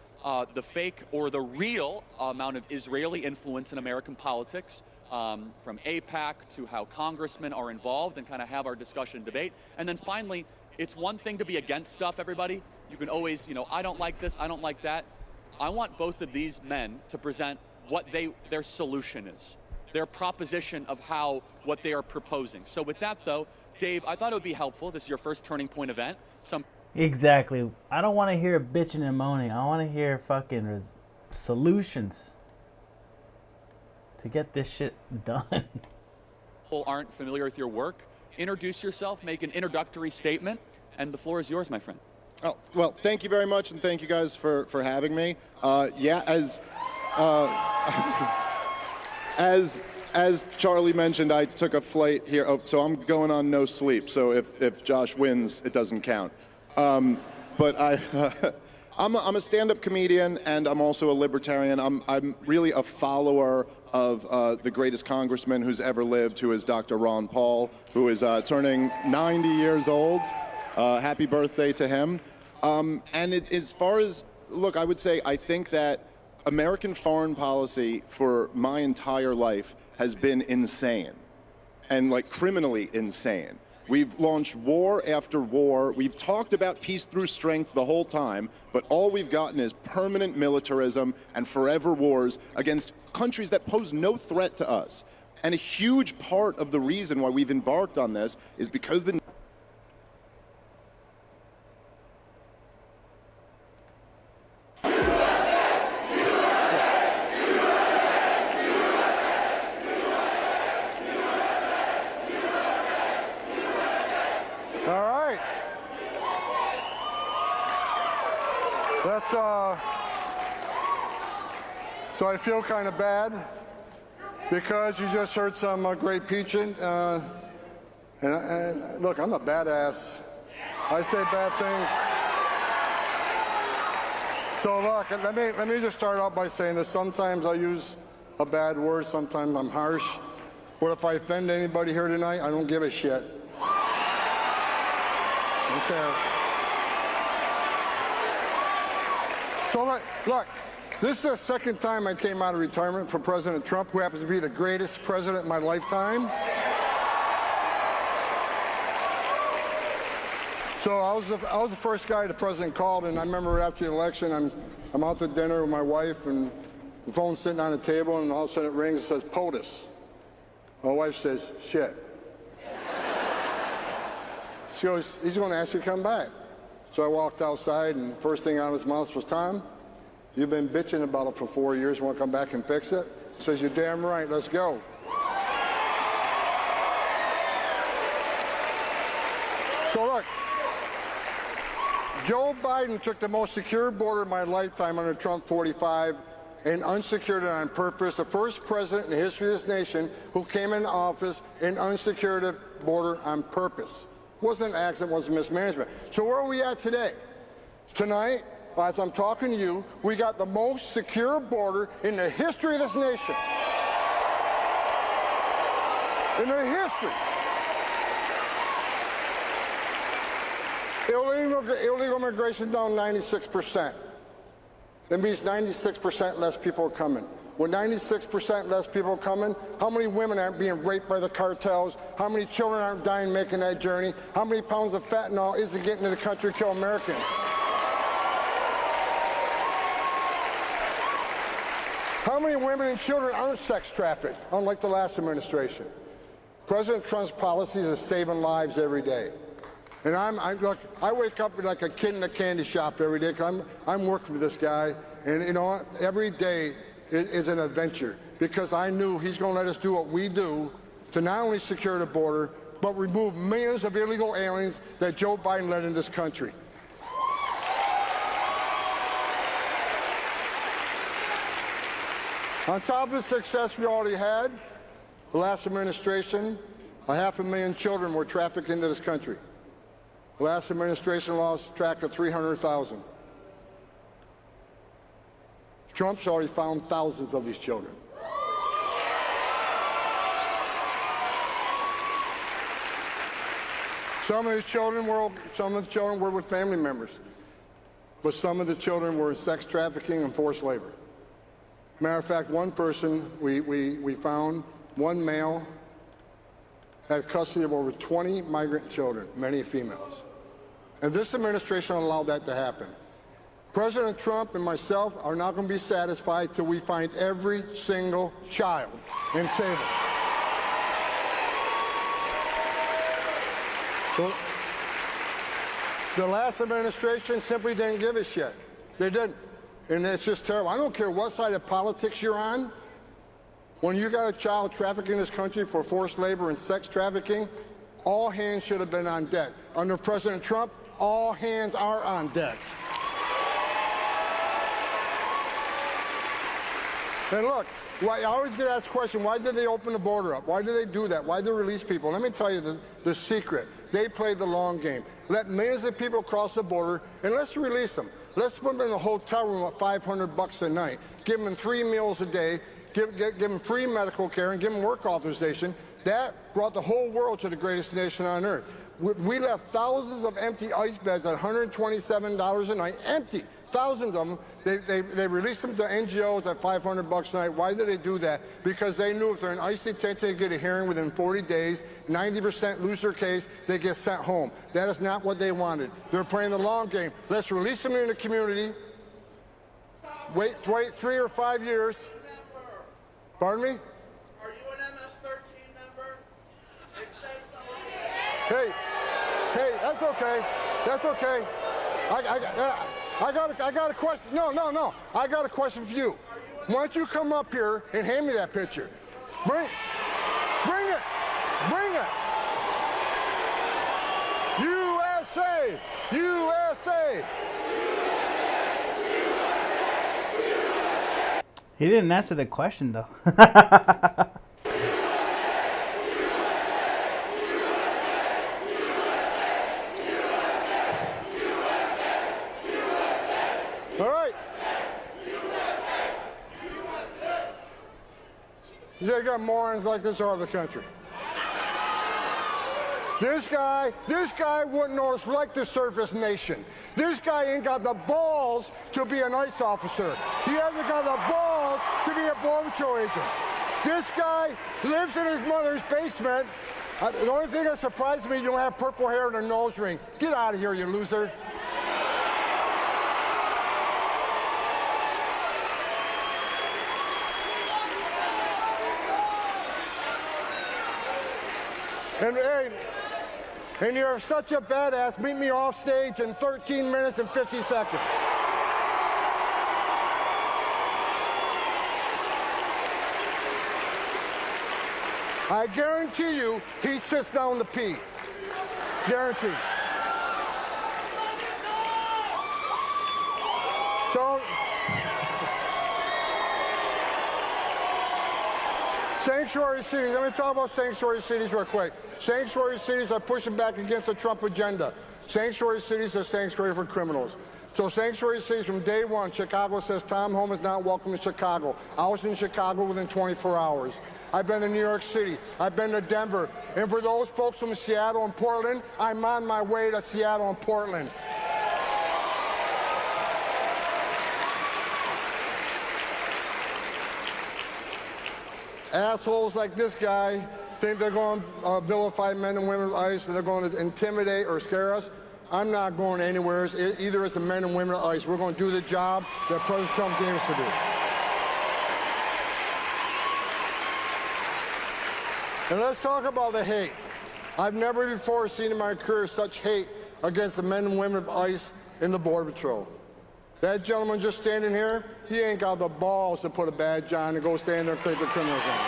the fake, or the real amount of Israeli influence in American politics, from AIPAC to how congressmen are involved, and kind of have our discussion and debate. And then finally, it's one thing to be against stuff, everybody. You can always, I don't like this, I don't like that. I want both of these men to present what their solution is, their proposition of what they are proposing. So with that, though, Dave, I thought it would be helpful. This is your first Turning Point event. Exactly. I don't want to hear bitching and moaning. I want to hear fucking solutions to get this shit done. People aren't familiar with your work. Introduce yourself, make an introductory statement, and the floor is yours, my friend. Oh, well, thank you very much, and thank you guys for having me. As Charlie mentioned, I took a flight here, so I'm going on no sleep. So if Josh wins, it doesn't count. But I'm a stand-up comedian, and I'm also a libertarian. I'm really a follower of the greatest congressman who's ever lived, who is Dr. Ron Paul, who is turning 90 years old. Happy birthday to him. And as far as, look, I would say I think that American foreign policy for my entire life has been insane, and like criminally insane. We've launched war after war. We've talked about peace through strength the whole time, but all we've gotten is permanent militarism and forever wars against countries that pose no threat to us. And a huge part of the reason why we've embarked on this is because the So I feel kind of bad because you just heard some great preaching. And look, I'm a badass. I say bad things. So look, let me just start out by saying this. Sometimes I use a bad word. Sometimes I'm harsh. But if I offend anybody here tonight, I don't give a shit. Okay. So look, this is the second time I came out of retirement for President Trump, who happens to be the greatest president in my lifetime. So I was the first guy the president called, and I remember after the election, I'm out to dinner with my wife, and the phone's sitting on the table, and all of a sudden it rings and says, POTUS. My wife says, shit. She goes, he's going to ask you to come back. So I walked outside, and the first thing out of his mouth was, Tom, you've been bitching about it for 4 years. You want to come back and fix it? He says, you're damn right. Let's go. So look, Joe Biden took the most secure border of my lifetime under Trump 45 and unsecured it on purpose. The first president in the history of this nation who came into office and unsecured a border on purpose. It wasn't an accident, it wasn't mismanagement. So where are we at today? Tonight, as I'm talking to you, we got the most secure border in the history of this nation. In the history. Illegal immigration down 96%. That means 96% less people are coming. With 96% less people coming, how many women aren't being raped by the cartels? How many children aren't dying making that journey? How many pounds of fentanyl isn't getting to the country to kill Americans? How many women and children aren't sex trafficked, unlike the last administration? President Trump's policies are saving lives every day. And look, I wake up like a kid in a candy shop every day because I'm working for this guy. And you know what? Every day is an adventure because I knew he's going to let us do what we do to not only secure the border, but remove millions of illegal aliens that Joe Biden led in this country. On top of the success we already had, the last administration, 500,000 children were trafficked into this country. The last administration lost track of 300,000. Trump's already found thousands of these children. Some of the children were with family members, but some of the children were in sex trafficking and forced labor. Matter of fact, one person we found, one male, had custody of over 20 migrant children, many females. And this administration allowed that to happen. President Trump and myself are not going to be satisfied till we find every single child and save them. Well, the last administration simply didn't give a shit. They didn't. And it's just terrible. I don't care what side of politics you're on. When you got a child trafficked in this country for forced labor and sex trafficking, all hands should have been on deck. Under President Trump, all hands are on deck. And look, I always get asked the question, why did they open the border up? Why did they do that? Why did they release people? Let me tell you the secret. They played the long game. Let millions of people cross the border, and let's release them. Let's put them in a hotel room at $500 a night. Give them 3 meals a day. Give them free medical care and give them work authorization. That brought the whole world to the greatest nation on earth. We left thousands of empty ICE beds at $127 a night, empty. Thousands of them. They released them to NGOs at $500 a night. Why did they do that? Because they knew if they're in ICE detention, they get a hearing within 40 days, 90% lose their case, they get sent home. That is not what they wanted. They're playing the long game. Let's release them in the community. Wait 3 or 5 years. Pardon me? Are you an MS-13 member? It says so. Hey, that's okay. That's okay. I got a question. No. I got a question for you. Why don't you come up here and hand me that picture? Bring it. USA! USA! He didn't answer the question though. All right. You got morons like this all over the country. This guy wouldn't like the surface nation. This guy ain't got the balls to be an ICE officer. He hasn't got the balls to be a Border Patrol agent. This guy lives in his mother's basement. The only thing that surprises me, you don't have purple hair and a nose ring. Get out of here, you loser. And you're such a badass, meet me off stage in 13 minutes and 50 seconds. I guarantee you, he sits down to pee. Guaranteed. So, sanctuary cities. Let me talk about sanctuary cities real quick. Sanctuary cities are pushing back against the Trump agenda. Sanctuary cities are sanctuary for criminals. So sanctuary cities from day one, Chicago says Tom Home is not welcome to Chicago. I was in Chicago within 24 hours. I've been to New York City. I've been to Denver. And for those folks from Seattle and Portland, I'm on my way to Seattle and Portland. Assholes like this guy think they're going to vilify men and women of ICE, and they're going to intimidate or scare us. I'm not going anywhere, either as the men and women of ICE. We're going to do the job that President Trump gave us to do. And let's talk about the hate. I've never before seen in my career such hate against the men and women of ICE in the Border Patrol. That gentleman just standing here, he ain't got the balls to put a badge on and go stand there and take the criminals on.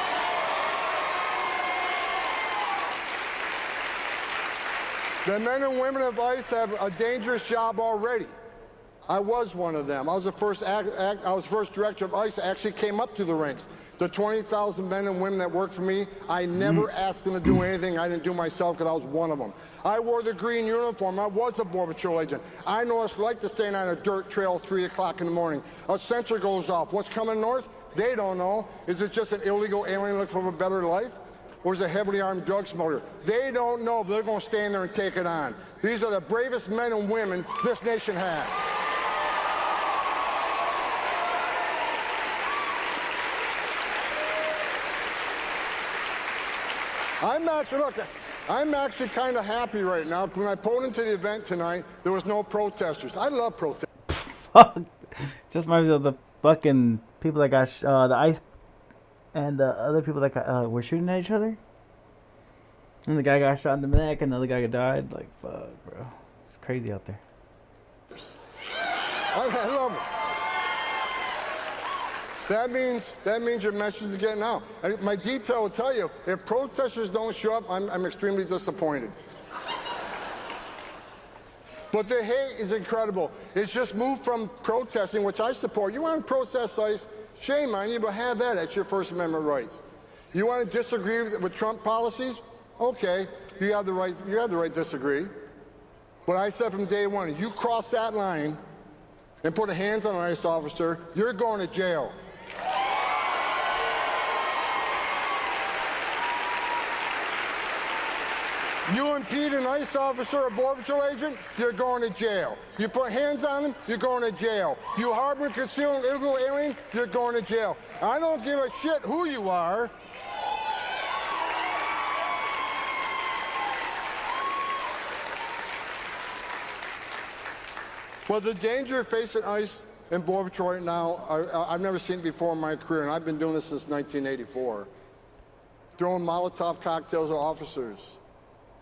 The men and women of ICE have a dangerous job already. I was one of them. I was the first director of ICE that actually came up through the ranks. The 20,000 men and women that worked for me, I never asked them to do anything I didn't do myself because I was one of them. I wore the green uniform. I was a Border Patrol agent. I know what it's like to stand on a dirt trail at 3 o'clock in the morning. A sensor goes off. What's coming north? They don't know. Is it just an illegal alien looking for a better life? Or is it a heavily armed drug smuggler? They don't know, but they're going to stand there and take it on. These are the bravest men and women this nation has. I'm actually kind of happy right now. When I pulled into the event tonight, there was no protesters. I love protesters. Fuck. Just reminds me of the fucking people that got the ICE and the other people that got, were shooting at each other. And the guy got shot in the neck and the other guy died. Like, fuck, bro. It's crazy out there. I love it. That means your message is getting out. My detail will tell you, if protesters don't show up, I'm extremely disappointed. But the hate is incredible. It's just moved from protesting, which I support. You want to protest ICE? Shame on you, but have that. That's your First Amendment rights. You want to disagree with Trump policies? Okay, you have the right to disagree. But I said from day one, if you cross that line and put hands on an ICE officer, you're going to jail. You impede an ICE officer or Border Patrol agent, you're going to jail. You put hands on them, you're going to jail. You harbor and conceal an illegal alien, you're going to jail. I don't give a shit who you are. Well, the danger facing ICE and Border Patrol right now, I've never seen it before in my career, and I've been doing this since 1984. Throwing Molotov cocktails at officers.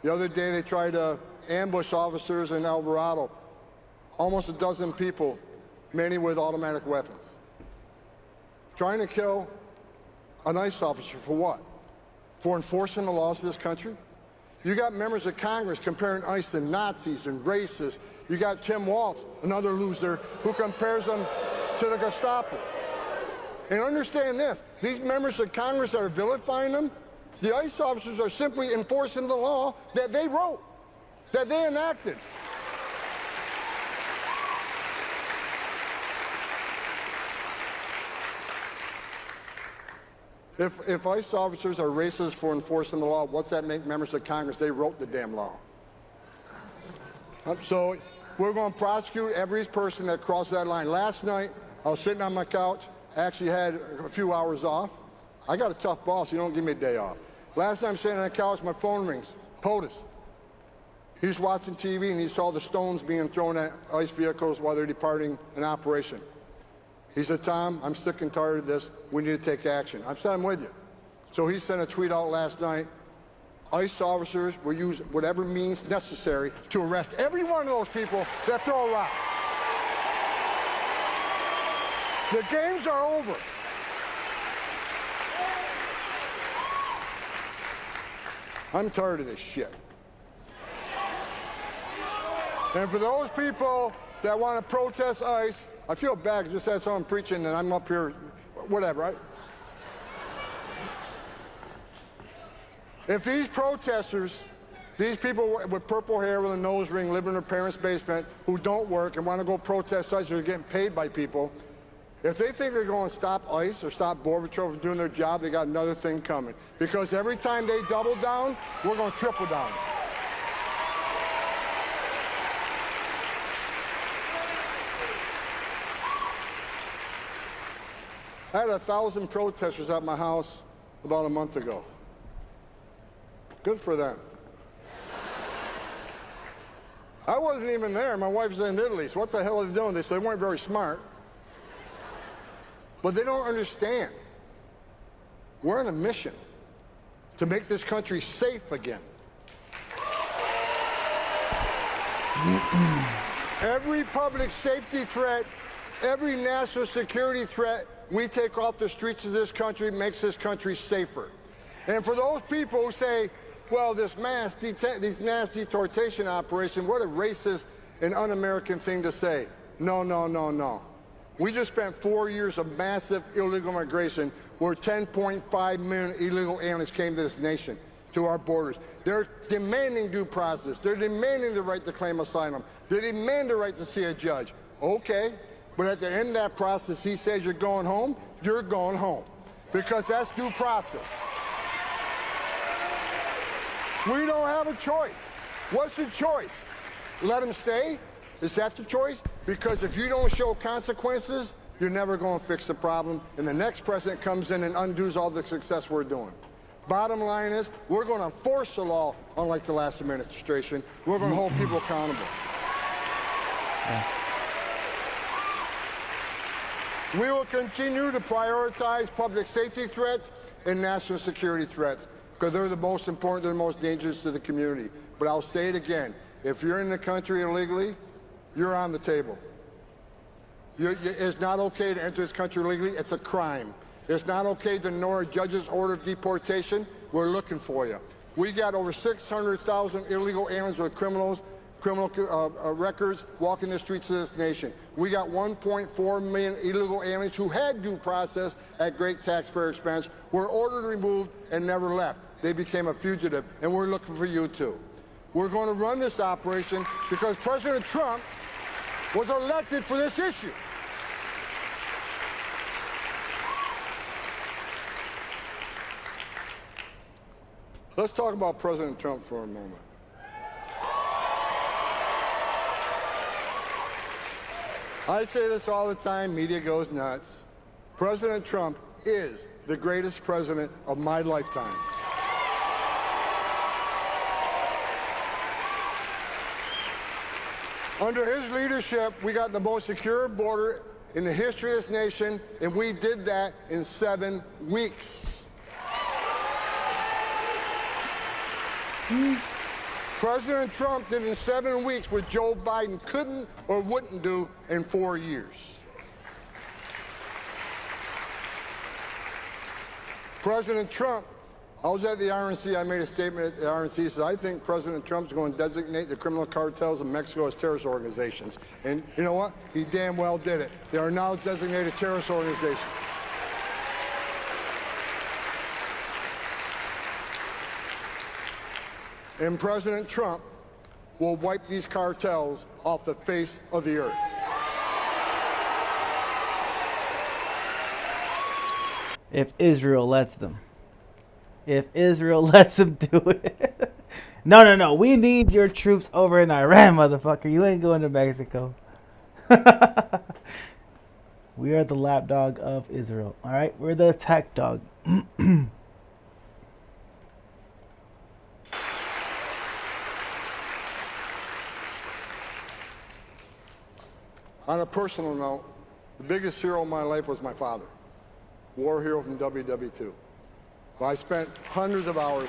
The other day they tried to ambush officers in Alvarado. Almost a dozen people, many with automatic weapons. Trying to kill an ICE officer for what? For enforcing the laws of this country? You got members of Congress comparing ICE to Nazis and racists. You got Tim Walz, another loser, who compares them to the Gestapo. And understand this, these members of Congress are vilifying them. The ICE officers are simply enforcing the law that they wrote, that they enacted. If ICE officers are racist for enforcing the law, what's that make members of Congress? They wrote the damn law. So we're going to prosecute every person that crossed that line. Last night, I was sitting on my couch. I actually had a few hours off. I got a tough boss. He don't give me a day off. Last night, I'm sitting on the couch. My phone rings. POTUS. He's watching TV, and he saw the stones being thrown at ICE vehicles while they're departing an operation. He said, Tom, I'm sick and tired of this. We need to take action. I said, I'm with you. So he sent a tweet out last night. ICE officers will use whatever means necessary to arrest every one of those people that throw a rock. The games are over. I'm tired of this shit. And for those people that want to protest ICE, I feel bad. I just had someone preaching and I'm up here, whatever. If these protesters, these people with purple hair with a nose ring, live in their parents' basement, who don't work and want to go protest ICE, who are getting paid by people, if they think they're going to stop ICE or stop Border Patrol from doing their job, they got another thing coming. Because every time they double down, we're going to triple down. I had 1,000 protesters at my house about a month ago. Good for them. I wasn't even there. My wife's in Italy, so what the hell are they doing? They weren't very smart. But they don't understand. We're on a mission to make this country safe again. Every public safety threat, every national security threat we take off the streets of this country makes this country safer. And for those people who say, well, these mass deportation operation, what a racist and un-American thing to say. No, no, no, no. We just spent 4 years of massive illegal migration where 10.5 million illegal aliens came to this nation, to our borders. They're demanding due process. They're demanding the right to claim asylum. They demand the right to see a judge. Okay, but at the end of that process, he says you're going home, you're going home. Because that's due process. We don't have a choice. What's the choice? Let them stay? Is that the choice? Because if you don't show consequences, you're never going to fix the problem, and the next president comes in and undoes all the success we're doing. Bottom line is, we're going to enforce the law, unlike the last administration. We're going to hold people accountable. We will continue to prioritize public safety threats and national security threats, because they're the most important, they're the most dangerous to the community. But I'll say it again, if you're in the country illegally, you're on the table. It's not okay to enter this country illegally, it's a crime. It's not okay to ignore a judge's order of deportation, we're looking for you. We got over 600,000 illegal aliens with criminal records walking the streets of this nation. We got 1.4 million illegal aliens who had due process at great taxpayer expense, were ordered removed and never left. They became a fugitive, and we're looking for you too. We're going to run this operation because President Trump was elected for this issue. Let's talk about President Trump for a moment. I say this all the time, media goes nuts. President Trump is the greatest president of my lifetime. Under his leadership, we got the most secure border in the history of this nation, and we did that in 7 weeks. President Trump did in 7 weeks what Joe Biden couldn't or wouldn't do in 4 years. President Trump, I was at the RNC, I made a statement at the RNC, said I think President Trump's going to designate the criminal cartels in Mexico as terrorist organizations. And you know what? He damn well did it. They are now designated terrorist organizations. And President Trump will wipe these cartels off the face of the earth. If Israel lets them. If Israel lets them do it. No. We need your troops over in Iran, motherfucker. You ain't going to Mexico. We are the lapdog of Israel. All right? We're the attack dog. On a personal note, the biggest hero of my life was my father, war hero from WW2. I spent hundreds of hours.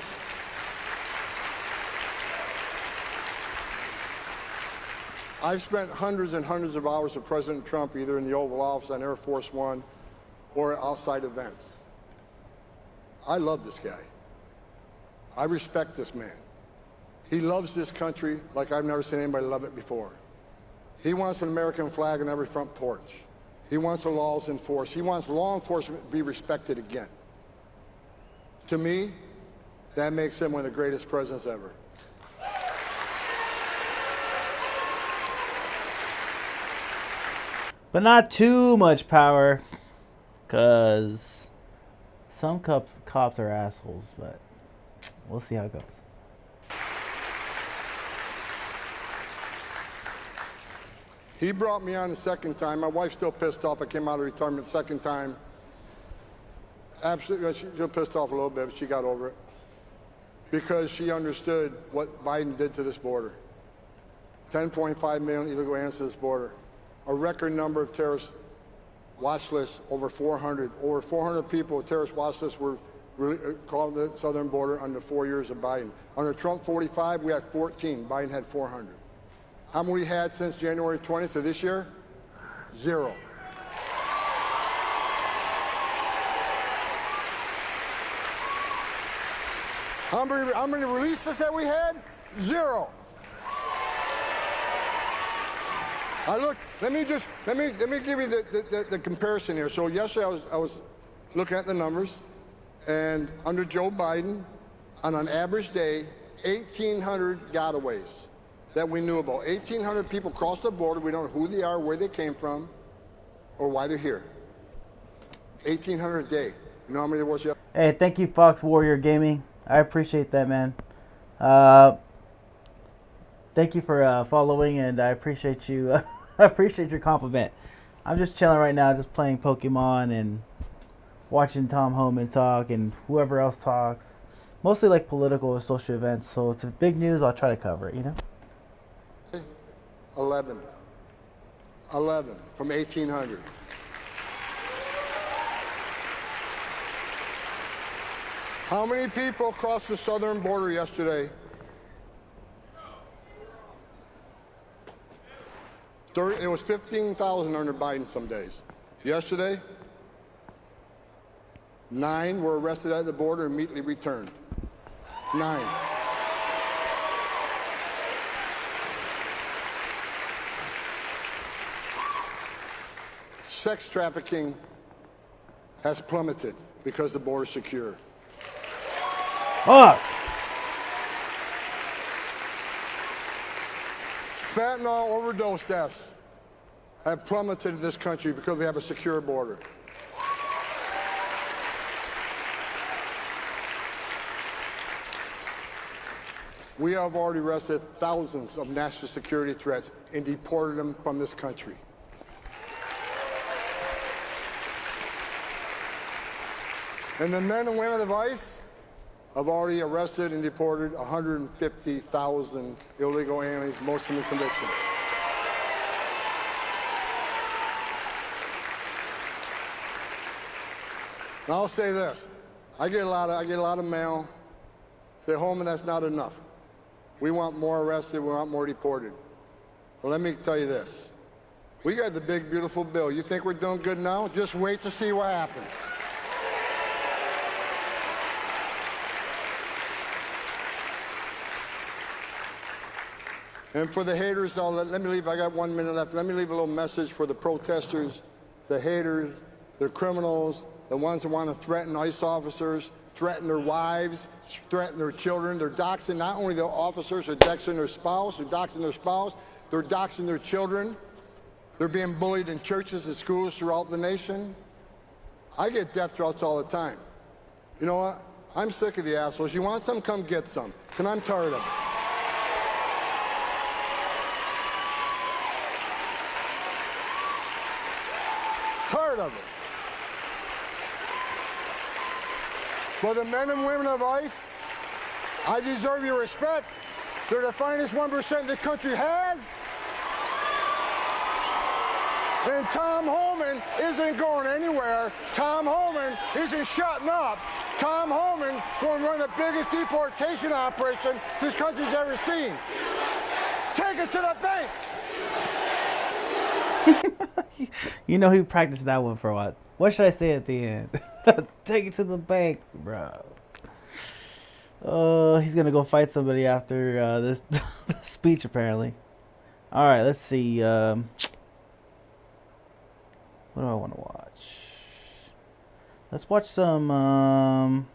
I've spent hundreds and hundreds of hours with President Trump, either in the Oval Office on Air Force One or outside events. I love this guy. I respect this man. He loves this country like I've never seen anybody love it before. He wants an American flag on every front porch. He wants the laws enforced. He wants law enforcement to be respected again. To me, that makes him one of the greatest presidents ever. But not too much power, because some cops are assholes, but we'll see how it goes. He brought me on the second time. My wife's still pissed off. I came out of retirement the second time. absolutely, she's pissed off a little bit, but she got over it. Because she understood what Biden did to this border. 10.5 million illegal aliens to this border. A record number of terrorist watch lists, over 400. Over 400 people with terrorist watch lists were called the southern border under 4 years of Biden. Under Trump 45, we had 14. Biden had 400. How many we had since January 20th of this year? 0. How many releases have we had? 0. Let me give you the comparison here. So yesterday I was looking at the numbers, and under Joe Biden, on an average day, 1,800 gotaways that we knew about. 1,800 people cross the border. We don't know who they are, where they came from, or why they're here. 1,800 a day. You know how many there was yesterday? Hey, thank you, Fox Warrior Gaming. I appreciate that, man. Thank you for following, and I appreciate you. I appreciate your compliment. I'm just chilling right now, just playing Pokemon and watching Tom Homan talk and whoever else talks. Mostly like political or social events. So if it's big news, I'll try to cover it, you know? 11 from 1,800. How many people crossed the southern border yesterday? It was 15,000 under Biden some days. Yesterday, 9 were arrested at the border and immediately returned. 9. Sex trafficking has plummeted because the border is secure. Fuck! Fentanyl overdose deaths have plummeted in this country because we have a secure border. We have already arrested thousands of national security threats and deported them from this country. And the men and women of ICE have already arrested and deported 150,000 illegal aliens, most of them in conviction. Now I'll say this: I get a lot of mail. Say, Holman, that's not enough. We want more arrested. We want more deported. Well, let me tell you this: we got the big, beautiful bill. You think we're doing good now? Just wait to see what happens. And for the haters, let me leave, I got 1 minute left. Let me leave a little message for the protesters, the haters, the criminals, the ones that want to threaten ICE officers, threaten their wives, threaten their children. They're doxing not only the officers, they're doxing their spouse, they're doxing their children. They're being bullied in churches and schools throughout the nation. I get death threats all the time. You know what? I'm sick of the assholes. You want some? Come get some. And I'm tired of it. Tired of it. For the men and women of ICE, I deserve your respect. They're the finest 1% the country has. And Tom Homan isn't going anywhere. Tom Homan isn't shutting up. Tom Homan going to run the biggest deportation operation this country's ever seen. Take it to the bank. You know he practiced that one for a while. What should I say at the end? Take it to the bank, bro. Oh, he's gonna go fight somebody after this speech, apparently. All right, let's see. What do I want to watch? Let's watch some.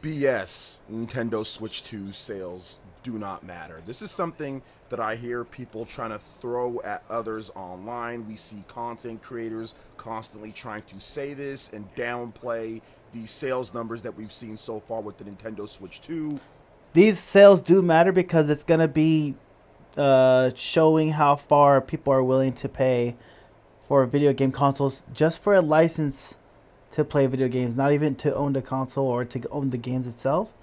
BS. Nintendo Switch 2 sales do not matter. This is something that I hear people trying to throw at others online. We see content creators constantly trying to say this and downplay the sales numbers that we've seen so far with the Nintendo Switch 2. These sales do matter because it's going to be showing how far people are willing to pay for video game consoles just for a license to play video games, not even to own the console or to own the games itself.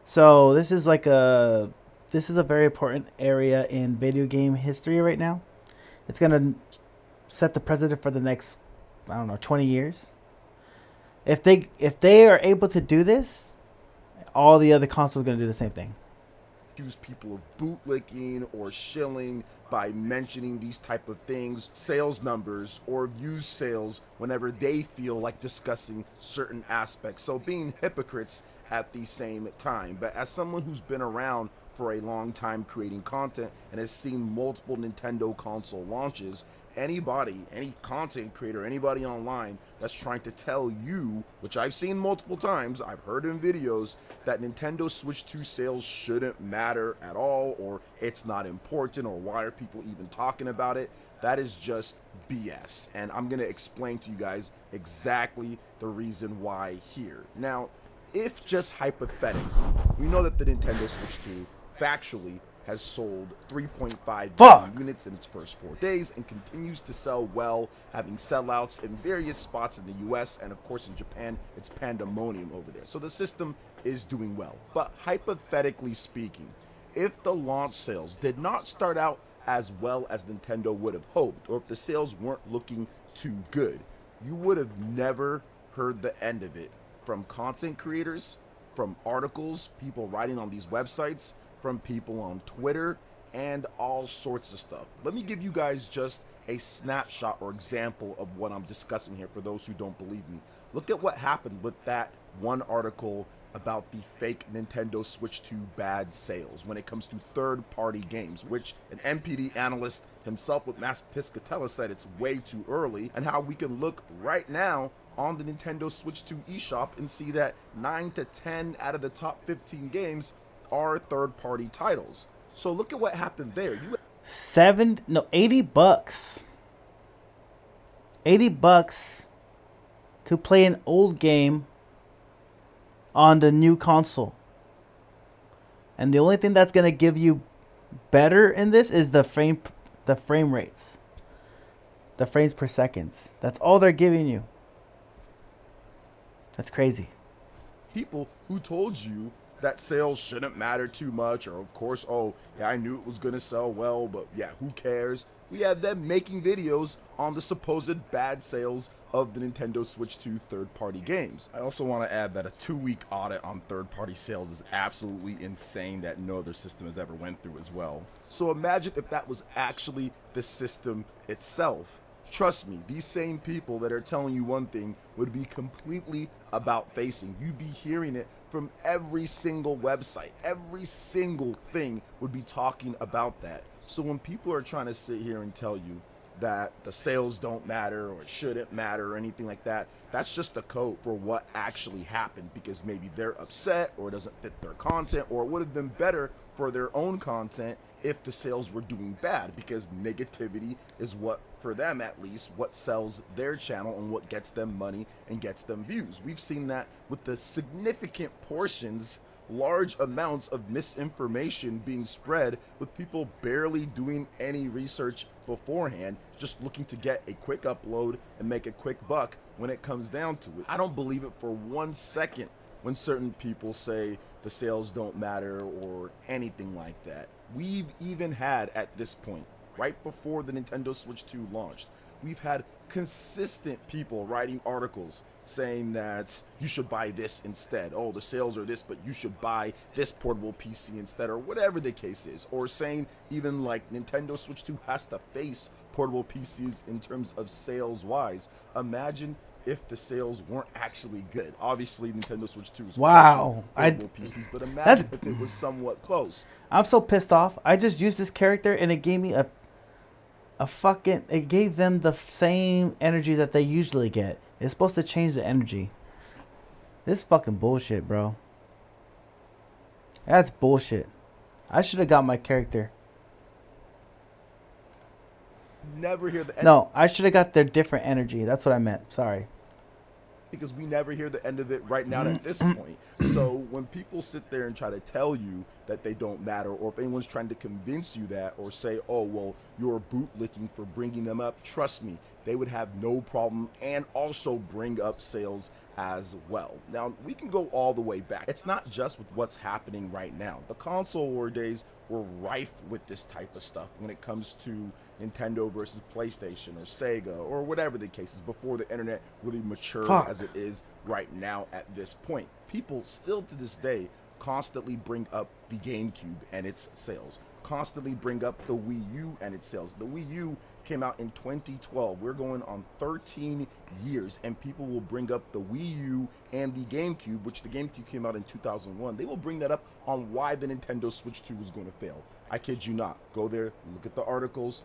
So this is a very important area in video game history right now. It's going to set the precedent for the next, I don't know, 20 years. If they are able to do this, all the other consoles are going to do the same thing. Accuse people of bootlicking or shilling by mentioning these type of things, sales numbers or views sales whenever they feel like discussing certain aspects. So being hypocrites at the same time. But as someone who's been around for a long time creating content and has seen multiple Nintendo console launches, anybody, any content creator, anybody online that's trying to tell you, which I've seen multiple times, I've heard in videos, that Nintendo Switch 2 sales shouldn't matter at all, or it's not important, or why are people even talking about it, that is just BS. And I'm going to explain to you guys exactly the reason why here. Now, if just hypothetically, we know that the Nintendo Switch 2 factually has sold 3.5 million units in its first 4 days and continues to sell well, having sellouts in various spots in the US, and of course in Japan it's pandemonium over there. So the system is doing well. But hypothetically speaking, if the launch sales did not start out as well as Nintendo would have hoped, or if the sales weren't looking too good, you would have never heard the end of it from content creators, from articles, people writing on these websites, from people on Twitter, and all sorts of stuff. Let me give you guys just a snapshot or example of what I'm discussing here for those who don't believe me. Look at what happened with that one article about the fake Nintendo Switch 2 bad sales when it comes to third-party games, which an NPD analyst himself with Mass Piscatella said it's way too early, and how we can look right now on the Nintendo Switch 2 eShop and see that 9 to 10 out of the top 15 games are third-party titles. So look at what happened there. $80. $80 to play an old game on the new console. And the only thing that's going to give you better in this is the frame rates. The frames per seconds. That's all they're giving you. That's crazy. People who told you that sales shouldn't matter too much, or of course, oh yeah, I knew it was gonna sell well, but yeah, who cares? We have them making videos on the supposed bad sales of the Nintendo Switch 2 third-party games. I also want to add that a 2-week audit on third-party sales is absolutely insane that no other system has ever went through as well. So imagine if that was actually the system itself. Trust me, these same people that are telling you one thing would be completely about facing. You'd be hearing it from every single website. Every single thing would be talking about that. So when people are trying to sit here and tell you that the sales don't matter or it shouldn't matter or anything like that, that's just a code for what actually happened, because maybe they're upset or it doesn't fit their content, or it would have been better for their own content if the sales were doing bad, because negativity is what, for them at least, what sells their channel and what gets them money and gets them views. We've seen that with the significant portions, large amounts of misinformation being spread, with people barely doing any research beforehand, just looking to get a quick upload and make a quick buck when it comes down to it. I don't believe it for 1 second when certain people say the sales don't matter or anything like that. We've even had, at this point, right before the Nintendo Switch 2 launched, we've had consistent people writing articles saying that you should buy this instead. Oh, the sales are this, but you should buy this portable PC instead, or whatever the case is. Or saying even like Nintendo Switch 2 has to face portable PCs in terms of sales-wise. Imagine if the sales weren't actually good. Obviously, Nintendo Switch 2 is portable PCs, but imagine if it was somewhat close. I'm so pissed off. I just used this character and it gave me it gave them the same energy that they usually get. It's supposed to change the energy. This is fucking bullshit, bro. That's bullshit. I should have got my character. Never hear the end. No, I should have got their different energy. That's what I meant. Sorry. Because we never hear the end of it right now at this point. So when people sit there and try to tell you that they don't matter, or if anyone's trying to convince you that, or say, oh, well, you're bootlicking for bringing them up, trust me, they would have no problem and also bring up sales as well. Now, we can go all the way back. It's not just with what's happening right now. The console war days were rife with this type of stuff when it comes to Nintendo versus PlayStation or Sega or whatever the case is, before the internet really matured as it is right now at this point. People still to this day constantly bring up the GameCube and its sales, constantly bring up the Wii U and its sales. The Wii U came out in 2012. We're going on 13 years, and people will bring up the Wii U and the GameCube, which the GameCube came out in 2001. They will bring that up on why the Nintendo Switch 2 was going to fail. I kid you not. Go there, look at the articles,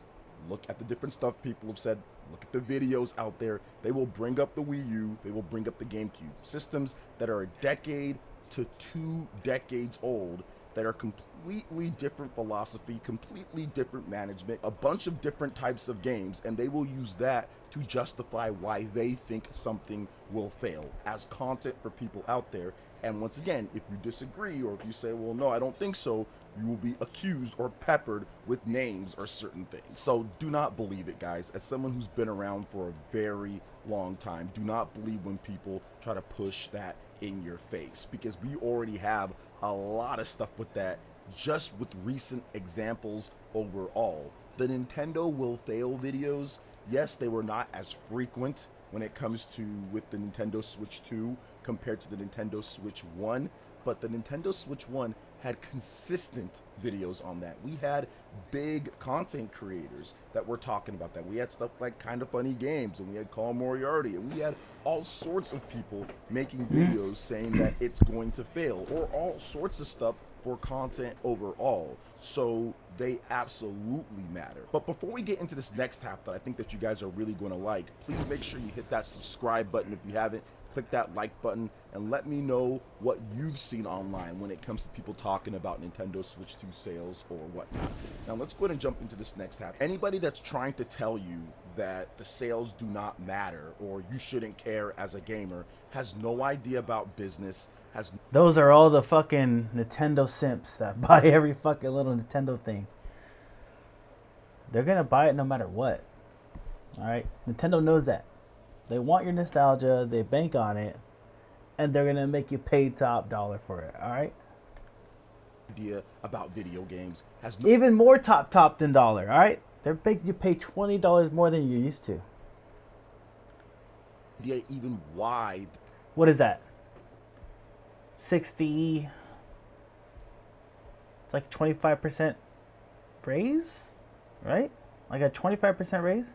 look at the different stuff people have said, look at the videos out there. They will bring up the Wii U, they will bring up the GameCube. Systems that are a decade to 2 decades old, that are completely different philosophy, completely different management, a bunch of different types of games, and they will use that to justify why they think something will fail as content for people out there. And once again, if you disagree, or if you say, well, no, I don't think so, you will be accused or peppered with names or certain things. So do not believe it, guys. As someone who's been around for a very long time, do not believe when people try to push that in your face, because we already have a lot of stuff with that, just with recent examples overall. The Nintendo will fail videos, yes, they were not as frequent when it comes to with the Nintendo Switch 2 compared to the Nintendo Switch 1, but the Nintendo Switch 1 had consistent videos on that. We had big content creators that were talking about that. We had stuff like Kinda Funny Games, and we had Call Moriarty, and we had all sorts of people making videos saying that it's going to fail, or all sorts of stuff for content overall. So they absolutely matter. But before we get into this next half that I think that you guys are really going to like, please make sure you hit that subscribe button if you haven't. Click that like button and let me know what you've seen online when it comes to people talking about Nintendo Switch 2 sales or whatnot. Now let's go ahead and jump into this next half. Anybody that's trying to tell you that the sales do not matter or you shouldn't care as a gamer has no idea about business. Those are all the fucking Nintendo simps that buy every fucking little Nintendo thing. They're gonna buy it no matter what. Alright? Nintendo knows that. They want your nostalgia, they bank on it, and they're gonna make you pay top dollar for it, alright? Idea about video games has no even more top than dollar, alright? They're making you pay $20 more than you're used to. idea even why. What is that? 60, it's like 25% raise, right? Like a 25% raise?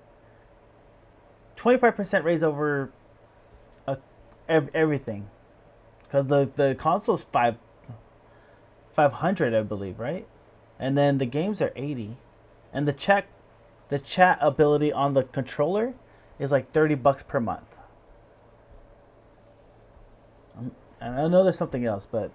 25% raise over everything, because the console's 500, I believe, right? And then the games are 80, and the chat ability on the controller is like $30 per month. And I know there's something else, but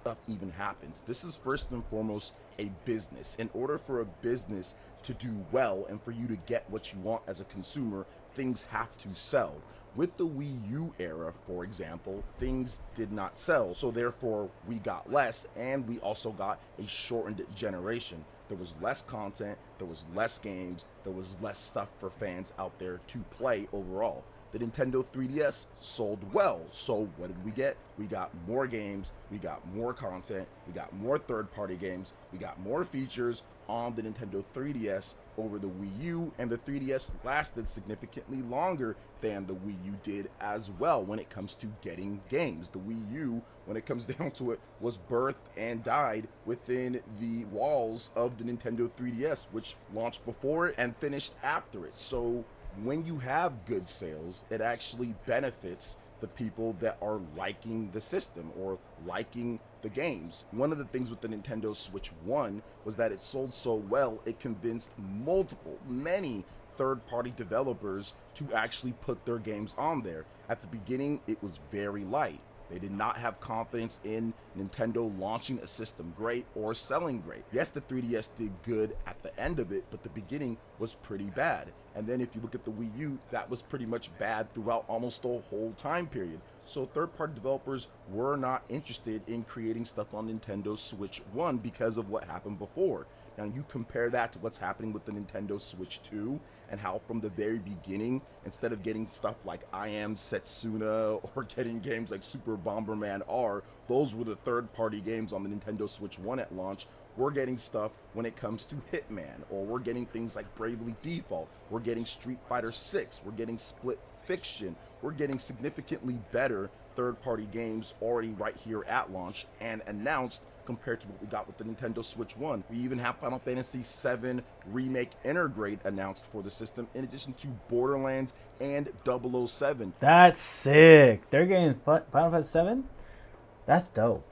stuff even happens. This is first and foremost a business. In order for a business to do well and for you to get what you want as a consumer, things have to sell. With the Wii U era, for example, things did not sell, so therefore we got less, and we also got a shortened generation. There was less content, there was less games, there was less stuff for fans out there to play overall. The Nintendo 3DS sold well, so what did we get? We got more games, we got more content, we got more third-party games, we got more features on the Nintendo 3DS over the Wii U, and the 3DS lasted significantly longer than the Wii U did as well when it comes to getting games. The Wii U, when it comes down to it, was birthed and died within the walls of the Nintendo 3DS, which launched before it and finished after it. So when you have good sales, it actually benefits the people that are liking the system or liking the games. One of the things with the Nintendo Switch 1 was that it sold so well, it convinced many third-party developers to actually put their games on there. At the beginning, it was very light. They did not have confidence in Nintendo launching a system great or selling great. Yes, the 3DS did good at the end of it, but the beginning was pretty bad. And then if you look at the Wii U, that was pretty much bad throughout almost the whole time period. So third-party developers were not interested in creating stuff on Nintendo Switch 1 because of what happened before. Now you compare that to what's happening with the Nintendo Switch 2 and how from the very beginning, instead of getting stuff like I Am Setsuna or getting games like Super Bomberman R, those were the third-party games on the Nintendo Switch 1 at launch. We're getting stuff when it comes to Hitman, or we're getting things like Bravely Default, we're getting Street Fighter 6, we're getting Split Fiction, we're getting significantly better third-party games already right here at launch and announced compared to what we got with the Nintendo Switch 1. We even have Final Fantasy VII Remake Intergrade announced for the system, in addition to Borderlands and 007. That's sick. They're getting Final Fantasy 7? That's dope.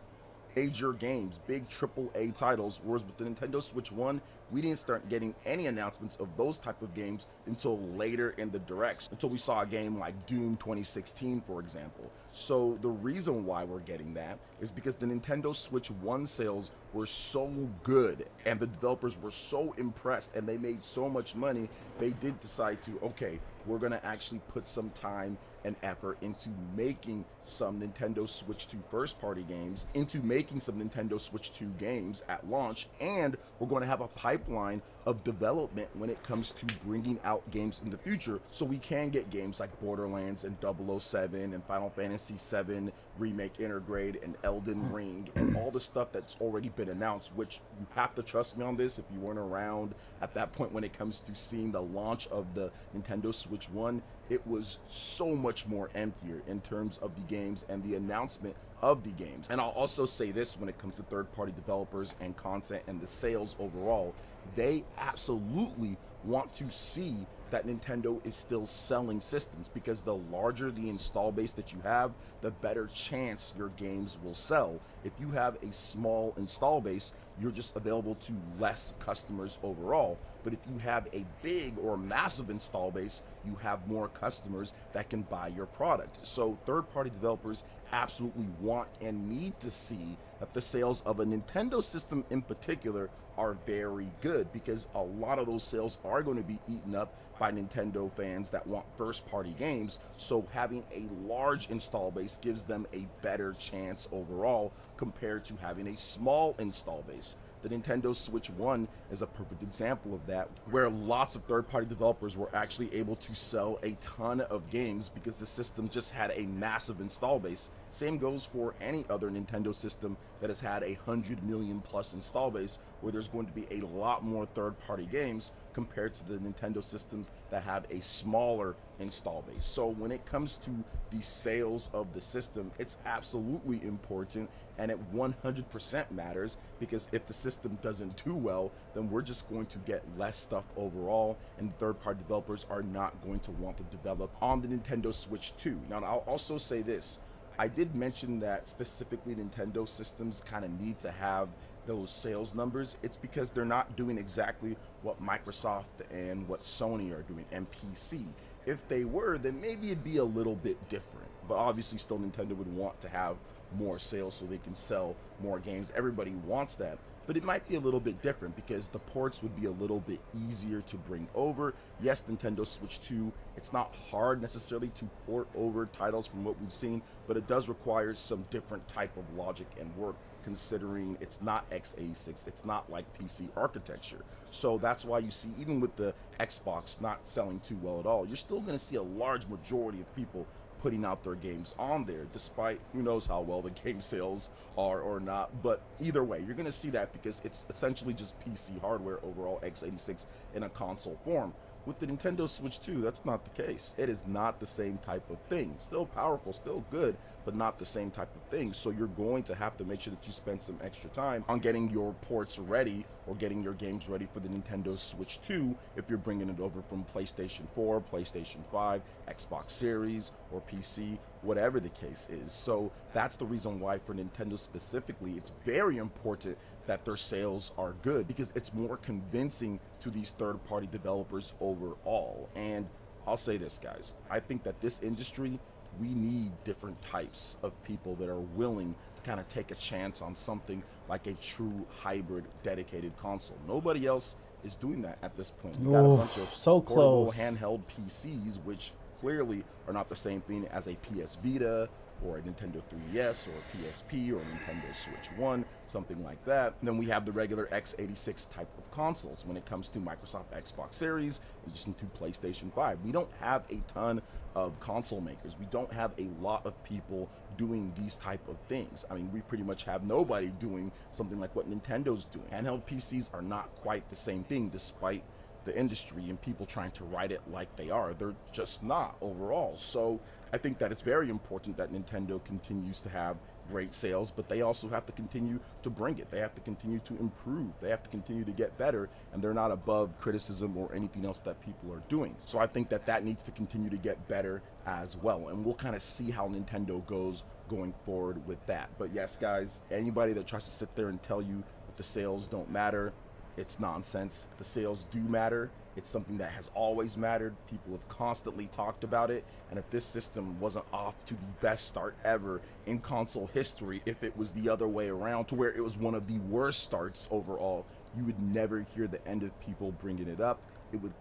Major games, big AAA titles, whereas with the Nintendo Switch 1, we didn't start getting any announcements of those type of games until later in the directs, until we saw a game like Doom 2016, for example. So the reason why we're getting that is because the Nintendo Switch 1 sales were so good and the developers were so impressed and they made so much money, they did decide to, okay, we're gonna actually put some time and effort into making some Nintendo Switch 2 first-party games, into making some Nintendo Switch 2 games at launch, and we're going to have a pipeline of development when it comes to bringing out games in the future, so we can get games like Borderlands and 007 and Final Fantasy VII Remake Intergrade and Elden Ring and all the stuff that's already been announced, which you have to trust me on this if you weren't around at that point when it comes to seeing the launch of the Nintendo Switch 1. It was so much more emptier in terms of the games and the announcement of the games. And I'll also say this when it comes to third-party developers and content and the sales overall, they absolutely want to see that Nintendo is still selling systems, because the larger the install base that you have, the better chance your games will sell. If you have a small install base, you're just available to less customers overall. But if you have a big or massive install base, you have more customers that can buy your product. So third-party developers absolutely want and need to see that the sales of a Nintendo system in particular are very good, because a lot of those sales are going to be eaten up by Nintendo fans that want first-party games. So having a large install base gives them a better chance overall compared to having a small install base. The Nintendo Switch 1 is a perfect example of that, where lots of third-party developers were actually able to sell a ton of games because the system just had a massive install base. Same goes for any other Nintendo system that has had 100 million plus install base, where there's going to be a lot more third-party games compared to the Nintendo systems that have a smaller install base. So when it comes to the sales of the system, it's absolutely important, and it 100% matters, because if the system doesn't do well, then we're just going to get less stuff overall, and third-party developers are not going to want to develop on the Nintendo Switch 2. Now, I'll also say this. I did mention that specifically Nintendo systems kind of need to have those sales numbers. It's because they're not doing exactly what Microsoft and what Sony are doing, and PC. If they were, then maybe it'd be a little bit different. But obviously still Nintendo would want to have more sales so they can sell more games. Everybody wants that. But it might be a little bit different because the ports would be a little bit easier to bring over. Yes, Nintendo Switch 2, it's not hard necessarily to port over titles from what we've seen, but it does require some different type of logic and work, considering it's not x86, it's not like PC architecture. So that's why you see, even with the Xbox not selling too well at all, you're still going to see a large majority of people putting out their games on there, despite who knows how well the game sales are or not. But either way, you're going to see that because it's essentially just PC hardware overall, x86 in a console form. With the Nintendo Switch 2, that's not the case. It is not the same type of thing. Still powerful, still good, but not the same type of thing. So you're going to have to make sure that you spend some extra time on getting your ports ready or getting your games ready for the Nintendo Switch 2 if you're bringing it over from PlayStation 4, PlayStation 5, Xbox Series, or PC, whatever the case is. So that's the reason why for Nintendo specifically, it's very important that their sales are good, because it's more convincing to these third-party developers overall. And I'll say this, guys, I think that this industry we need different types of people that are willing to kind of take a chance on something like a true hybrid dedicated console. Nobody else is doing that at this point. You got a bunch of so portable close. handheld PCs, which clearly are not the same thing as a PS Vita or a Nintendo 3DS or a PSP or a Nintendo Switch 1, something like that. And then we have the regular x86 type of consoles when it comes to Microsoft Xbox Series, in addition to PlayStation 5. We don't have a ton of console makers. We don't have a lot of people doing these type of things. I mean, we pretty much have nobody doing something like what Nintendo's doing. Handheld PCs are not quite the same thing, despite the industry and people trying to write it like they are. They're just not overall. So I think that it's very important that Nintendo continues to have great sales, but they also have to continue to bring it. They have to continue to improve. They have to continue to get better, and they're not above criticism or anything else that people are doing. So I think that that needs to continue to get better as well, and we'll kind of see how Nintendo goes going forward with that. But yes, guys, anybody that tries to sit there and tell you that the sales don't matter, it's nonsense. The sales do matter. It's something that has always mattered. People have constantly talked about it. And if this system wasn't off to the best start ever in console history, if it was the other way around to where it was one of the worst starts overall, you would never hear the end of people bringing it up. It would.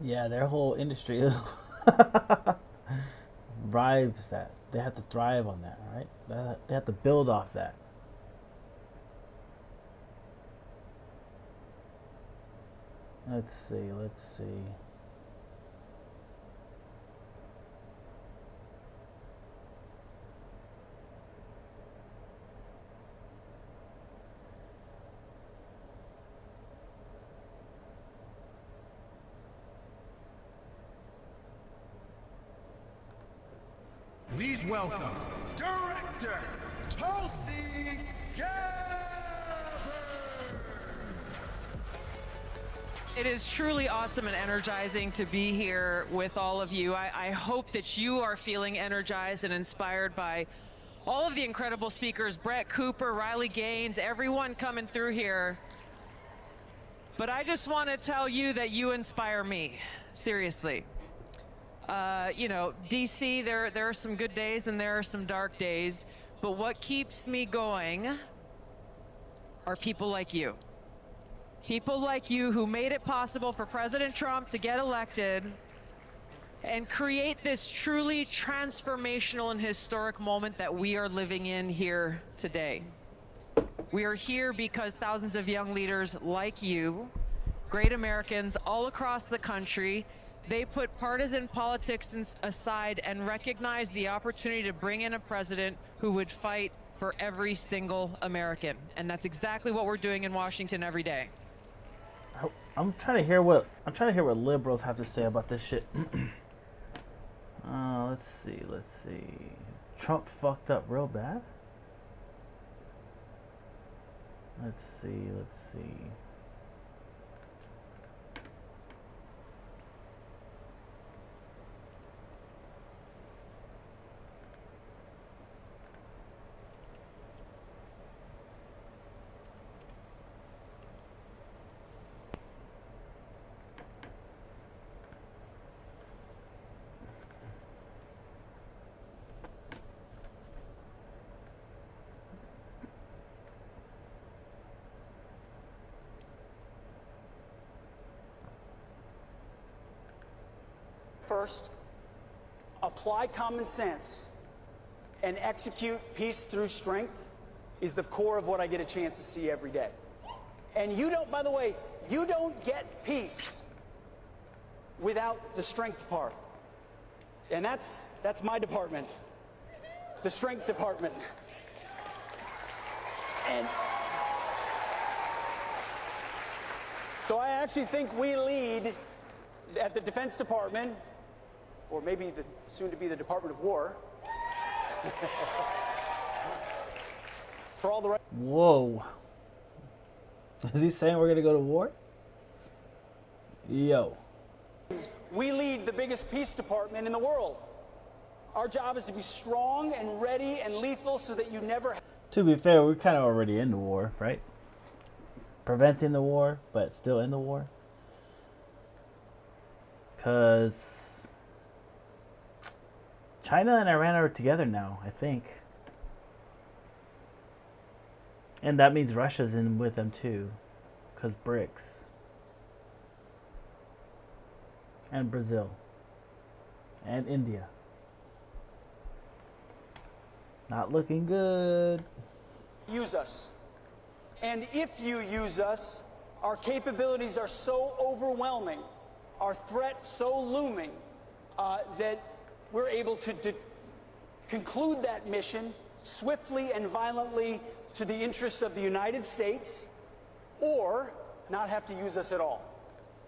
Yeah, their whole industry thrives that. They have to thrive on that, right? They have to build off that. Let's see. Please welcome Director Tulsi Gabbard. It is truly awesome and energizing to be here with all of you. I hope that you are feeling energized and inspired by all of the incredible speakers, Brett Cooper, Riley Gaines, everyone coming through here. But I just want to tell you that you inspire me, seriously. You know, DC, there are some good days and there are some dark days, but what keeps me going are people like you. People like you who made it possible for President Trump to get elected and create this truly transformational and historic moment that we are living in here today. We are here because thousands of young leaders like you, great Americans all across the country, they put partisan politics aside and recognize the opportunity to bring in a president who would fight for every single American. And that's exactly what we're doing in Washington every day. I'm trying to hear what liberals have to say about this shit. Let's see. Trump fucked up real bad. Let's see. First, apply common sense and execute peace through strength is the core of what I get a chance to see every day. And you don't, by the way, you don't get peace without the strength part. And that's my department, the strength department. And so I actually think we lead at the Defense Department, or maybe the soon-to-be the Department of War, for all the right. Whoa. Is he saying we're gonna go to war? Yo. We lead the biggest peace department in the world. Our job is to be strong and ready and lethal so that you never. To be fair, we're kind of already in the war, right? Preventing the war, but still in the war. Because China and Iran are together now, I think. And that means Russia's in with them too, because BRICS. And Brazil. And India. Not looking good. Use us. And if you use us, our capabilities are so overwhelming, our threat so looming, that we're able to conclude that mission swiftly and violently to the interests of the United States, or not have to use us at all.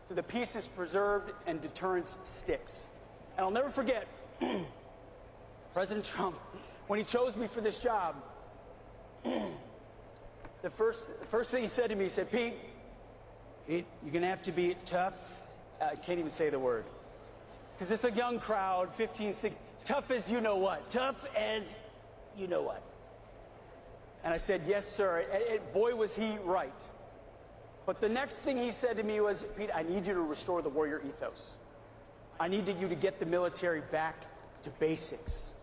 So the peace is preserved and deterrence sticks. And I'll never forget President Trump, when he chose me for this job, the first thing he said to me, he said, Pete, you're going to have to be tough. I can't even say the word. Because it's a young crowd, 15, 16, tough as you know what. Tough as you know what. And I said, yes, sir. Boy, was he right. But the next thing he said to me was, Pete, I need you to restore the warrior ethos. I need you to get the military back to basics.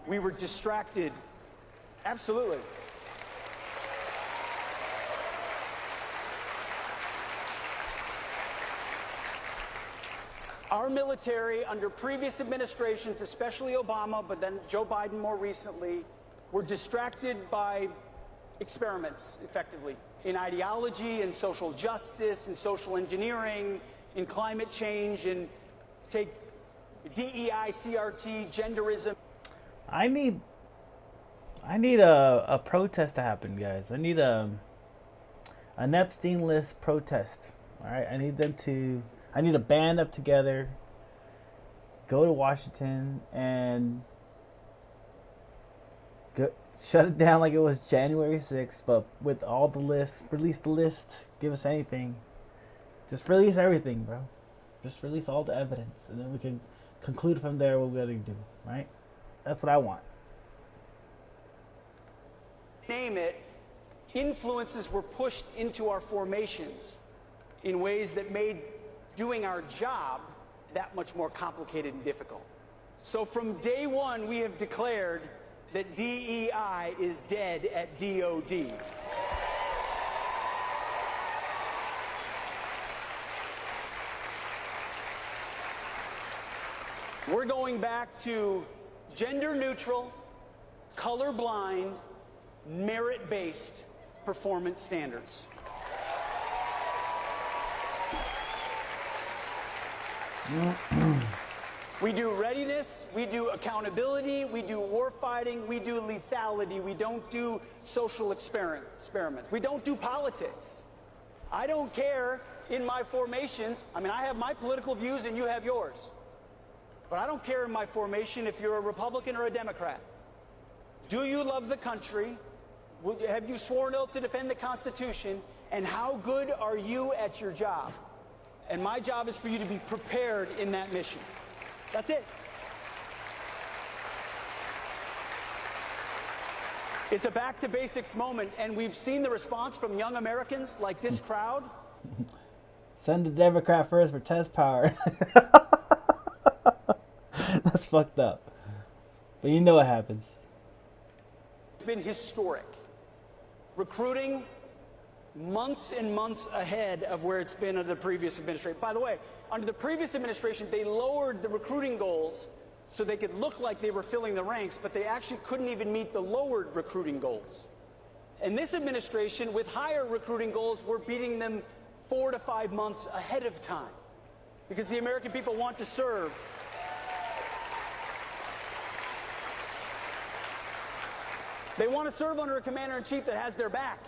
We were distracted. Absolutely. Our military, under previous administrations, especially Obama, but then Joe Biden more recently, were distracted by experiments, effectively, in ideology, in social justice, in social engineering, in climate change, and take DEI, CRT, genderism. I need a protest to happen, guys. I need an Epstein list protest. All right, I need a band up together, go to Washington, and shut it down like it was January 6th, but with all the lists, release the list, give us anything. Just release everything, bro. Just release all the evidence, and then we can conclude from there what we gotta do, right? That's what I want. Name it, influences were pushed into our formations in ways that made doing our job that much more complicated and difficult. So from day one, we have declared that DEI is dead at DOD. We're going back to gender neutral, colorblind, merit-based performance standards. We do readiness, we do accountability, we do war fighting, we do lethality, we don't do social experiments. We don't do politics. I don't care in my formations. I mean, I have my political views and you have yours. But I don't care in my formation if you're a Republican or a Democrat. Do you love the country? Have you sworn oath to defend the Constitution? And how good are you at your job? And my job is for you to be prepared in that mission. That's it. It's a back to basics moment, and we've seen the response from young Americans like this crowd. Send the Democrat first for test power. That's fucked up. But you know what happens. It's been historic. Recruiting months and months ahead of where it's been under the previous administration. By the way, under the previous administration, they lowered the recruiting goals so they could look like they were filling the ranks, but they actually couldn't even meet the lowered recruiting goals. And this administration, with higher recruiting goals, we're beating them 4 to 5 months ahead of time because the American people want to serve. They want to serve under a commander-in-chief that has their back.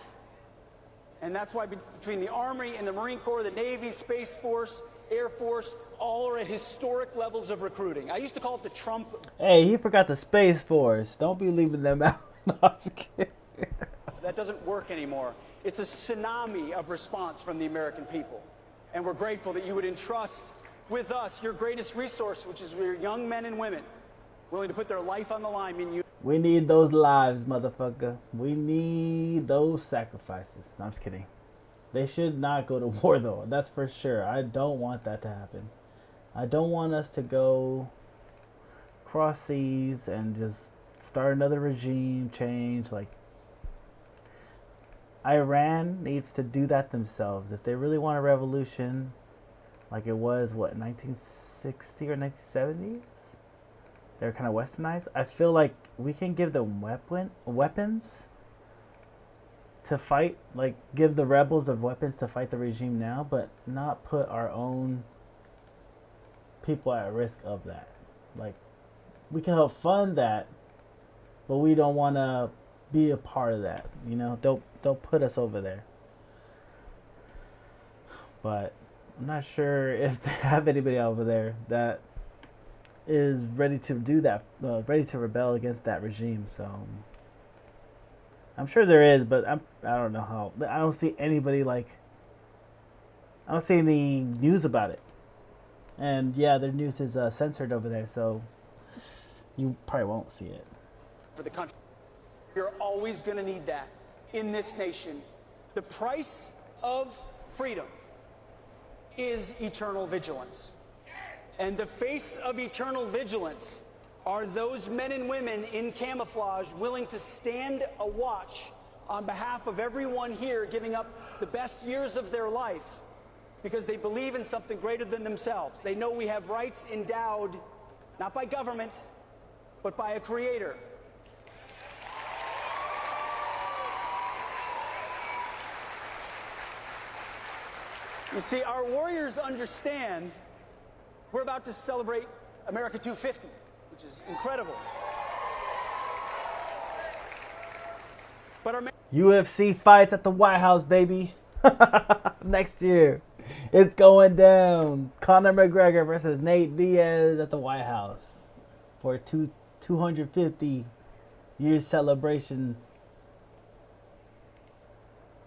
And that's why between the Army and the Marine Corps, the Navy, Space Force, Air Force, all are at historic levels of recruiting. I used to call it the Trump. Hey, he forgot the Space Force. Don't be leaving them out. No, I was kidding. That doesn't work anymore. It's a tsunami of response from the American people. And we're grateful that you would entrust with us your greatest resource, which is your young men and women willing to put their life on the line. We need those lives, motherfucker. We need those sacrifices. No, I'm just kidding. They should not go to war, though. That's for sure. I don't want that to happen. I don't want us to go cross seas and just start another regime change. Like, Iran needs to do that themselves. If they really want a revolution, like it was, what, 1960 or 1970s? They're kind of westernized. I feel like we can give them weapons to fight, like give the rebels the weapons to fight the regime now, but not put our own people at risk of that. Like, we can help fund that, but we don't want to be a part of that. You know, don't put us over there. But I'm not sure if they have anybody over there that is ready to do that, ready to rebel against that regime. So I'm sure there is, but I don't know how. I don't see anybody, like, I don't see any news about it. And yeah, their news is censored over there, so you probably won't see it. For the country, you're always going to need that in this nation. The price of freedom is eternal vigilance. And the face of eternal vigilance are those men and women in camouflage willing to stand a watch on behalf of everyone here, giving up the best years of their life because they believe in something greater than themselves. They know we have rights endowed not by government, but by a creator. You see, our warriors understand we're about to celebrate America 250, which is incredible. But our UFC fights at the White House, baby. Next year. It's going down. Conor McGregor versus Nate Diaz at the White House for a 250 year celebration.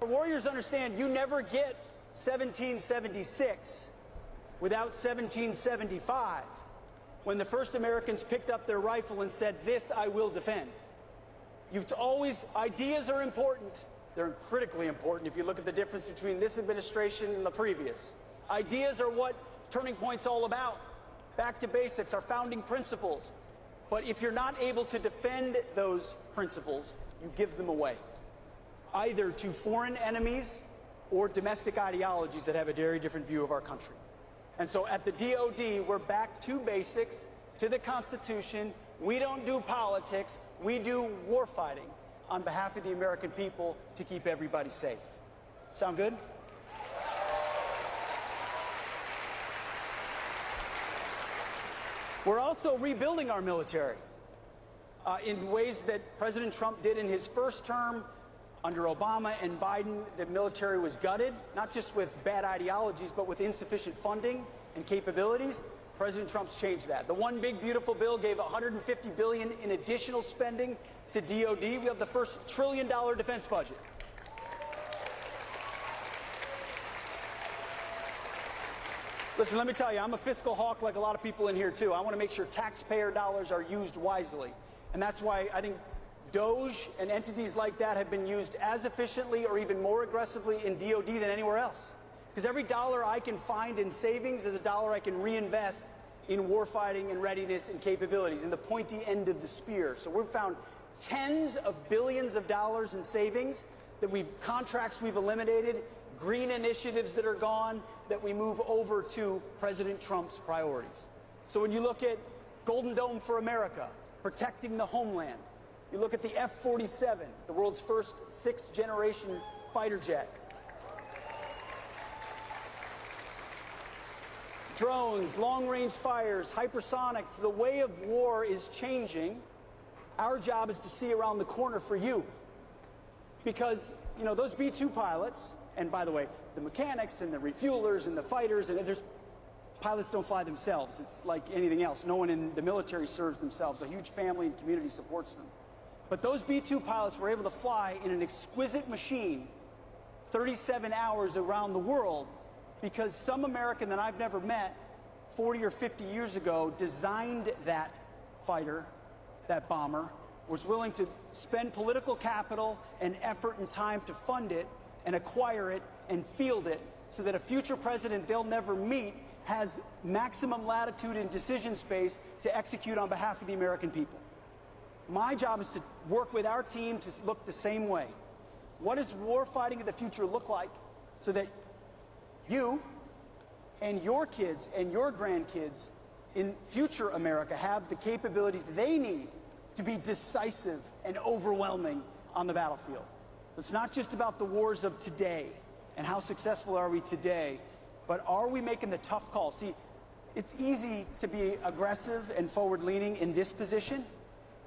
Our warriors understand you never get 1776 without 1775, when the first Americans picked up their rifle and said, "This I will defend." You've always, ideas are important. They're critically important if you look at the difference between this administration and the previous. Ideas are what Turning Point's all about. Back to basics, our founding principles. But if you're not able to defend those principles, you give them away, either to foreign enemies or domestic ideologies that have a very different view of our country. And so at the DOD, we're back to basics, to the Constitution. We don't do politics. We do war fighting on behalf of the American people to keep everybody safe. Sound good? We're also rebuilding our military in ways that President Trump did in his first term. Under Obama and Biden, the military was gutted, not just with bad ideologies, but with insufficient funding and capabilities. President Trump's changed that. The One Big Beautiful Bill gave $150 billion in additional spending to DOD. We have the first $1 trillion defense budget. Listen, let me tell you, I'm a fiscal hawk like a lot of people in here too. I want to make sure taxpayer dollars are used wisely. And that's why I think DOGE and entities like that have been used as efficiently or even more aggressively in DOD than anywhere else. Because every dollar I can find in savings is a dollar I can reinvest in warfighting and readiness and capabilities, in the pointy end of the spear. So we've found tens of billions of dollars in savings that contracts we've eliminated, green initiatives that are gone, that we move over to President Trump's priorities. So when you look at Golden Dome for America, protecting the homeland, you look at the F-47, the world's first sixth-generation fighter jet. Drones, long-range fires, hypersonics, the way of war is changing. Our job is to see around the corner for you. Because, you know, those B-2 pilots, and by the way, the mechanics and the refuelers and the fighters, and pilots don't fly themselves. It's like anything else. No one in the military serves themselves. A huge family and community supports them. But those B-2 pilots were able to fly in an exquisite machine 37 hours around the world because some American that I've never met 40 or 50 years ago designed that fighter, that bomber, was willing to spend political capital and effort and time to fund it and acquire it and field it so that a future president they'll never meet has maximum latitude and decision space to execute on behalf of the American people. My job is to work with our team to look the same way. What does war fighting of the future look like so that you and your kids and your grandkids in future America have the capabilities they need to be decisive and overwhelming on the battlefield? It's not just about the wars of today and how successful are we today, but are we making the tough calls? See, it's easy to be aggressive and forward-leaning in this position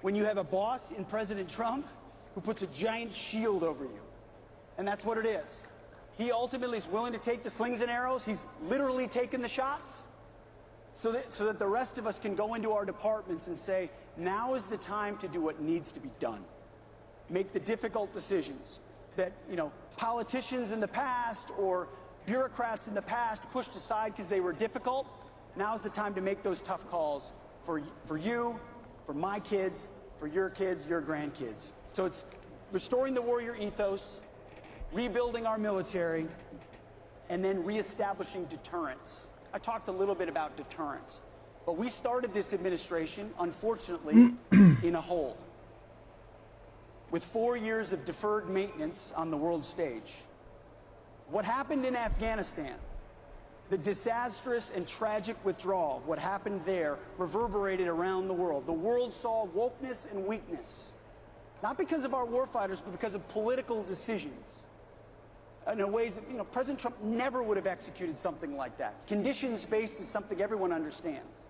when you have a boss in President Trump who puts a giant shield over you. And that's what it is. He ultimately is willing to take the slings and arrows. He's literally taking the shots so that the rest of us can go into our departments and say, now is the time to do what needs to be done. Make the difficult decisions that, politicians in the past or bureaucrats in the past pushed aside because they were difficult. Now's the time to make those tough calls for you, for my kids, for your grandkids. So it's restoring the warrior ethos, rebuilding our military, and then reestablishing deterrence. I talked a little bit about deterrence, but we started this administration, unfortunately, in a hole, with 4 years of deferred maintenance on the world stage. What happened in Afghanistan, the disastrous and tragic withdrawal of what happened there reverberated around the world. The world saw wokeness and weakness, not because of our warfighters, but because of political decisions. In ways that, President Trump never would have executed something like that. Conditions-based is something everyone understands.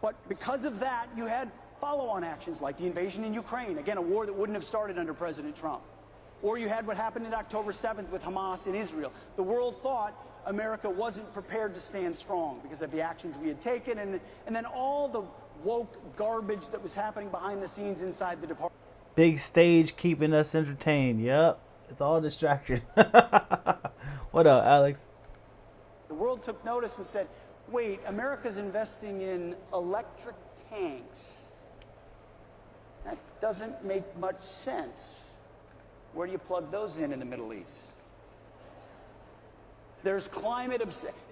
But because of that, you had follow-on actions like the invasion in Ukraine, again, a war that wouldn't have started under President Trump. Or you had what happened in October 7th with Hamas in Israel. The world thought America wasn't prepared to stand strong because of the actions we had taken, and then all the woke garbage that was happening behind the scenes inside the department. Big stage keeping us entertained. Yep. It's all distraction. What up, Alex? The world took notice and said, wait, America's investing in electric tanks. That doesn't make much sense. Where do you plug those in the Middle East? There's climate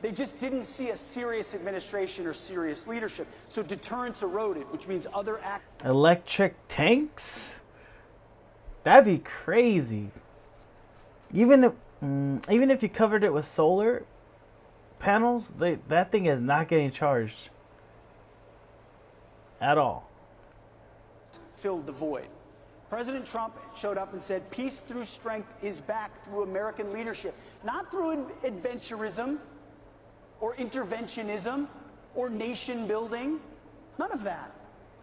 they just didn't see a serious administration or serious leadership. So deterrence eroded, which means other electric tanks? That'd be crazy. Even if you covered it with solar panels, that thing is not getting charged at all. Filled the void. President Trump showed up and said, peace through strength is back through American leadership. Not through adventurism or interventionism or nation building. None of that.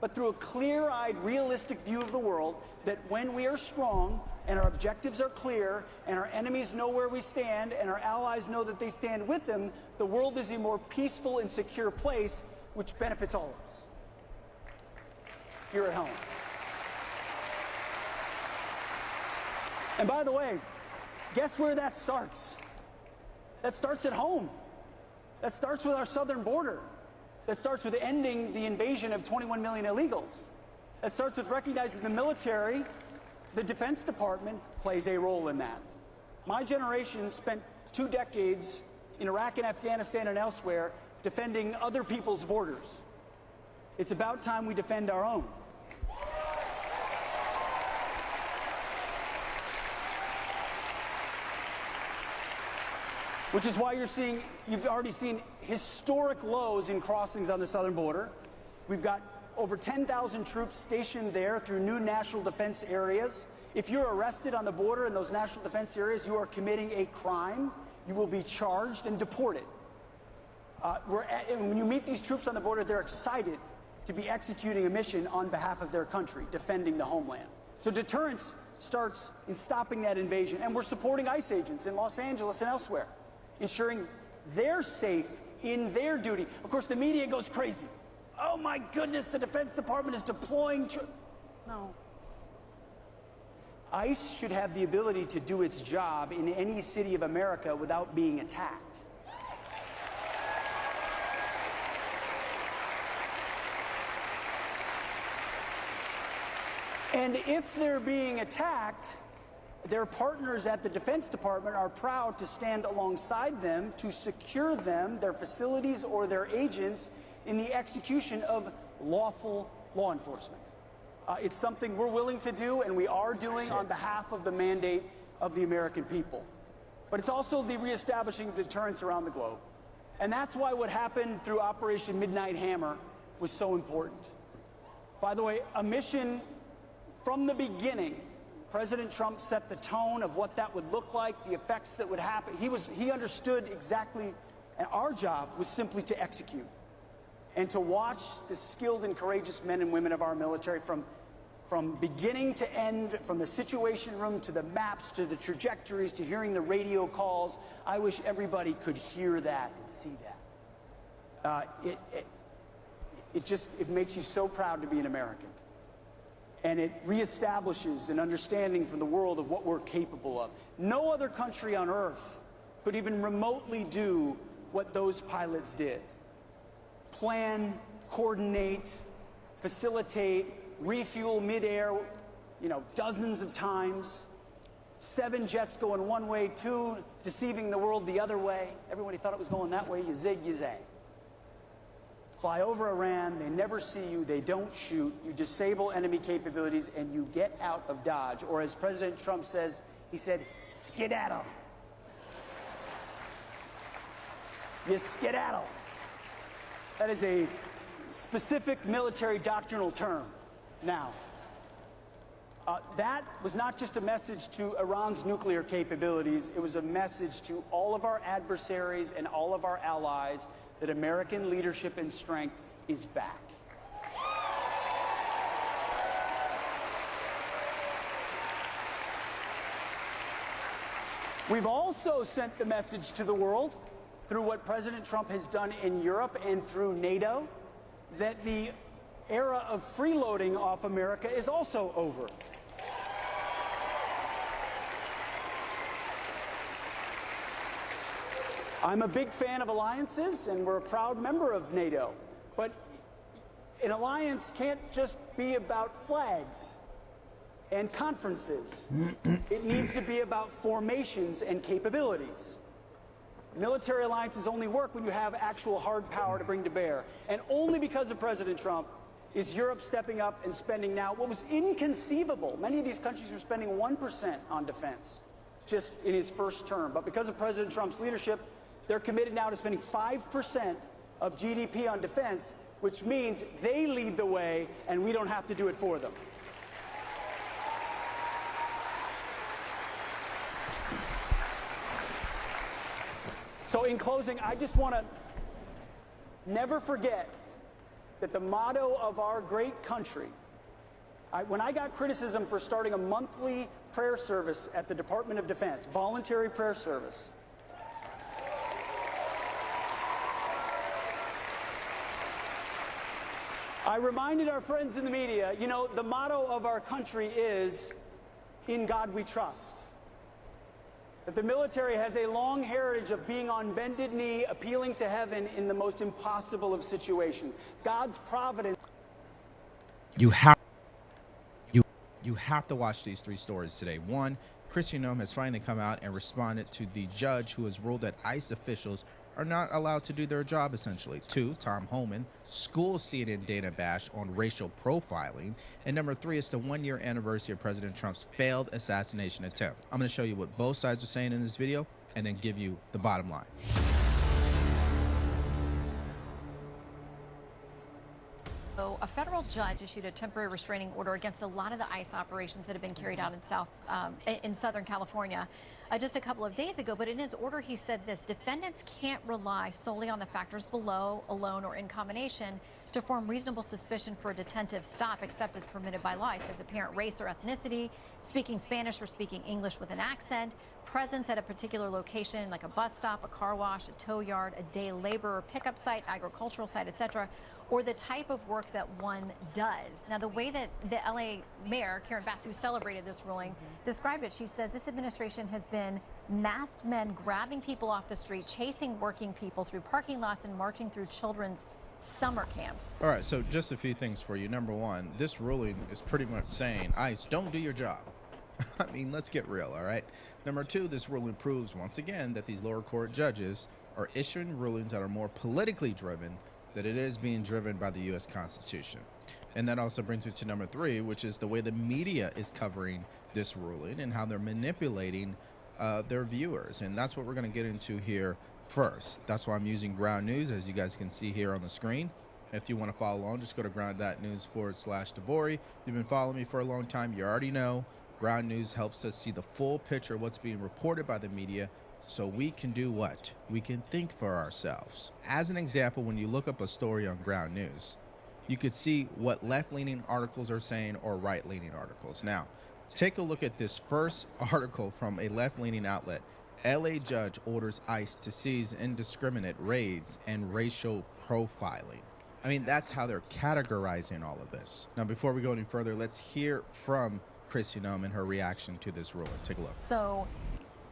But through a clear-eyed, realistic view of the world that when we are strong and our objectives are clear and our enemies know where we stand and our allies know that they stand with them, the world is a more peaceful and secure place, which benefits all of us here at home. And by the way, guess where that starts? That starts at home. That starts with our southern border. That starts with ending the invasion of 21 million illegals. That starts with recognizing the military, the Defense Department plays a role in that. My generation spent 2 decades in Iraq and Afghanistan and elsewhere defending other people's borders. It's about time we defend our own. Which is why you've already seen historic lows in crossings on the southern border. We've got over 10,000 troops stationed there through new national defense areas. If you're arrested on the border in those national defense areas, you are committing a crime. You will be charged and deported. And when you meet these troops on the border, they're excited to be executing a mission on behalf of their country, defending the homeland. So deterrence starts in stopping that invasion. And we're supporting ICE agents in Los Angeles and elsewhere, ensuring they're safe in their duty. Of course, the media goes crazy. Oh my goodness, the Defense Department is deploying No. ICE should have the ability to do its job in any city of America without being attacked. And if they're being attacked, their partners at the Defense Department are proud to stand alongside them to secure them, their facilities or their agents, in the execution of lawful law enforcement. It's something we're willing to do, and we are doing on behalf of the mandate of the American people. But it's also the reestablishing deterrence around the globe. And that's why what happened through Operation Midnight Hammer was so important. By the way, a mission from the beginning, President Trump set the tone of what that would look like, the effects that would happen. He understood exactly, and our job was simply to execute and to watch the skilled and courageous men and women of our military from beginning to end, from the situation room to the maps to the trajectories to hearing the radio calls. I wish everybody could hear that and see that. It makes you so proud to be an American. And it reestablishes an understanding from the world of what we're capable of. No other country on earth could even remotely do what those pilots did. Plan, coordinate, facilitate, refuel midair, dozens of times. 7 jets going one way, 2 deceiving the world the other way. Everybody thought it was going that way. You zig, you zag. Fly over Iran, they never see you, they don't shoot, you disable enemy capabilities, and you get out of Dodge. Or as President Trump says, he said, skedaddle. You skedaddle. That is a specific military doctrinal term. Now, that was not just a message to Iran's nuclear capabilities, it was a message to all of our adversaries and all of our allies that American leadership and strength is back. We've also sent the message to the world through what President Trump has done in Europe and through NATO that the era of freeloading off America is also over. I'm a big fan of alliances, and we're a proud member of NATO. But an alliance can't just be about flags and conferences. It needs to be about formations and capabilities. Military alliances only work when you have actual hard power to bring to bear. And only because of President Trump is Europe stepping up and spending now what was inconceivable. Many of these countries were spending 1% on defense just in his first term. But because of President Trump's leadership, they're committed now to spending 5% of GDP on defense, which means they lead the way and we don't have to do it for them. So in closing, I just want to never forget that the motto of our great country, when I got criticism for starting a monthly prayer service at the Department of Defense, voluntary prayer service, I reminded our friends in the media, the motto of our country is, "In God we trust." That the military has a long heritage of being on bended knee, appealing to heaven in the most impossible of situations. God's providence. You have to watch these 3 stories today. 1, Kristi Noem has finally come out and responded to the judge who has ruled that ICE officials are not allowed to do their job, essentially. 2, Tom Homan schools CNN Dana Bash on racial profiling. And number 3 is the 1-year anniversary of President Trump's failed assassination attempt. I'm going to show you what both sides are saying in this video and then give you the bottom line. So a federal judge issued a temporary restraining order against a lot of the ICE operations that have been carried out in Southern California just a couple of days ago. But in his order, he said this: defendants can't rely solely on the factors below, alone, or in combination to form reasonable suspicion for a detentive stop, except as permitted by law. He says apparent race or ethnicity, speaking Spanish or speaking English with an accent, presence at a particular location like a bus stop, a car wash, a tow yard, a day laborer pickup site, agricultural site, etc., or the type of work that one does. Now, the way that the LA mayor, Karen Bass, who celebrated this ruling, described it, she says this administration has been masked men grabbing people off the street, chasing working people through parking lots, and marching through children's summer camps. All right, so just a few things for you. Number 1, this ruling is pretty much saying, ICE, don't do your job. I mean, let's get real, all right? Number 2, this ruling proves once again that these lower court judges are issuing rulings that are more politically driven that it is being driven by the U.S. Constitution. And that also brings me to number 3, which is the way the media is covering this ruling and how they're manipulating their viewers. And that's what we're going to get into here first. That's why I'm using Ground News, as you guys can see here on the screen. If you want to follow along, just go to ground.news/Devori. You've been following me for a long time. You already know Ground News helps us see the full picture of what's being reported by the media, so we can do what? We can think for ourselves. As an example, when you look up a story on Ground News, you could see what left-leaning articles are saying or right-leaning articles. Now, take a look at this first article from a left-leaning outlet. LA judge orders ICE to seize indiscriminate raids and racial profiling. I mean, that's how they're categorizing all of this. Now, before we go any further, let's hear from Kristi Noem and her reaction to this ruling. Take a look. So,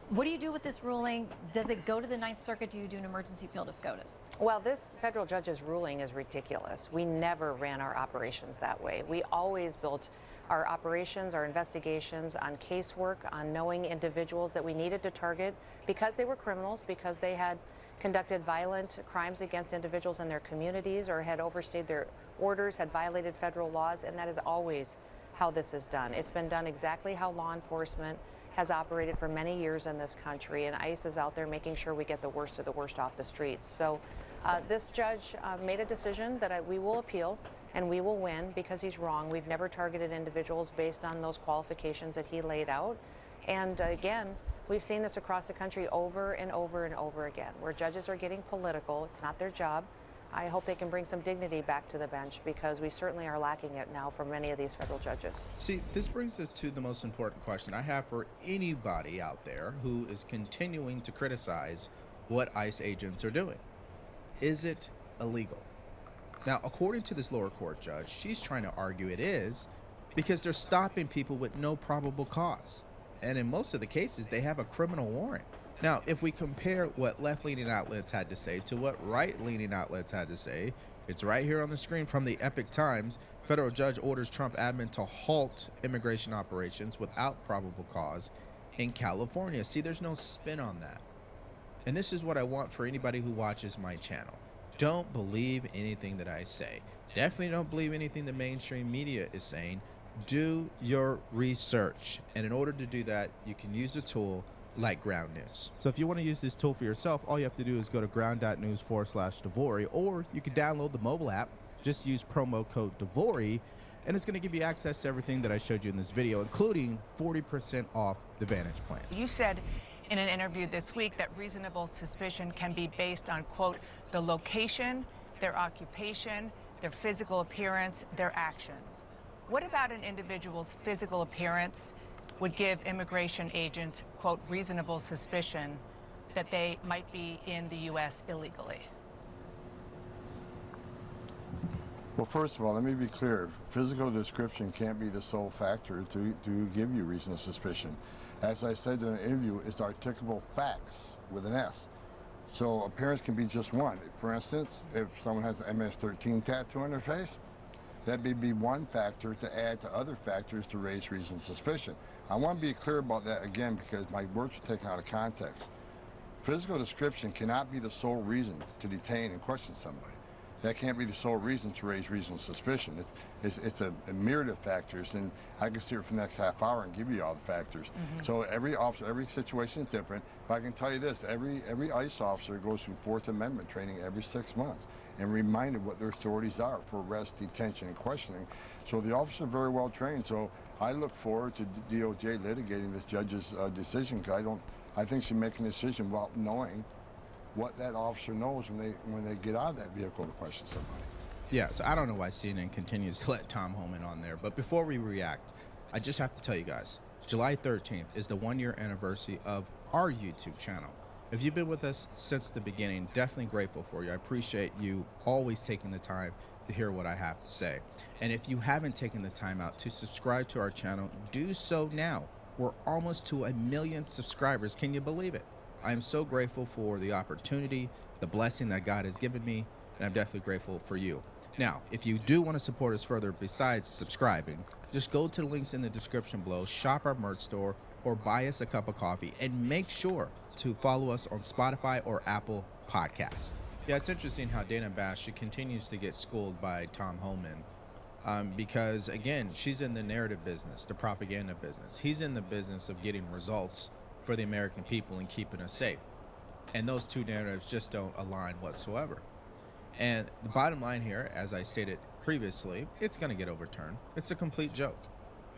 what do you do with this ruling? Does it go to the Ninth Circuit? Do you do an emergency appeal to SCOTUS? Well, this federal judge's ruling is ridiculous. We never ran our operations that way. We always built our operations, our investigations on casework, on knowing individuals that we needed to target because they were criminals, because they had conducted violent crimes against individuals in their communities or had overstayed their orders, had violated federal laws, and that is always how this is done. It's been done exactly how law enforcement has operated for many years in this country, and ICE is out there making sure we get the worst of the worst off the streets. So this judge made a decision that we will appeal and we will win because he's wrong. We've never targeted individuals based on those qualifications that he laid out. And again, we've seen this across the country over and over and over again, where judges are getting political. It's not their job. I hope they can bring some dignity back to the bench because we certainly are lacking it now for many of these federal judges. See, this brings us to the most important question I have for anybody out there who is continuing to criticize what ICE agents are doing. Is it illegal? Now, according to this lower court judge, she's trying to argue it is because they're stopping people with no probable cause. And in most of the cases, they have a criminal warrant. Now, if we compare what left-leaning outlets had to say to what right-leaning outlets had to say, it's right here on the screen from the Epic Times. Federal judge orders Trump admin to halt immigration operations without probable cause in California. See, there's no spin on that. And this is what I want for anybody who watches my channel. Don't believe anything that I say. Definitely don't believe anything the mainstream media is saying. Do your research. And in order to do that, you can use a tool like Ground News. So if you want to use this tool for yourself, all you have to do is go to ground.news/Devori, or you can download the mobile app. Just use promo code Devori, and it's going to give you access to everything that I showed you in this video, including 40% off the Vantage plan. You said in an interview this week that reasonable suspicion can be based on, quote, the location, their occupation, their physical appearance, their actions. What about an individual's physical appearance would give immigration agents, quote, reasonable suspicion that they might be in the U.S. illegally? Well, first of all, let me be clear. Physical description can't be the sole factor to give you reasonable suspicion. As I said in an interview, it's articulable facts with an S. So appearance can be just one. For instance, if someone has an MS-13 tattoo on their face, that may be one factor to add to other factors to raise reasonable suspicion. I want to be clear about that again because my words are taken out of context. Physical description cannot be the sole reason to detain and question somebody. That can't be the sole reason to raise reasonable suspicion. It's a myriad of factors, and I can sit here for the next half hour and give you all the factors. So every officer, every situation is different. But I can tell you this, every ICE officer goes through Fourth Amendment training every 6 months and reminded what their authorities are for arrest, detention, and questioning. So the officers are very well trained. So I look forward to DOJ litigating this judge's decision because I think she's making a decision without knowing what that officer knows when they get out of that vehicle to question somebody. Yeah, so I don't know why CNN continues to let Tom Homan on there, but before we react, I just have to tell you guys, July 13th is the 1-year anniversary of our YouTube channel. If you've been with us since the beginning, definitely grateful for you. I appreciate you always taking the time to hear what I have to say. And if you haven't taken the time out to subscribe to our channel, do so now. We're almost to 1 million subscribers. Can you believe it? I am so grateful for the opportunity, the blessing that God has given me, and I'm definitely grateful for you. Now, if you do want to support us further besides subscribing, just go to the links in the description below, shop our merch store, or buy us a cup of coffee, and make sure to follow us on Spotify or Apple Podcasts. Yeah, it's interesting how Dana Bash, she continues to get schooled by Tom Homan. Because, again, she's in the narrative business, the propaganda business. He's in the business of getting results for the American people and keeping us safe. And those two narratives just don't align whatsoever. And the bottom line here, as I stated previously, it's going to get overturned. It's a complete joke.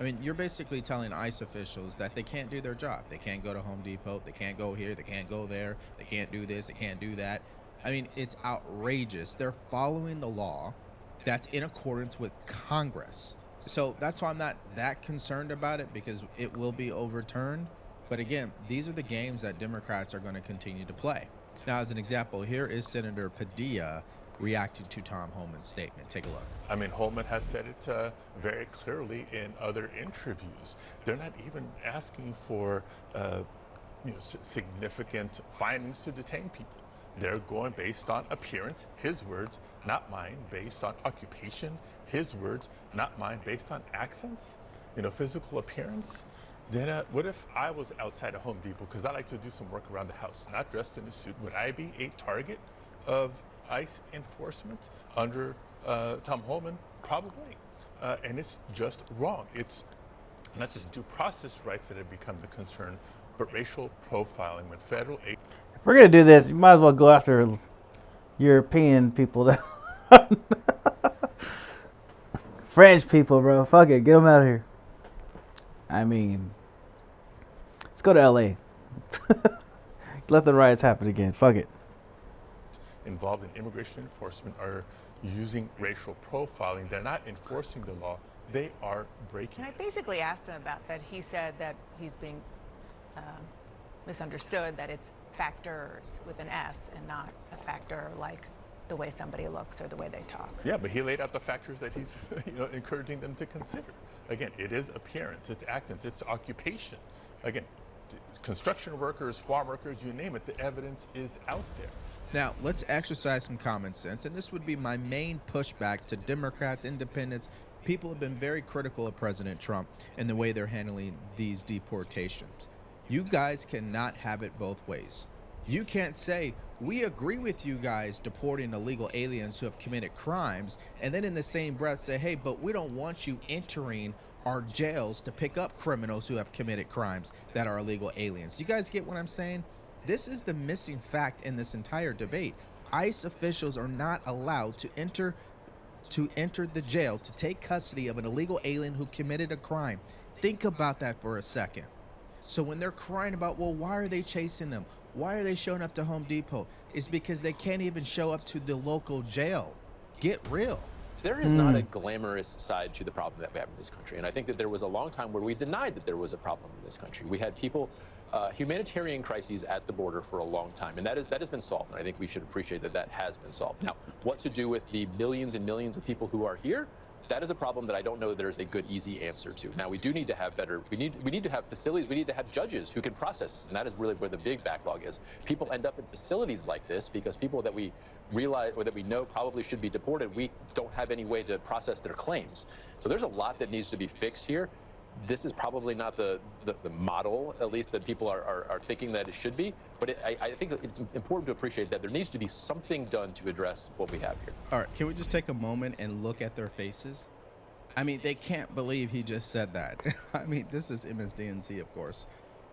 I mean, you're basically telling ICE officials that they can't do their job. They can't go to Home Depot. They can't go here. They can't go there. They can't do this. They can't do that. I mean, it's outrageous. They're following the law that's in accordance with Congress. So that's why I'm not that concerned about it, because it will be overturned. But again, these are the games that Democrats are going to continue to play. Now, as an example, here is Senator Padilla reacting to Tom Homan's statement. Take a look. I mean, Homan has said it very clearly in other interviews. They're not even asking for significant findings to detain people. They're going based on appearance, his words, not mine, based on occupation, his words, not mine, based on accents, physical appearance. Then what if I was outside of Home Depot, because I like to do some work around the house, not dressed in a suit? Would I be a target of ICE enforcement under Tom Homan? Probably. And it's just wrong. It's not just due process rights that have become the concern, but racial profiling when federal aid. If we're gonna do this, you might as well go after European people, that French people, bro. Fuck it, get them out of here. I mean, let's go to LA. Let the riots happen again. Fuck it. Involved in immigration enforcement are using racial profiling. They're not enforcing the law. They are breaking And I basically asked him about that. He said that he's being misunderstood, that it's factors with an S and not a factor like the way somebody looks or the way they talk. Yeah, but he laid out the factors that he's encouraging them to consider. Again, it is appearance, it's accents, it's occupation. Again, construction workers, farm workers, you name it, the evidence is out there. Now, let's exercise some common sense, and this would be my main pushback to Democrats, independents. People have been very critical of President Trump and the way they're handling these deportations. You guys cannot have it both ways. You can't say, we agree with you guys deporting illegal aliens who have committed crimes, and then in the same breath say, hey, but we don't want you entering our jails to pick up criminals who have committed crimes that are illegal aliens. You guys get what I'm saying? This is the missing fact in this entire debate. ICE officials are not allowed to enter the jail to take custody of an illegal alien who committed a crime. Think about that for a second. So when they're crying about, well, why are they chasing them? Why are they showing up to Home Depot? It's because they can't even show up to the local jail. Get real. There is not a glamorous side to the problem that we have in this country. And I think that there was a long time where we denied that there was a problem in this country. We had people, humanitarian crises at the border for a long time. And that has been solved. And I think we should appreciate that that has been solved. Now, what to do with the millions and millions of people who are here? That is a problem that I don't know that there's a good, easy answer to. Now, we do need to have better, we need to have facilities, we need to have judges who can process this, and that is really where the big backlog is. People end up in facilities like this because people that we realize or that we know probably should be deported, we don't have any way to process their claims. So there's a lot that needs to be fixed here. This is probably not the model, at least, that people are thinking that it should be. But I think it's important to appreciate that there needs to be something done to address what we have here. All right, can we just take a moment and look at their faces? I mean, they can't believe he just said that. I mean, this is MSDNC, of course.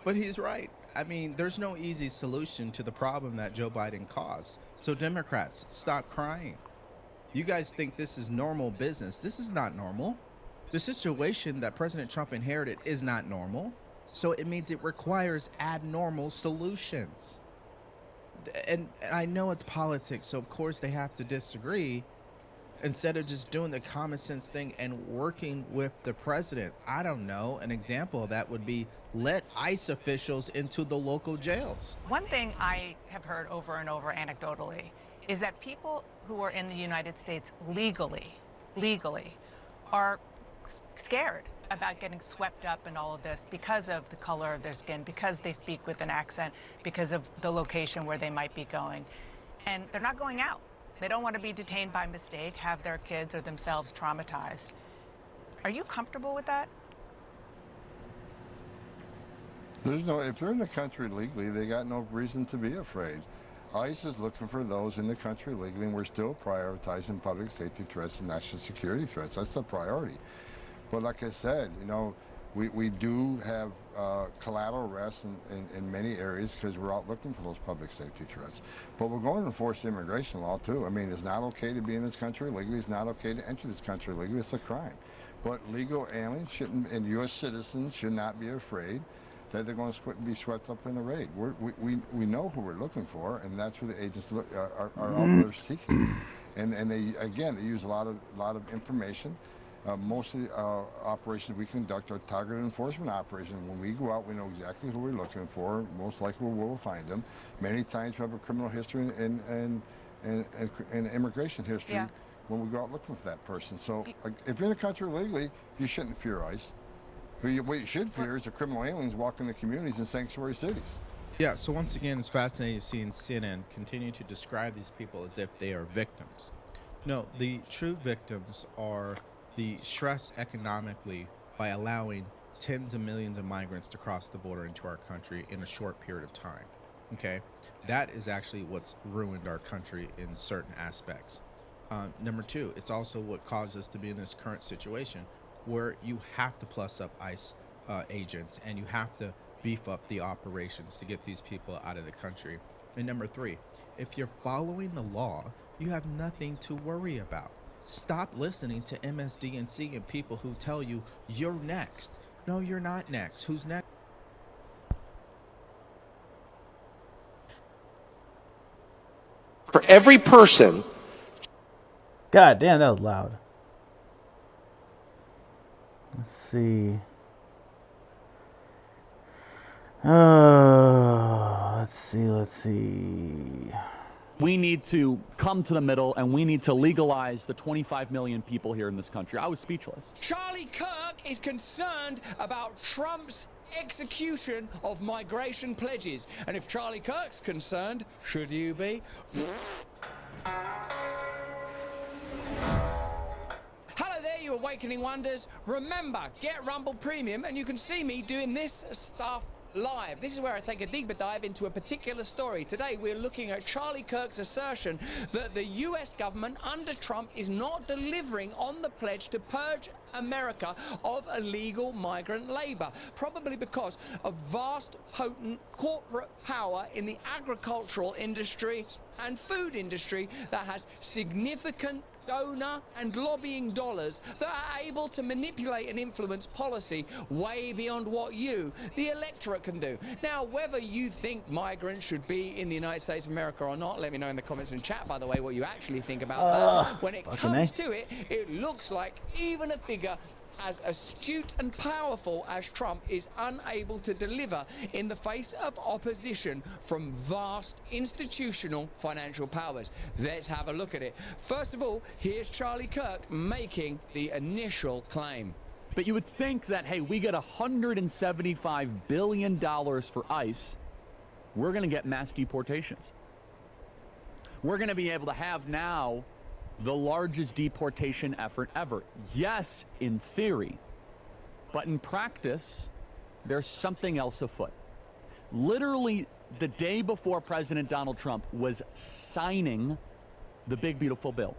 But he's right. I mean, there's no easy solution to the problem that Joe Biden caused. So Democrats, stop crying. You guys think this is normal business. This is not normal. The situation that President Trump inherited is not normal, so it means it requires abnormal solutions. And I know it's politics, so of course they have to disagree instead of just doing the common sense thing and working with the president. I don't know, an example of that would be let ICE officials into the local jails. One thing I have heard over and over anecdotally is that people who are in the United States legally are scared about getting swept up in all of this because of the color of their skin, because they speak with an accent, because of the location where they might be going. And they're not going out. They don't want to be detained by mistake, have their kids or themselves traumatized. Are you comfortable with that? If they're in the country legally, they got no reason to be afraid. ICE is looking for those in the country legally, and we're still prioritizing public safety threats and national security threats. That's the priority. But like I said, you know, we do have collateral arrests in many areas because we're out looking for those public safety threats. But we're going to enforce immigration law too. I mean, it's not okay to be in this country legally. It's not okay to enter this country legally. It's a crime. But legal aliens shouldn't, and U.S. citizens should not be afraid that they're going to be swept up in a raid. We know who we're looking for, and that's who the agents are out there seeking. And they, again, they use a lot of information. Most of the operations we conduct are targeted enforcement operations. When we go out, we know exactly who we're looking for. Most likely we will find them. Many times we have a criminal history and immigration history when we go out looking for that person. So if you're in the country legally, you shouldn't fear ICE. What you should fear is the criminal aliens walking the communities in sanctuary cities. Yeah, so once again, it's fascinating to see in CNN continue to describe these people as if they are victims. No, the true victims are the stress economically by allowing tens of millions of migrants to cross the border into our country in a short period of time. Okay, that is actually what's ruined our country in certain aspects. Number two, it's also what caused us to be in this current situation where you have to plus up ICE agents and you have to beef up the operations to get these people out of the country. And number three, if you're following the law, you have nothing to worry about. Stop listening to MSDNC and people who tell you you're next. No, you're not next. Who's next? For every person. God damn, that was loud. Let's see. Let's see. We need to come to the middle and we need to legalize the 25 million people here in this country. I was speechless. Charlie Kirk is concerned about Trump's execution of migration pledges. And if Charlie Kirk's concerned, should you be? Hello there, you Awakening Wonders. Remember, get Rumble Premium and you can see me doing this stuff live. This is where I take a deeper dive into a particular story. Today we're looking at Charlie Kirk's assertion that the US government under Trump is not delivering on the pledge to purge America of illegal migrant labor, probably because of vast, potent corporate power in the agricultural industry and food industry that has significant donor and lobbying dollars that are able to manipulate and influence policy way beyond what you, the electorate, can do. Now, whether you think migrants should be in the United States of America or not, let me know in the comments and chat, by the way, what you actually think about that. When it comes to it, it looks like even a figure as astute and powerful as Trump is unable to deliver in the face of opposition from vast institutional financial powers. Let's have a look at it. First of all, here's Charlie Kirk making the initial claim. But you would think that, hey, we get $175 billion for ICE, we're going to get mass deportations. We're going to be able to have now the largest deportation effort ever. Yes, in theory, but in practice, there's something else afoot. Literally, the day before President Donald Trump was signing the big, beautiful bill,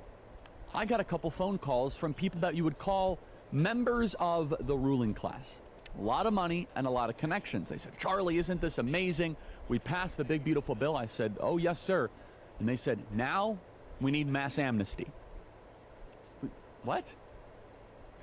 I got a couple phone calls from people that you would call members of the ruling class. A lot of money and a lot of connections. They said, Charlie, isn't this amazing? We passed the big, beautiful bill. I said, oh, yes, sir. And they said, now we need mass amnesty. What?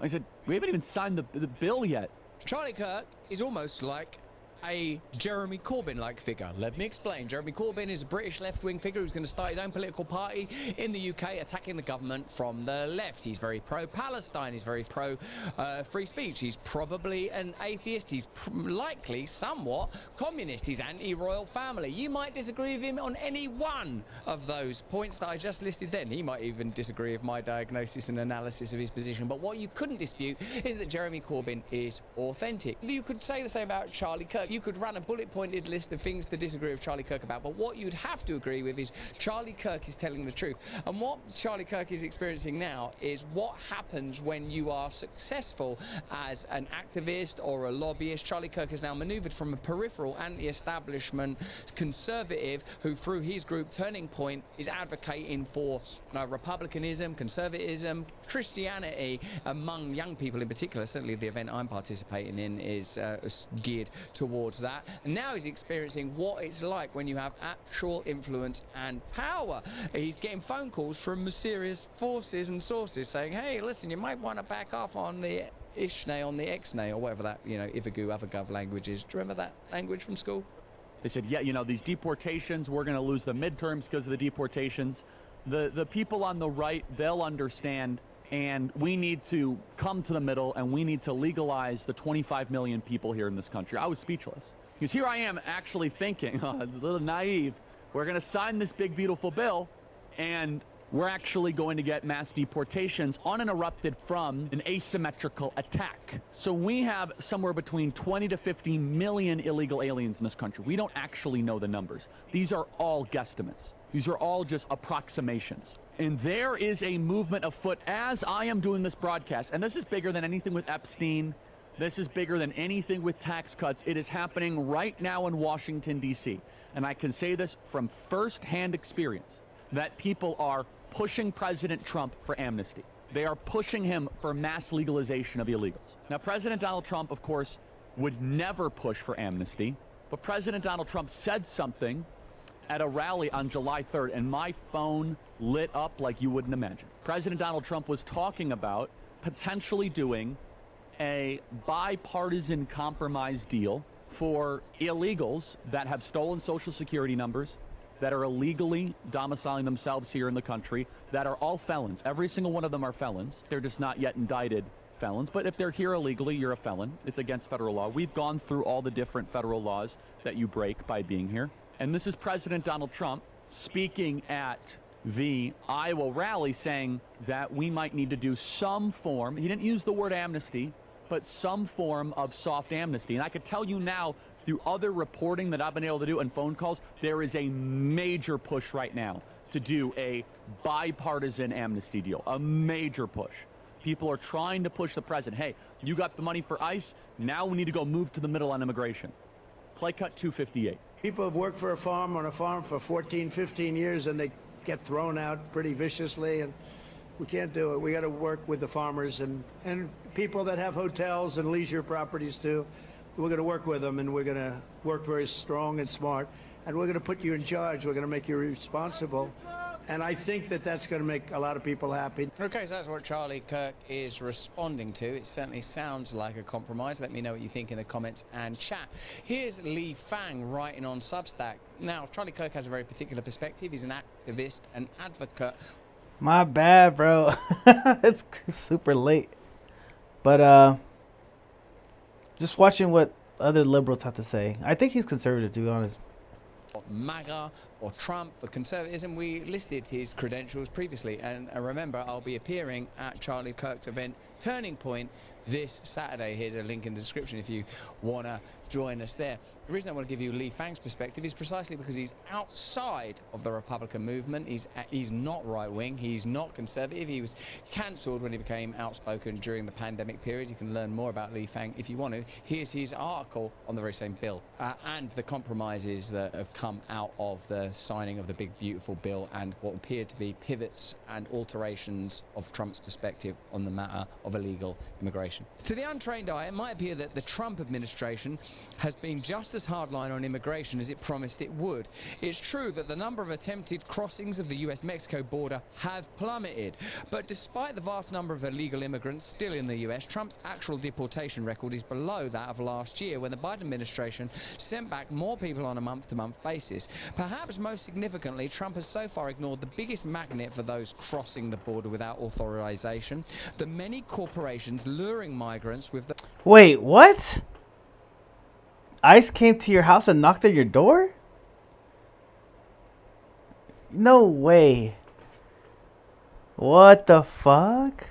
I said, we haven't even signed the bill yet. Charlie Kirk is almost like a Jeremy Corbyn-like figure. Let me explain. Jeremy Corbyn is a British left-wing figure who's going to start his own political party in the UK, attacking the government from the left. He's very pro-Palestine. He's very pro-free speech. He's probably an atheist. He's likely somewhat communist. He's anti-royal family. You might disagree with him on any one of those points that I just listed then. He might even disagree with my diagnosis and analysis of his position. But what you couldn't dispute is that Jeremy Corbyn is authentic. You could say the same about Charlie Kirk. you could run a bullet-pointed list of things to disagree with Charlie Kirk about, but what you'd have to agree with is Charlie Kirk is telling the truth. And what Charlie Kirk is experiencing now is what happens when you are successful as an activist or a lobbyist. Charlie Kirk has now maneuvered from a peripheral anti-establishment conservative who, through his group Turning Point, is advocating for republicanism, conservatism, Christianity among young people in particular. Certainly the event I'm participating in is geared towards that. And now he's experiencing what it's like when you have actual influence and power. He's getting phone calls from mysterious forces and sources saying, hey, listen, you might want to back off on the Ishnay, on the Exnay, or whatever that, Ivagu, Avagav language is. Do you remember that language from school? They said, yeah, these deportations, we're going to lose the midterms because of the deportations. The people on the right, they'll understand, and we need to come to the middle, and we need to legalize the 25 million people here in this country. I was speechless. Because here I am actually thinking, a little naive, we're going to sign this big, beautiful bill, and we're actually going to get mass deportations uninterrupted from an asymmetrical attack. So we have somewhere between 20 to 50 million illegal aliens in this country. We don't actually know the numbers. These are all guesstimates. These are all just approximations. And there is a movement afoot as I am doing this broadcast. And this is bigger than anything with Epstein. This is bigger than anything with tax cuts. It is happening right now in Washington, D.C. And I can say this from firsthand experience, that people are pushing President Trump for amnesty. They are pushing him for mass legalization of illegals. Now, President Donald Trump, of course, would never push for amnesty, but President Donald Trump said something at a rally on July 3rd, and my phone lit up like you wouldn't imagine. President Donald Trump was talking about potentially doing a bipartisan compromise deal for illegals that have stolen Social Security numbers, that are illegally domiciling themselves here in the country, that are all felons. Every single one of them are felons. They're just not yet indicted felons. But if they're here illegally, you're a felon. It's against federal law. We've gone through all the different federal laws that you break by being here. And this is President Donald Trump speaking at the Iowa rally saying that we might need to do some form, he didn't use the word amnesty, but some form of soft amnesty. And I could tell you now, through other reporting that I've been able to do and phone calls, there is a major push right now to do a bipartisan amnesty deal, a major push. People are trying to push the president. Hey, you got the money for ICE, now we need to go move to the middle on immigration. Play cut 258. People have worked on a farm for 14, 15 years, and they get thrown out pretty viciously, and we can't do it. We got to work with the farmers and people that have hotels and leisure properties too. We're going to work with them, and we're going to work very strong and smart, and we're going to put you in charge. We're going to make you responsible, and I think that that's going to make a lot of people happy. Okay, so that's what Charlie Kirk is responding to. It certainly sounds like a compromise. Let me know what you think in the comments and chat. Here's Lee Fang writing on Substack. Now, Charlie Kirk has a very particular perspective. He's an activist, an advocate. My bad, bro. It's super late. But, just watching what other liberals have to say. I think he's conservative, to be honest. MAGA or Trump for conservatism. We listed his credentials previously, and remember, I'll be appearing at Charlie Kirk's event Turning Point this Saturday. Here's a link in the description if you want to join us there. The reason I want to give you Lee Fang's perspective is precisely because he's outside of the Republican movement. He's not right-wing, he's not conservative. He was cancelled when he became outspoken during the pandemic period. You can learn more about Lee Fang if you want to. Here's his article on the very same bill and the compromises that have come out of the signing of the big beautiful bill and what appear to be pivots and alterations of Trump's perspective on the matter of illegal immigration. To the untrained eye, it might appear that the Trump administration has been just as hardline on immigration as it promised it would. It's true that the number of attempted crossings of the US-Mexico border have plummeted, but despite the vast number of illegal immigrants still in the US, Trump's actual deportation record is below that of last year, when the Biden administration sent back more people on a month-to-month basis. Perhaps most significantly, Trump has so far ignored the biggest magnet for those crossing the border without authorization, the many corporations luring migrants with the... Wait, what? ICE came to your house and knocked at your door? No way. What the fuck?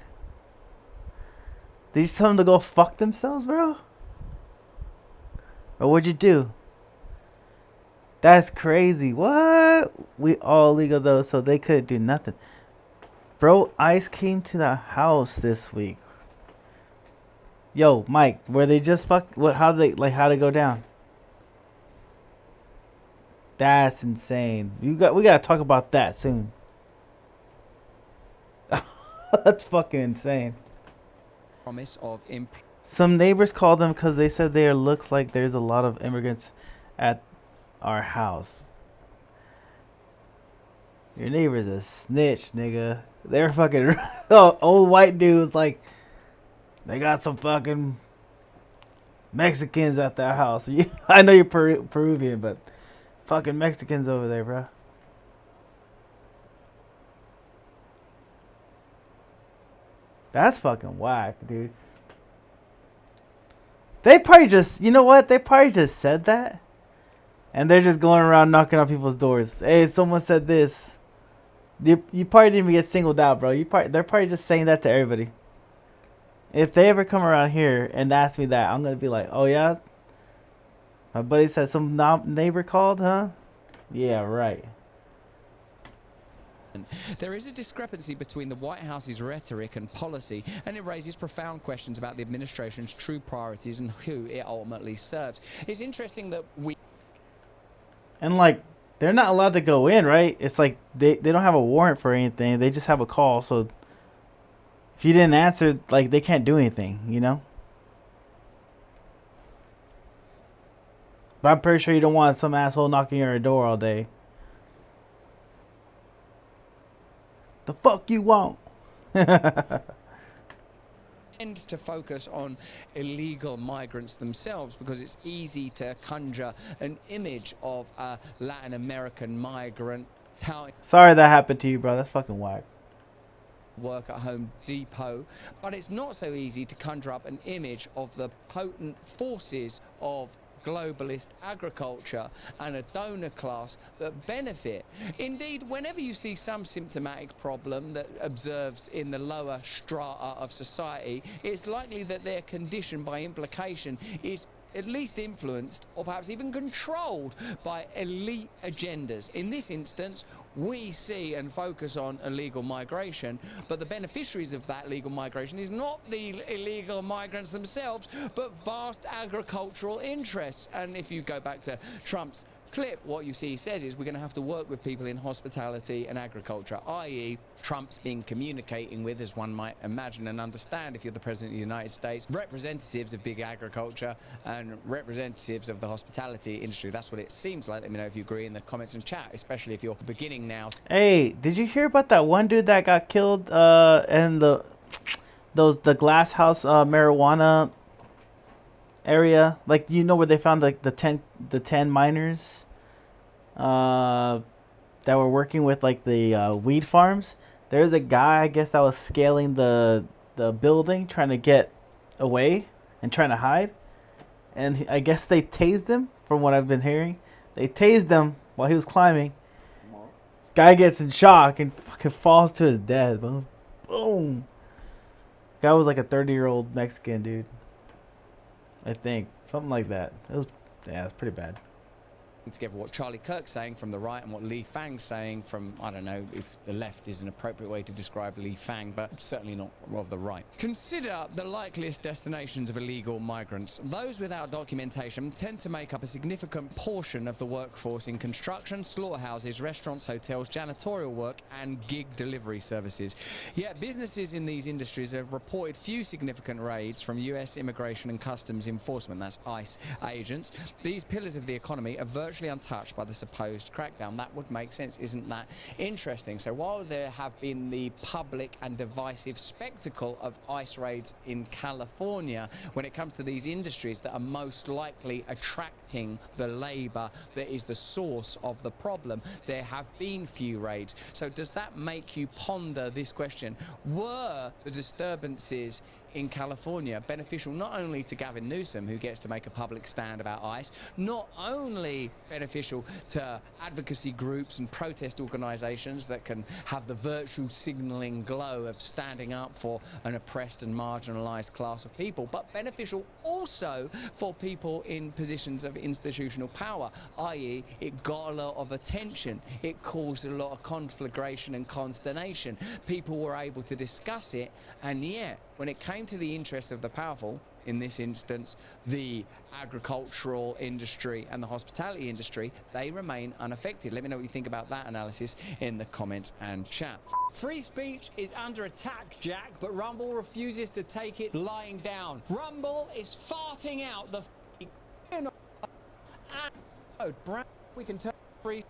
Did you tell them to go fuck themselves, bro? But what'd you do? That's crazy. What? We all legal though, so they couldn't do nothing. Bro, ICE came to the house this week. Yo, Mike, were they just how'd it go down? That's insane. We gotta talk about that soon. That's fucking insane. Promise of Some neighbors called them because they said there looks like there's a lot of immigrants at our house. Your neighbor's a snitch, nigga. They're fucking old white dudes like they got some fucking Mexicans at their house. I know you're Peruvian, but fucking Mexicans over there, bro. That's fucking whack, dude. They probably just, you know what? They probably just said that. And they're just going around knocking on people's doors. Hey, someone said this. You probably didn't even get singled out, bro. They're probably just saying that to everybody. If they ever come around here and ask me that, I'm going to be like, oh, yeah? My buddy said some neighbor called, huh? Yeah, right. There is a discrepancy between the White House's rhetoric and policy, and it raises profound questions about the administration's true priorities and who it ultimately serves. It's interesting that we... And, like, they're not allowed to go in, right? It's like they don't have a warrant for anything. They just have a call, so if you didn't answer, like, they can't do anything, you know? But I'm pretty sure you don't want some asshole knocking on your door all day. The fuck you want? Tend to focus on illegal migrants themselves because it's easy to conjure an image of a Latin American migrant Sorry that happened to you, bro. That's fucking whack. Work at Home Depot, but it's not so easy to conjure up an image of the potent forces of globalist agriculture and a donor class that benefit. Indeed, whenever you see some symptomatic problem that observes in the lower strata of society, it's likely that their condition by implication is at least influenced or perhaps even controlled by elite agendas. In this instance, we see and focus on illegal migration, but the beneficiaries of that illegal migration is not the illegal migrants themselves, but vast agricultural interests. And if you go back to Trump's clip, what you see he says is we're going to have to work with people in hospitality and agriculture, i.e. Trump's been communicating with, as one might imagine and understand if you're the President of the United States, representatives of big agriculture and representatives of the hospitality industry. That's what it seems like. Let me know if you agree in the comments and chat, especially if you're beginning now. Hey, did you hear about that one dude that got killed in the glass house marijuana area? Like, you know, where they found like the 10 miners that were working with like the weed farms. There's a guy, I guess, that was scaling the building, trying to get away and trying to hide. And I guess they tased him, from what I've been hearing. They tased him while he was climbing. Guy gets in shock and fucking falls to his death. Boom. Guy was like a 30-year-old Mexican dude, I think. Something like that. It's pretty bad. Together what Charlie Kirk's saying from the right and what Lee Fang's saying from, I don't know if the left is an appropriate way to describe Lee Fang, but certainly not of the right. Consider the likeliest destinations of illegal migrants. Those without documentation tend to make up a significant portion of the workforce in construction, slaughterhouses, restaurants, hotels, janitorial work and gig delivery services. Yet businesses in these industries have reported few significant raids from US Immigration and Customs Enforcement, that's ICE, agents. These pillars of the economy are virtually untouched by the supposed crackdown. That would make sense. Isn't that interesting? So while there have been the public and divisive spectacle of ICE raids in California, when it comes to these industries that are most likely attracting the labor that is the source of the problem, there have been few raids. So does that make you ponder this question? Were the disturbances in California, beneficial not only to Gavin Newsom, who gets to make a public stand about ICE, not only beneficial to advocacy groups and protest organisations that can have the virtue signalling glow of standing up for an oppressed and marginalised class of people, but beneficial also for people in positions of institutional power, i.e. it got a lot of attention, it caused a lot of conflagration and consternation. People were able to discuss it, and yet when it came to the interests of the powerful, in this instance the agricultural industry and the hospitality industry, they remain unaffected. Let me know what you think about that analysis in the comments and chat. Free speech is under attack, Jack, but Rumble refuses to take it lying down. Rumble is farting out the we can turn free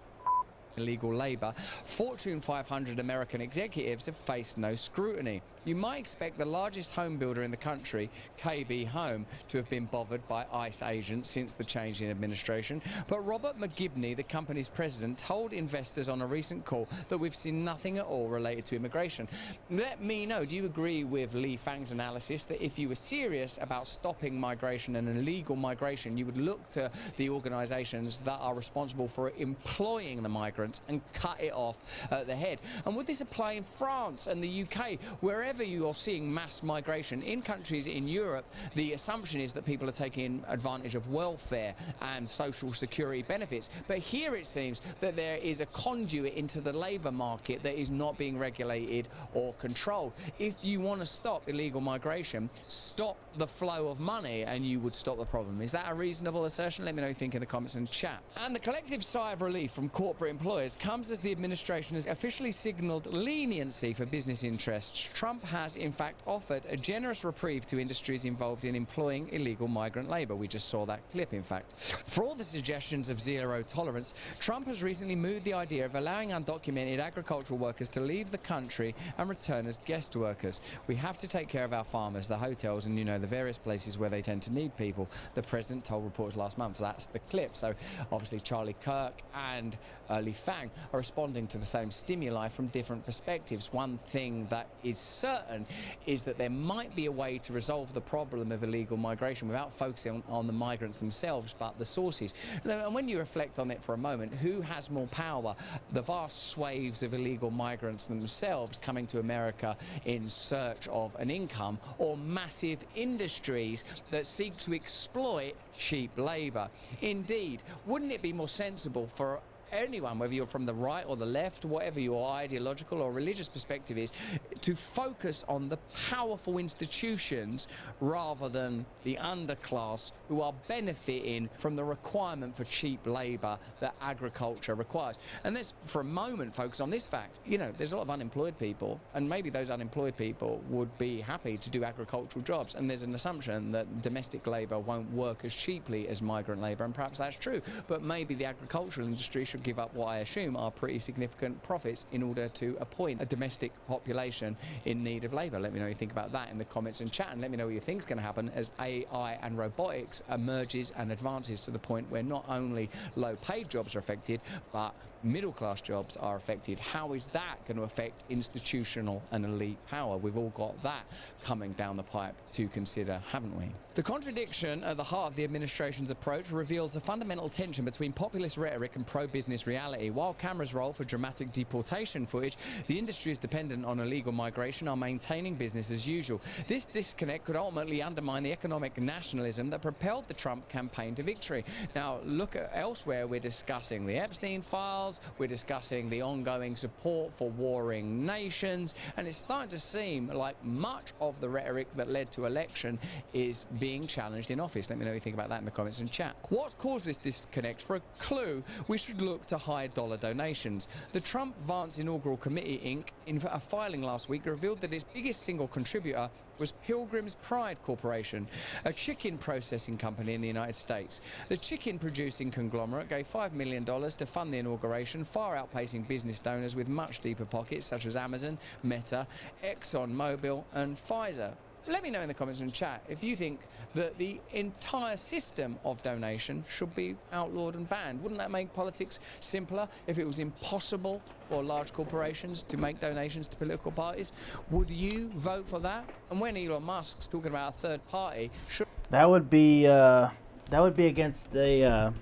illegal labor. Fortune 500 American executives have faced no scrutiny. You might expect the largest home builder in the country, KB Home, to have been bothered by ICE agents since the change in administration, but Robert McGibney, the company's president, told investors on a recent call that we've seen nothing at all related to immigration. Let me know, do you agree with Lee Fang's analysis that if you were serious about stopping migration and illegal migration, you would look to the organisations that are responsible for employing the migrants and cut it off at the head? And would this apply in France and the UK, wherever you are seeing mass migration? In countries in Europe, the assumption is that people are taking advantage of welfare and social security benefits. But here it seems that there is a conduit into the labour market that is not being regulated or controlled. If you want to stop illegal migration, stop the flow of money and you would stop the problem. Is that a reasonable assertion? Let me know what you think in the comments and chat. And the collective sigh of relief from corporate employers comes as the administration has officially signalled leniency for business interests. Trump has, in fact, offered a generous reprieve to industries involved in employing illegal migrant labour. We just saw that clip, in fact. For all the suggestions of zero tolerance, Trump has recently moved the idea of allowing undocumented agricultural workers to leave the country and return as guest workers. We have to take care of our farmers, the hotels, and, you know, the various places where they tend to need people, the president told reporters last month. That's the clip. So, obviously, Charlie Kirk and Lee Fang are responding to the same stimuli from different perspectives. One thing that is certain is that there might be a way to resolve the problem of illegal migration without focusing on the migrants themselves, but the sources. And when you reflect on it for a moment, who has more power? The vast swathes of illegal migrants themselves coming to America in search of an income, or massive industries that seek to exploit cheap labour? Indeed, wouldn't it be more sensible for anyone, whether you're from the right or the left, whatever your ideological or religious perspective is, to focus on the powerful institutions rather than the underclass who are benefiting from the requirement for cheap labour that agriculture requires? And let's for a moment focus on this fact. You know, there's a lot of unemployed people, and maybe those unemployed people would be happy to do agricultural jobs, and there's an assumption that domestic labour won't work as cheaply as migrant labour, and perhaps that's true, but maybe the agricultural industry should give up what I assume are pretty significant profits in order to appoint a domestic population in need of labour. Let me know what you think about that in the comments and chat, and let me know what you think is going to happen as AI and robotics emerges and advances to the point where not only low-paid jobs are affected, but middle-class jobs are affected. How is that going to affect institutional and elite power? We've all got that coming down the pipe to consider, haven't we? The contradiction at the heart of the administration's approach reveals a fundamental tension between populist rhetoric and pro-business reality. While cameras roll for dramatic deportation footage, the industry is dependent on illegal migration are maintaining business as usual. This disconnect could ultimately undermine the economic nationalism that propelled the Trump campaign to victory. Now, look at elsewhere. We're discussing the Epstein files, we're discussing the ongoing support for warring nations, and it's starting to seem like much of the rhetoric that led to election is being challenged in office. Let me know what you think about that in the comments and chat. What's caused this disconnect? For a clue, we should look to high dollar donations. The Trump Vance Inaugural Committee, Inc., in a filing last week, revealed that its biggest single contributor was Pilgrim's Pride Corporation, a chicken processing company in the United States. The chicken producing conglomerate gave $5 million to fund the inauguration, far outpacing business donors with much deeper pockets such as Amazon, Meta, ExxonMobil and Pfizer. Let me know in the comments and chat if you think that the entire system of donation should be outlawed and banned. Wouldn't that make politics simpler if it was impossible for large corporations to make donations to political parties? Would you vote for that? And when Elon Musk's talking about a third party, should That would be against a.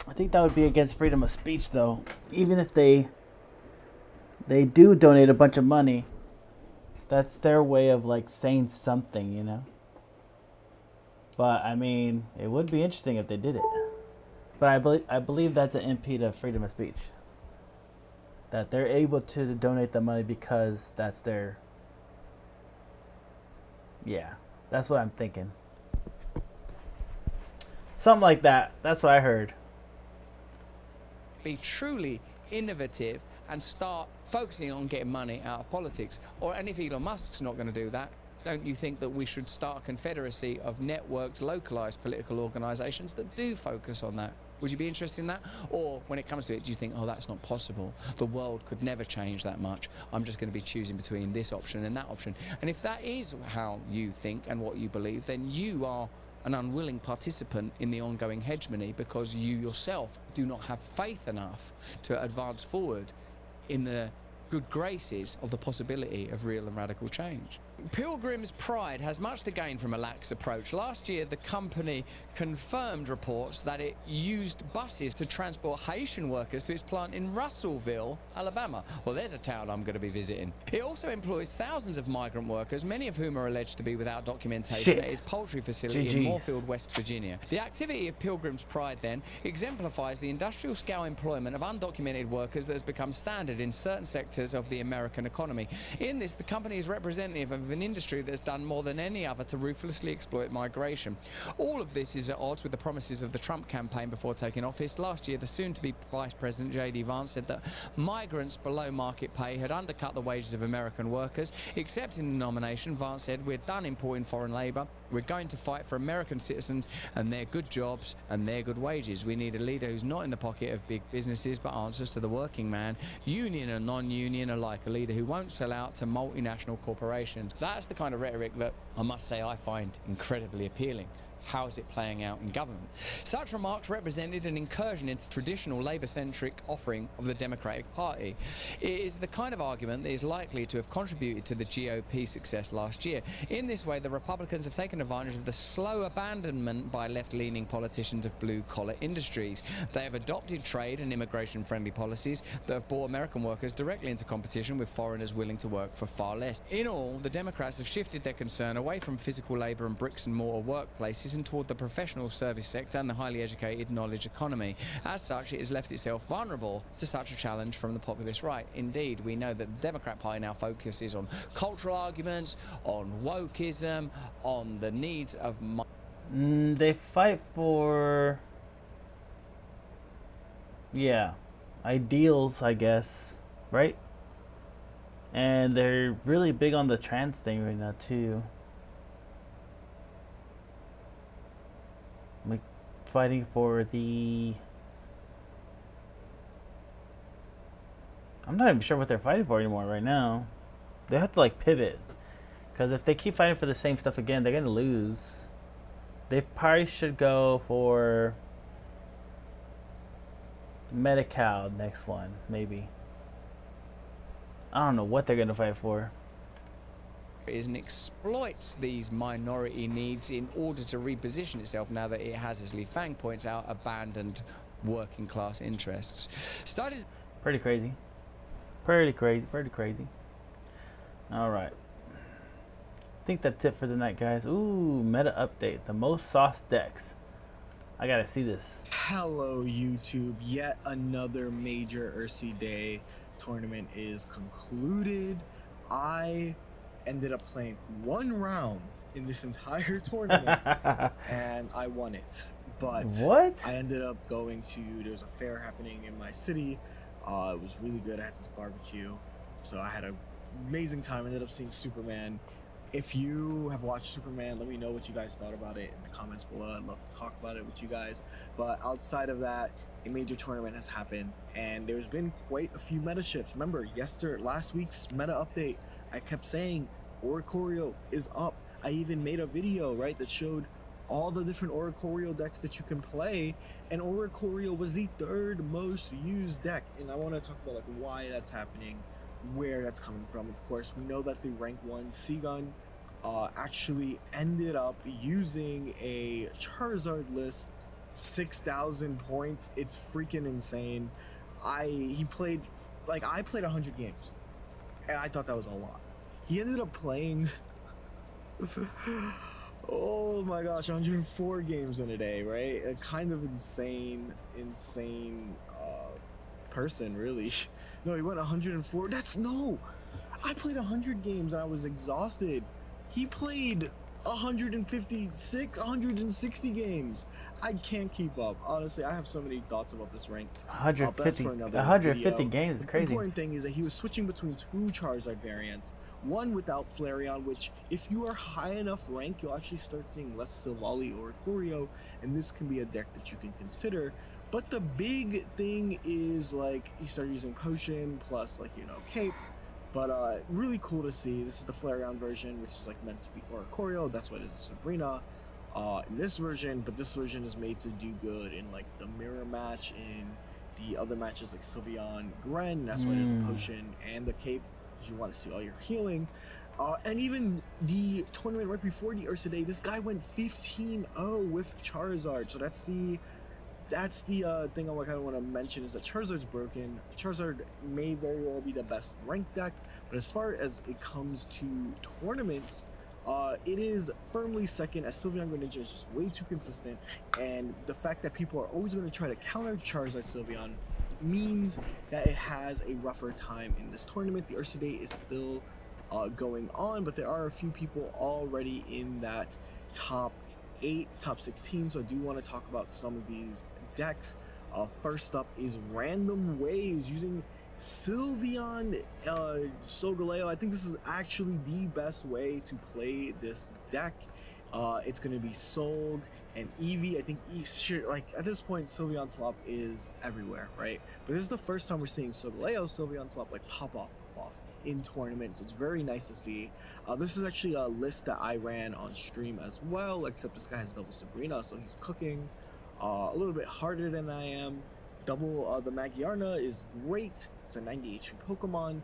I think that would be against freedom of speech, though. Even if they do donate a bunch of money, that's their way of like saying something, you know. But I mean, it would be interesting if they did it. But I believe that's an impede of freedom of speech. That they're able to donate the money because that's their. Yeah, that's what I'm thinking. Something like that. That's what I heard. be truly innovative and start focusing on getting money out of politics? And if Elon Musk's not going to do that, don't you think that we should start a confederacy of networked, localized political organizations that do focus on that? Would you be interested in that? Or when it comes to it, do you think, oh, that's not possible? The world could never change that much. I'm just going to be choosing between this option and that option. And if that is how you think and what you believe, then you are an unwilling participant in the ongoing hegemony because you yourself do not have faith enough to advance forward in the good graces of the possibility of real and radical change. Pilgrim's Pride has much to gain from a lax approach. Last year, the company confirmed reports that it used buses to transport Haitian workers to its plant in Russellville, Alabama. Well, there's a town I'm going to be visiting. It also employs thousands of migrant workers, many of whom are alleged to be without documentation at its poultry facility in Moorfield, West Virginia. The activity of Pilgrim's Pride, then, exemplifies the industrial-scale employment of undocumented workers that has become standard in certain sectors of the American economy. In this, the company is representative of an industry that's done more than any other to ruthlessly exploit migration. All of this is at odds with the promises of the Trump campaign before taking office. Last year, the soon-to-be Vice President J.D. Vance said that migrants below market pay had undercut the wages of American workers. Accepting the nomination, Vance said, "We're done importing foreign labour. We're going to fight for American citizens and their good jobs and their good wages. We need a leader who's not in the pocket of big businesses but answers to the working man, union and non-union alike, a leader who won't sell out to multinational corporations." That's the kind of rhetoric that I must say I find incredibly appealing. How is it playing out in government? Such remarks represented an incursion into traditional Labour-centric offering of the Democratic Party. It is the kind of argument that is likely to have contributed to the GOP success last year. In this way, the Republicans have taken advantage of the slow abandonment by left-leaning politicians of blue-collar industries. They have adopted trade and immigration-friendly policies that have brought American workers directly into competition with foreigners willing to work for far less. In all, the Democrats have shifted their concern away from physical labour and bricks-and-mortar workplaces and toward the professional service sector and the highly educated knowledge economy. As such, it has left itself vulnerable to such a challenge from the populist right. Indeed, we know that the Democrat Party now focuses on cultural arguments, on wokeism, on the needs of... They fight for... yeah, ideals, I guess, right? And they're really big on the trans thing right now, too. Like fighting for the... I'm not even sure what they're fighting for anymore right now. They have to like pivot, because if they keep fighting for the same stuff again, they're gonna lose. They probably should go for Medi-Cal next one, maybe. I don't know what they're gonna fight for. And exploits these minority needs in order to reposition itself now that it has, as Li Fang points out, abandoned working class interests. Studies... Pretty crazy. Pretty crazy. Alright. I think that's it for the night, guys. Ooh, meta update. The most sauce decks. I gotta see this. Hello, YouTube. Yet another major Ursi Day tournament is concluded. I ended up playing one round in this entire tournament and I won it. But what? I ended up going to, there was a fair happening in my city. It was really good. I had this barbecue, so I had an amazing time. I ended up seeing Superman. If you have watched Superman, let me know what you guys thought about it in the comments below. I'd love to talk about it with you guys. But outside of that, a major tournament has happened and there's been quite a few meta shifts. Remember, last week's meta update, I kept saying Oricorio is up. I even made a video, right, that showed all the different Oricorio decks that you can play, and Oricorio was the 3rd most used deck. And I want to talk about like why that's happening, where that's coming from. Of course, we know that the rank 1 Seagun actually ended up using a Charizard list, 6,000 points. It's freaking insane. I played 100 games, and I thought that was a lot. He ended up playing oh my gosh, 104 games in a day, right? A kind of insane person, really. No, he went 104. I played 100 games and I was exhausted. He played 156, 160 games. I can't keep up. Honestly, I have so many thoughts about this rank. 150 games is crazy. The important thing is that he was switching between 2 Charizard variants. One without Flareon, which if you are high enough rank, you'll actually start seeing less Silvally or Oricorio, and this can be a deck that you can consider. But the big thing is like he started using Potion plus Cape. But really cool to see. This is the Flareon version, which is like meant to be Oricorio. That's what it is Sabrina in this version. But this version is made to do good in like the mirror match, in the other matches like Sylveon, Gren. That's why there's a Potion and the Cape. You want to see all your healing, and even the tournament right before the Ursa Day, this guy went 15-0 with Charizard. So that's the thing I kind of want to mention, is that Charizard's broken. Charizard may very well be the best ranked deck, but as far as it comes to tournaments, it is firmly second, as Sylveon Greninja is just way too consistent, and the fact that people are always going to try to counter Charizard Sylveon means that it has a rougher time in this tournament. The Ursa Day is still going on, but there are a few people already in that top 8, top 16, so I do want to talk about some of these decks. First up is Random Waves using Sylveon Solgaleo. I think this is actually the best way to play this deck. It's going to be Solg and Eevee. I think at this point Sylveon Slop is everywhere, right? But this is the first time we're seeing Solgaleo Sylveon Slop like pop off in tournaments. So it's very nice to see. This is actually a list that I ran on stream as well, except this guy has double Sabrina, so he's cooking a little bit harder than I am. Double the Magiarna is great. It's a 90 HP Pokemon.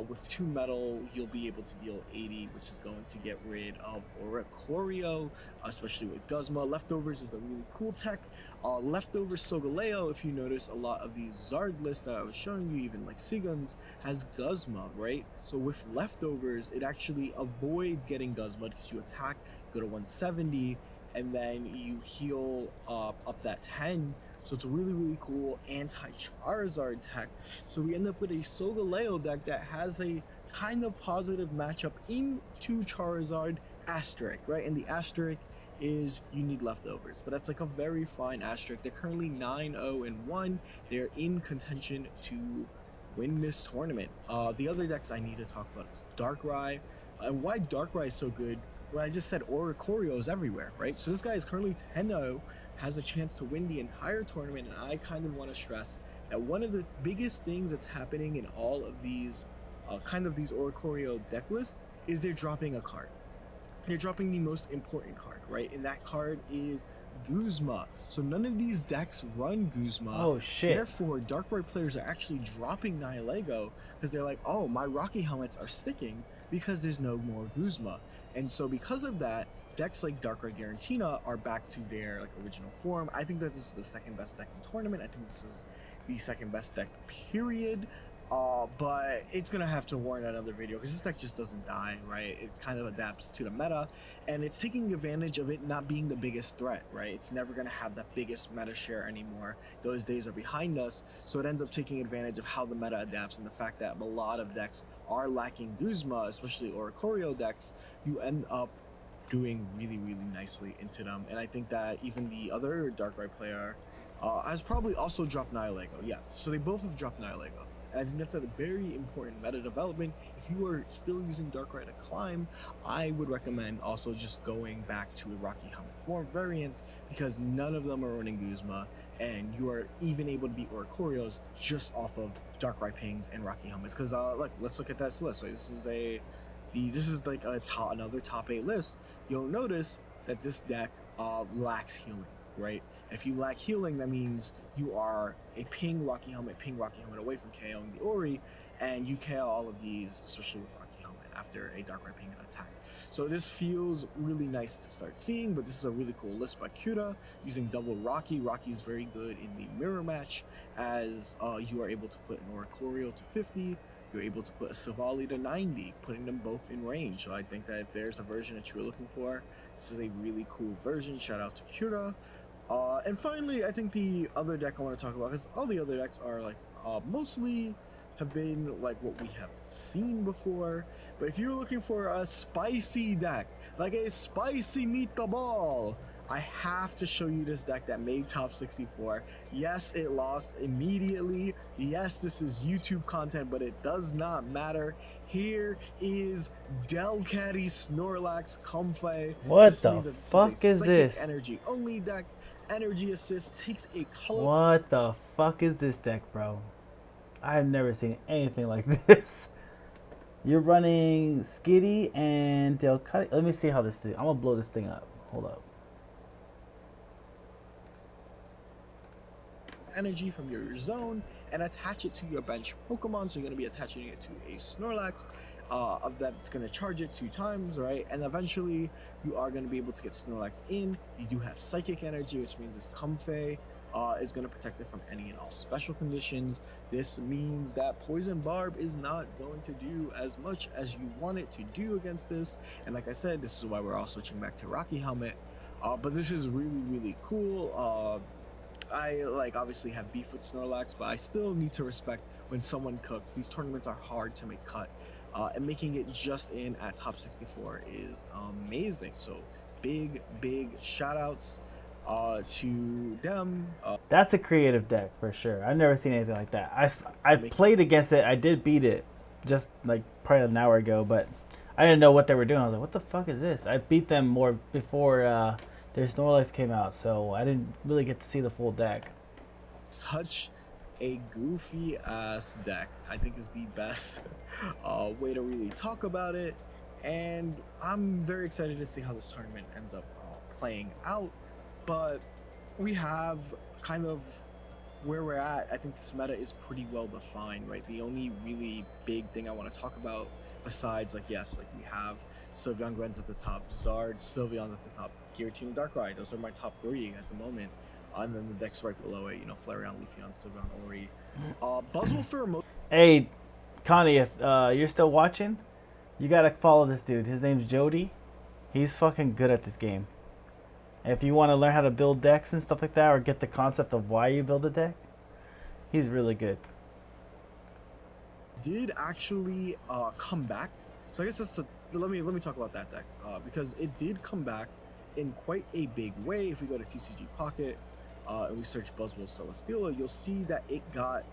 With 2 metal, you'll be able to deal 80, which is going to get rid of Oricorio, especially with Guzma. Leftovers is the really cool tech. Leftovers Solgaleo, if you notice, a lot of these Zard lists that I was showing you, even like Seaguns, has Guzma, right? So with Leftovers, it actually avoids getting Guzma because you attack, you go to 170, and then you heal up that 10. So it's a really, really cool anti-Charizard tech. So we end up with a Solgaleo deck that has a kind of positive matchup into Charizard asterisk, right? And the asterisk is you need Leftovers, but that's like a very fine asterisk. They're currently 9-0-1. They're in contention to win this tournament. The other decks I need to talk about is Darkrai. And why Darkrai is so good, well, I just said Oricorio is everywhere, right? So this guy is currently 10-0, has a chance to win the entire tournament, and I kind of want to stress that one of the biggest things that's happening in all of these these Oricorio deck lists is they're dropping a card. They're dropping the most important card, right? And that card is Guzma. So none of these decks run Guzma. Oh shit. Therefore, Darkrai players are actually dropping Nihilego because they're like, oh, my Rocky helmets are sticking because there's no more Guzma. And so because of that, decks like Darkrai Giratina are back to their original form. I think that this is the second best deck in the tournament. I think this is the second best deck, period. But it's gonna have to warrant another video because this deck just doesn't die, right? It kind of adapts to the meta, and it's taking advantage of it not being the biggest threat, right? It's never gonna have the biggest meta share anymore. Those days are behind us, so it ends up taking advantage of how the meta adapts and the fact that a lot of decks are lacking Guzma, especially Oricorio decks. You end up doing really, really nicely into them, and I think that even the other Darkrai player has probably also dropped Nihilego. Yeah, so they both have dropped Nihilego. And I think that's a very important meta development. If you are still using Darkrai to climb, I would recommend also just going back to a Rocky Helmet form variant because none of them are running Guzma, and you are even able to beat Oricorios just off of Darkrai pings and Rocky Helmets. Because let's look at that list. So this is like another top 8 list. you'll notice that this deck lacks healing, right? If you lack healing, that means you are a ping Rocky Helmet away from KOing the Ori, and you KO all of these, especially with Rocky Helmet, after a Darkrai Ping attack. So this feels really nice to start seeing, but this is a really cool list by Kura using double Rocky. Rocky is very good in the mirror match, as you are able to put an Oricorio to 50, you're able to put a Savali to 90, putting them both in range. So I think that if there's a version that you're looking for, this is a really cool version. Shout out to Kura. And finally, I think the other deck I want to talk about, because all the other decks are like mostly have been like what we have seen before. But if you're looking for a spicy deck, like a spicy meatball, I have to show you this deck that made top 64. Yes, it lost immediately. Yes, this is YouTube content, but it does not matter. Here is Delcatty Snorlax Comfey. What the fuck is this? Energy only deck. Energy assist takes a color. What the fuck is this deck, bro? I've never seen anything like this. You're running Skitty and Delcatty. Let me see how this thing. I'm gonna blow this thing up. Hold up. Energy from your zone and attach it to your bench Pokemon. So you're going to be attaching it to a Snorlax. Of that, it's going to charge it 2 times, right? And eventually, you are going to be able to get Snorlax in. You do have Psychic Energy, which means this Comfey is going to protect it from any and all special conditions. This means that Poison Barb is not going to do as much as you want it to do against this. And like I said, this is why we're all switching back to Rocky Helmet. But this is really, really cool. I obviously have beef with Snorlax, but I still need to respect when someone cooks. These tournaments are hard to make cut, and making it just in at top 64 is amazing. So big shout outs to them. That's a creative deck for sure. I've never seen anything like that. I played against it. I did beat it just like probably an hour ago, but I didn't know what they were doing. I was like, what the fuck is this? I beat them more before their Snorlax came out, so I didn't really get to see the full deck. Such a goofy ass deck, I think, is the best way to really talk about it, and I'm very excited to see how this tournament ends up playing out. But we have kind of where we're at. I think this meta is pretty well defined, right? The only really big thing I want to talk about, besides we have Sylveon Grenz at the top, Zard, Sylveon's at the top, Giratina, Darkrai. Those are my top 3 at the moment. And then the decks right below it, Flareon, Leafeon, Sylveon, Ori. Buzzwole Pheromosa. Hey, Connie, if you're still watching, you gotta follow this dude. His name's Jody. He's fucking good at this game. If you want to learn how to build decks and stuff like that, or get the concept of why you build a deck, he's really good. Did actually come back. So I guess that's let me talk about that deck because it did come back in quite a big way. If we go to TCG Pocket and we search Buzzwole Celesteela, you'll see that it got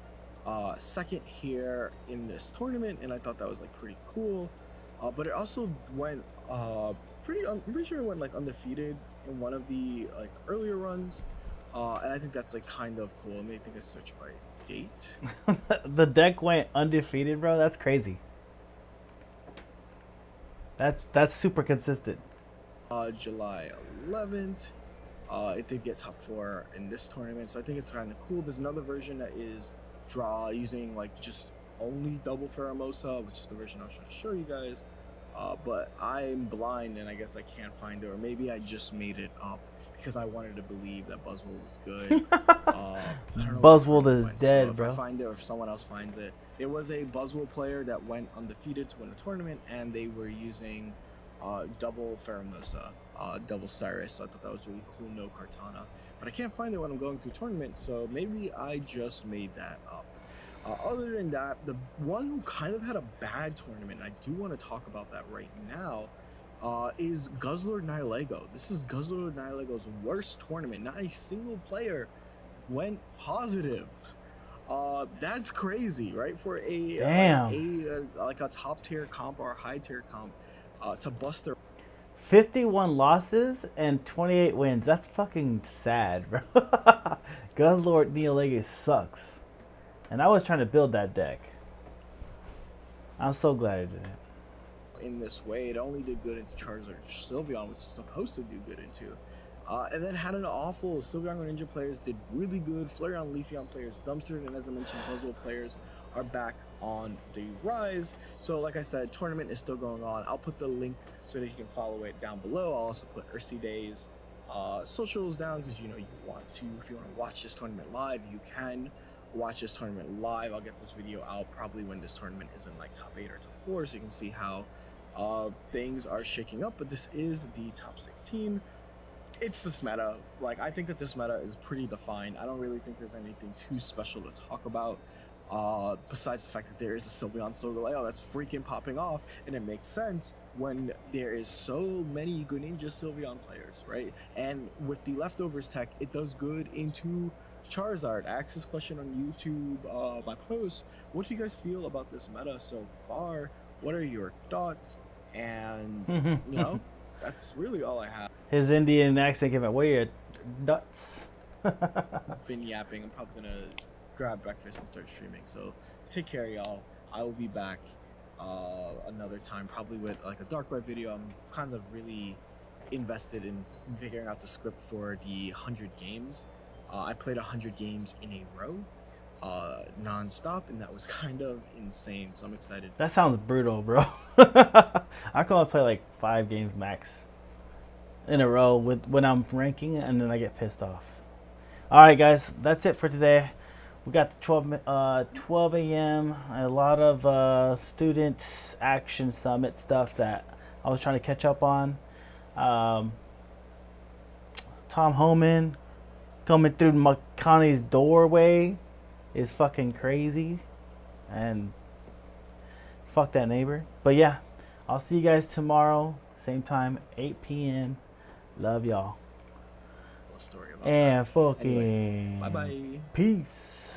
second here in this tournament, and I thought that was pretty cool. But it also went I'm pretty sure it went undefeated in one of the earlier runs, and I think that's kind of cool. And I think I searched by date. The deck went undefeated, bro. That's crazy. That's super consistent. July 11th, it did get top 4 in this tournament, so I think it's kind of cool. There's another version that is using just only double Pheromosa, which is the version I was trying to show you guys. But I'm blind and I guess I can't find it, or maybe I just made it up because I wanted to believe that Buzzwole is good. I don't know. Buzzwole is dead, so bro. If I find it, or if someone else finds it, there was a Buzzwole player that went undefeated to win a tournament, and they were using double Pheromosa, double Cyrus. So I thought that was really cool. No Kartana, but I can't find it when I'm going through tournaments. So maybe I just made that up. Other than that, the one who kind of had a bad tournament, and I do want to talk about that right now, is Guzzlord Nihilego. This is Guzzlord Nihilego's worst tournament. Not a single player went positive. That's crazy, right? For a top tier comp or a high tier comp to bust their 51 losses and 28 wins. That's fucking sad, bro. Guzzlord Nihilego sucks. And I was trying to build that deck. I'm so glad I did it. in this way. It only did good into Charizard Sylveon, which is supposed to do good into. And then had an awful Sylveon Greninja players did really good. Flareon Leafeon players dumpstered, and as I mentioned, Buzzwole players are back on the rise. So like I said, tournament is still going on. I'll put the link so that you can follow it down below. I'll also put Ursi Day's socials down, because you know, you want to, if you want to watch this tournament live, you can watch this tournament live. I'll get this video out probably when this tournament is in like top 8 or top 4, so you can see how things are shaking up. But this is the top 16. It's this meta. Like, I think that this meta is pretty defined. I don't really think there's anything too special to talk about, besides the fact that there is a Sylveon Solgaleo that's freaking popping off, and it makes sense when there is so many Greninja Sylveon players, right? And with the leftovers tech, it does good into Charizard. I asked this question on YouTube, my post. What do you guys feel about this meta so far? What are your thoughts? And you know, that's really all I have. His Indian accent came out. Where your nuts? I've been yapping. I'm probably gonna grab breakfast and start streaming. So take care, y'all. I will be back another time, probably with like a Dark Red video. I'm kind of really invested in figuring out the script for the 100 games. I played 100 games in a row, non-stop, and that was kind of insane. So I'm excited. That sounds brutal, bro. I can only play like 5 games max in a row when I'm ranking, and then I get pissed off. All right, guys, that's it for today. We got the 12 a.m. a lot of student action summit stuff that I was trying to catch up on. Tom Homan coming through Makani's doorway is fucking crazy, and fuck that neighbor. But yeah, I'll see you guys tomorrow, same time, 8 p.m. Love y'all. Story about and that. fucking Anyway, bye-bye. peace.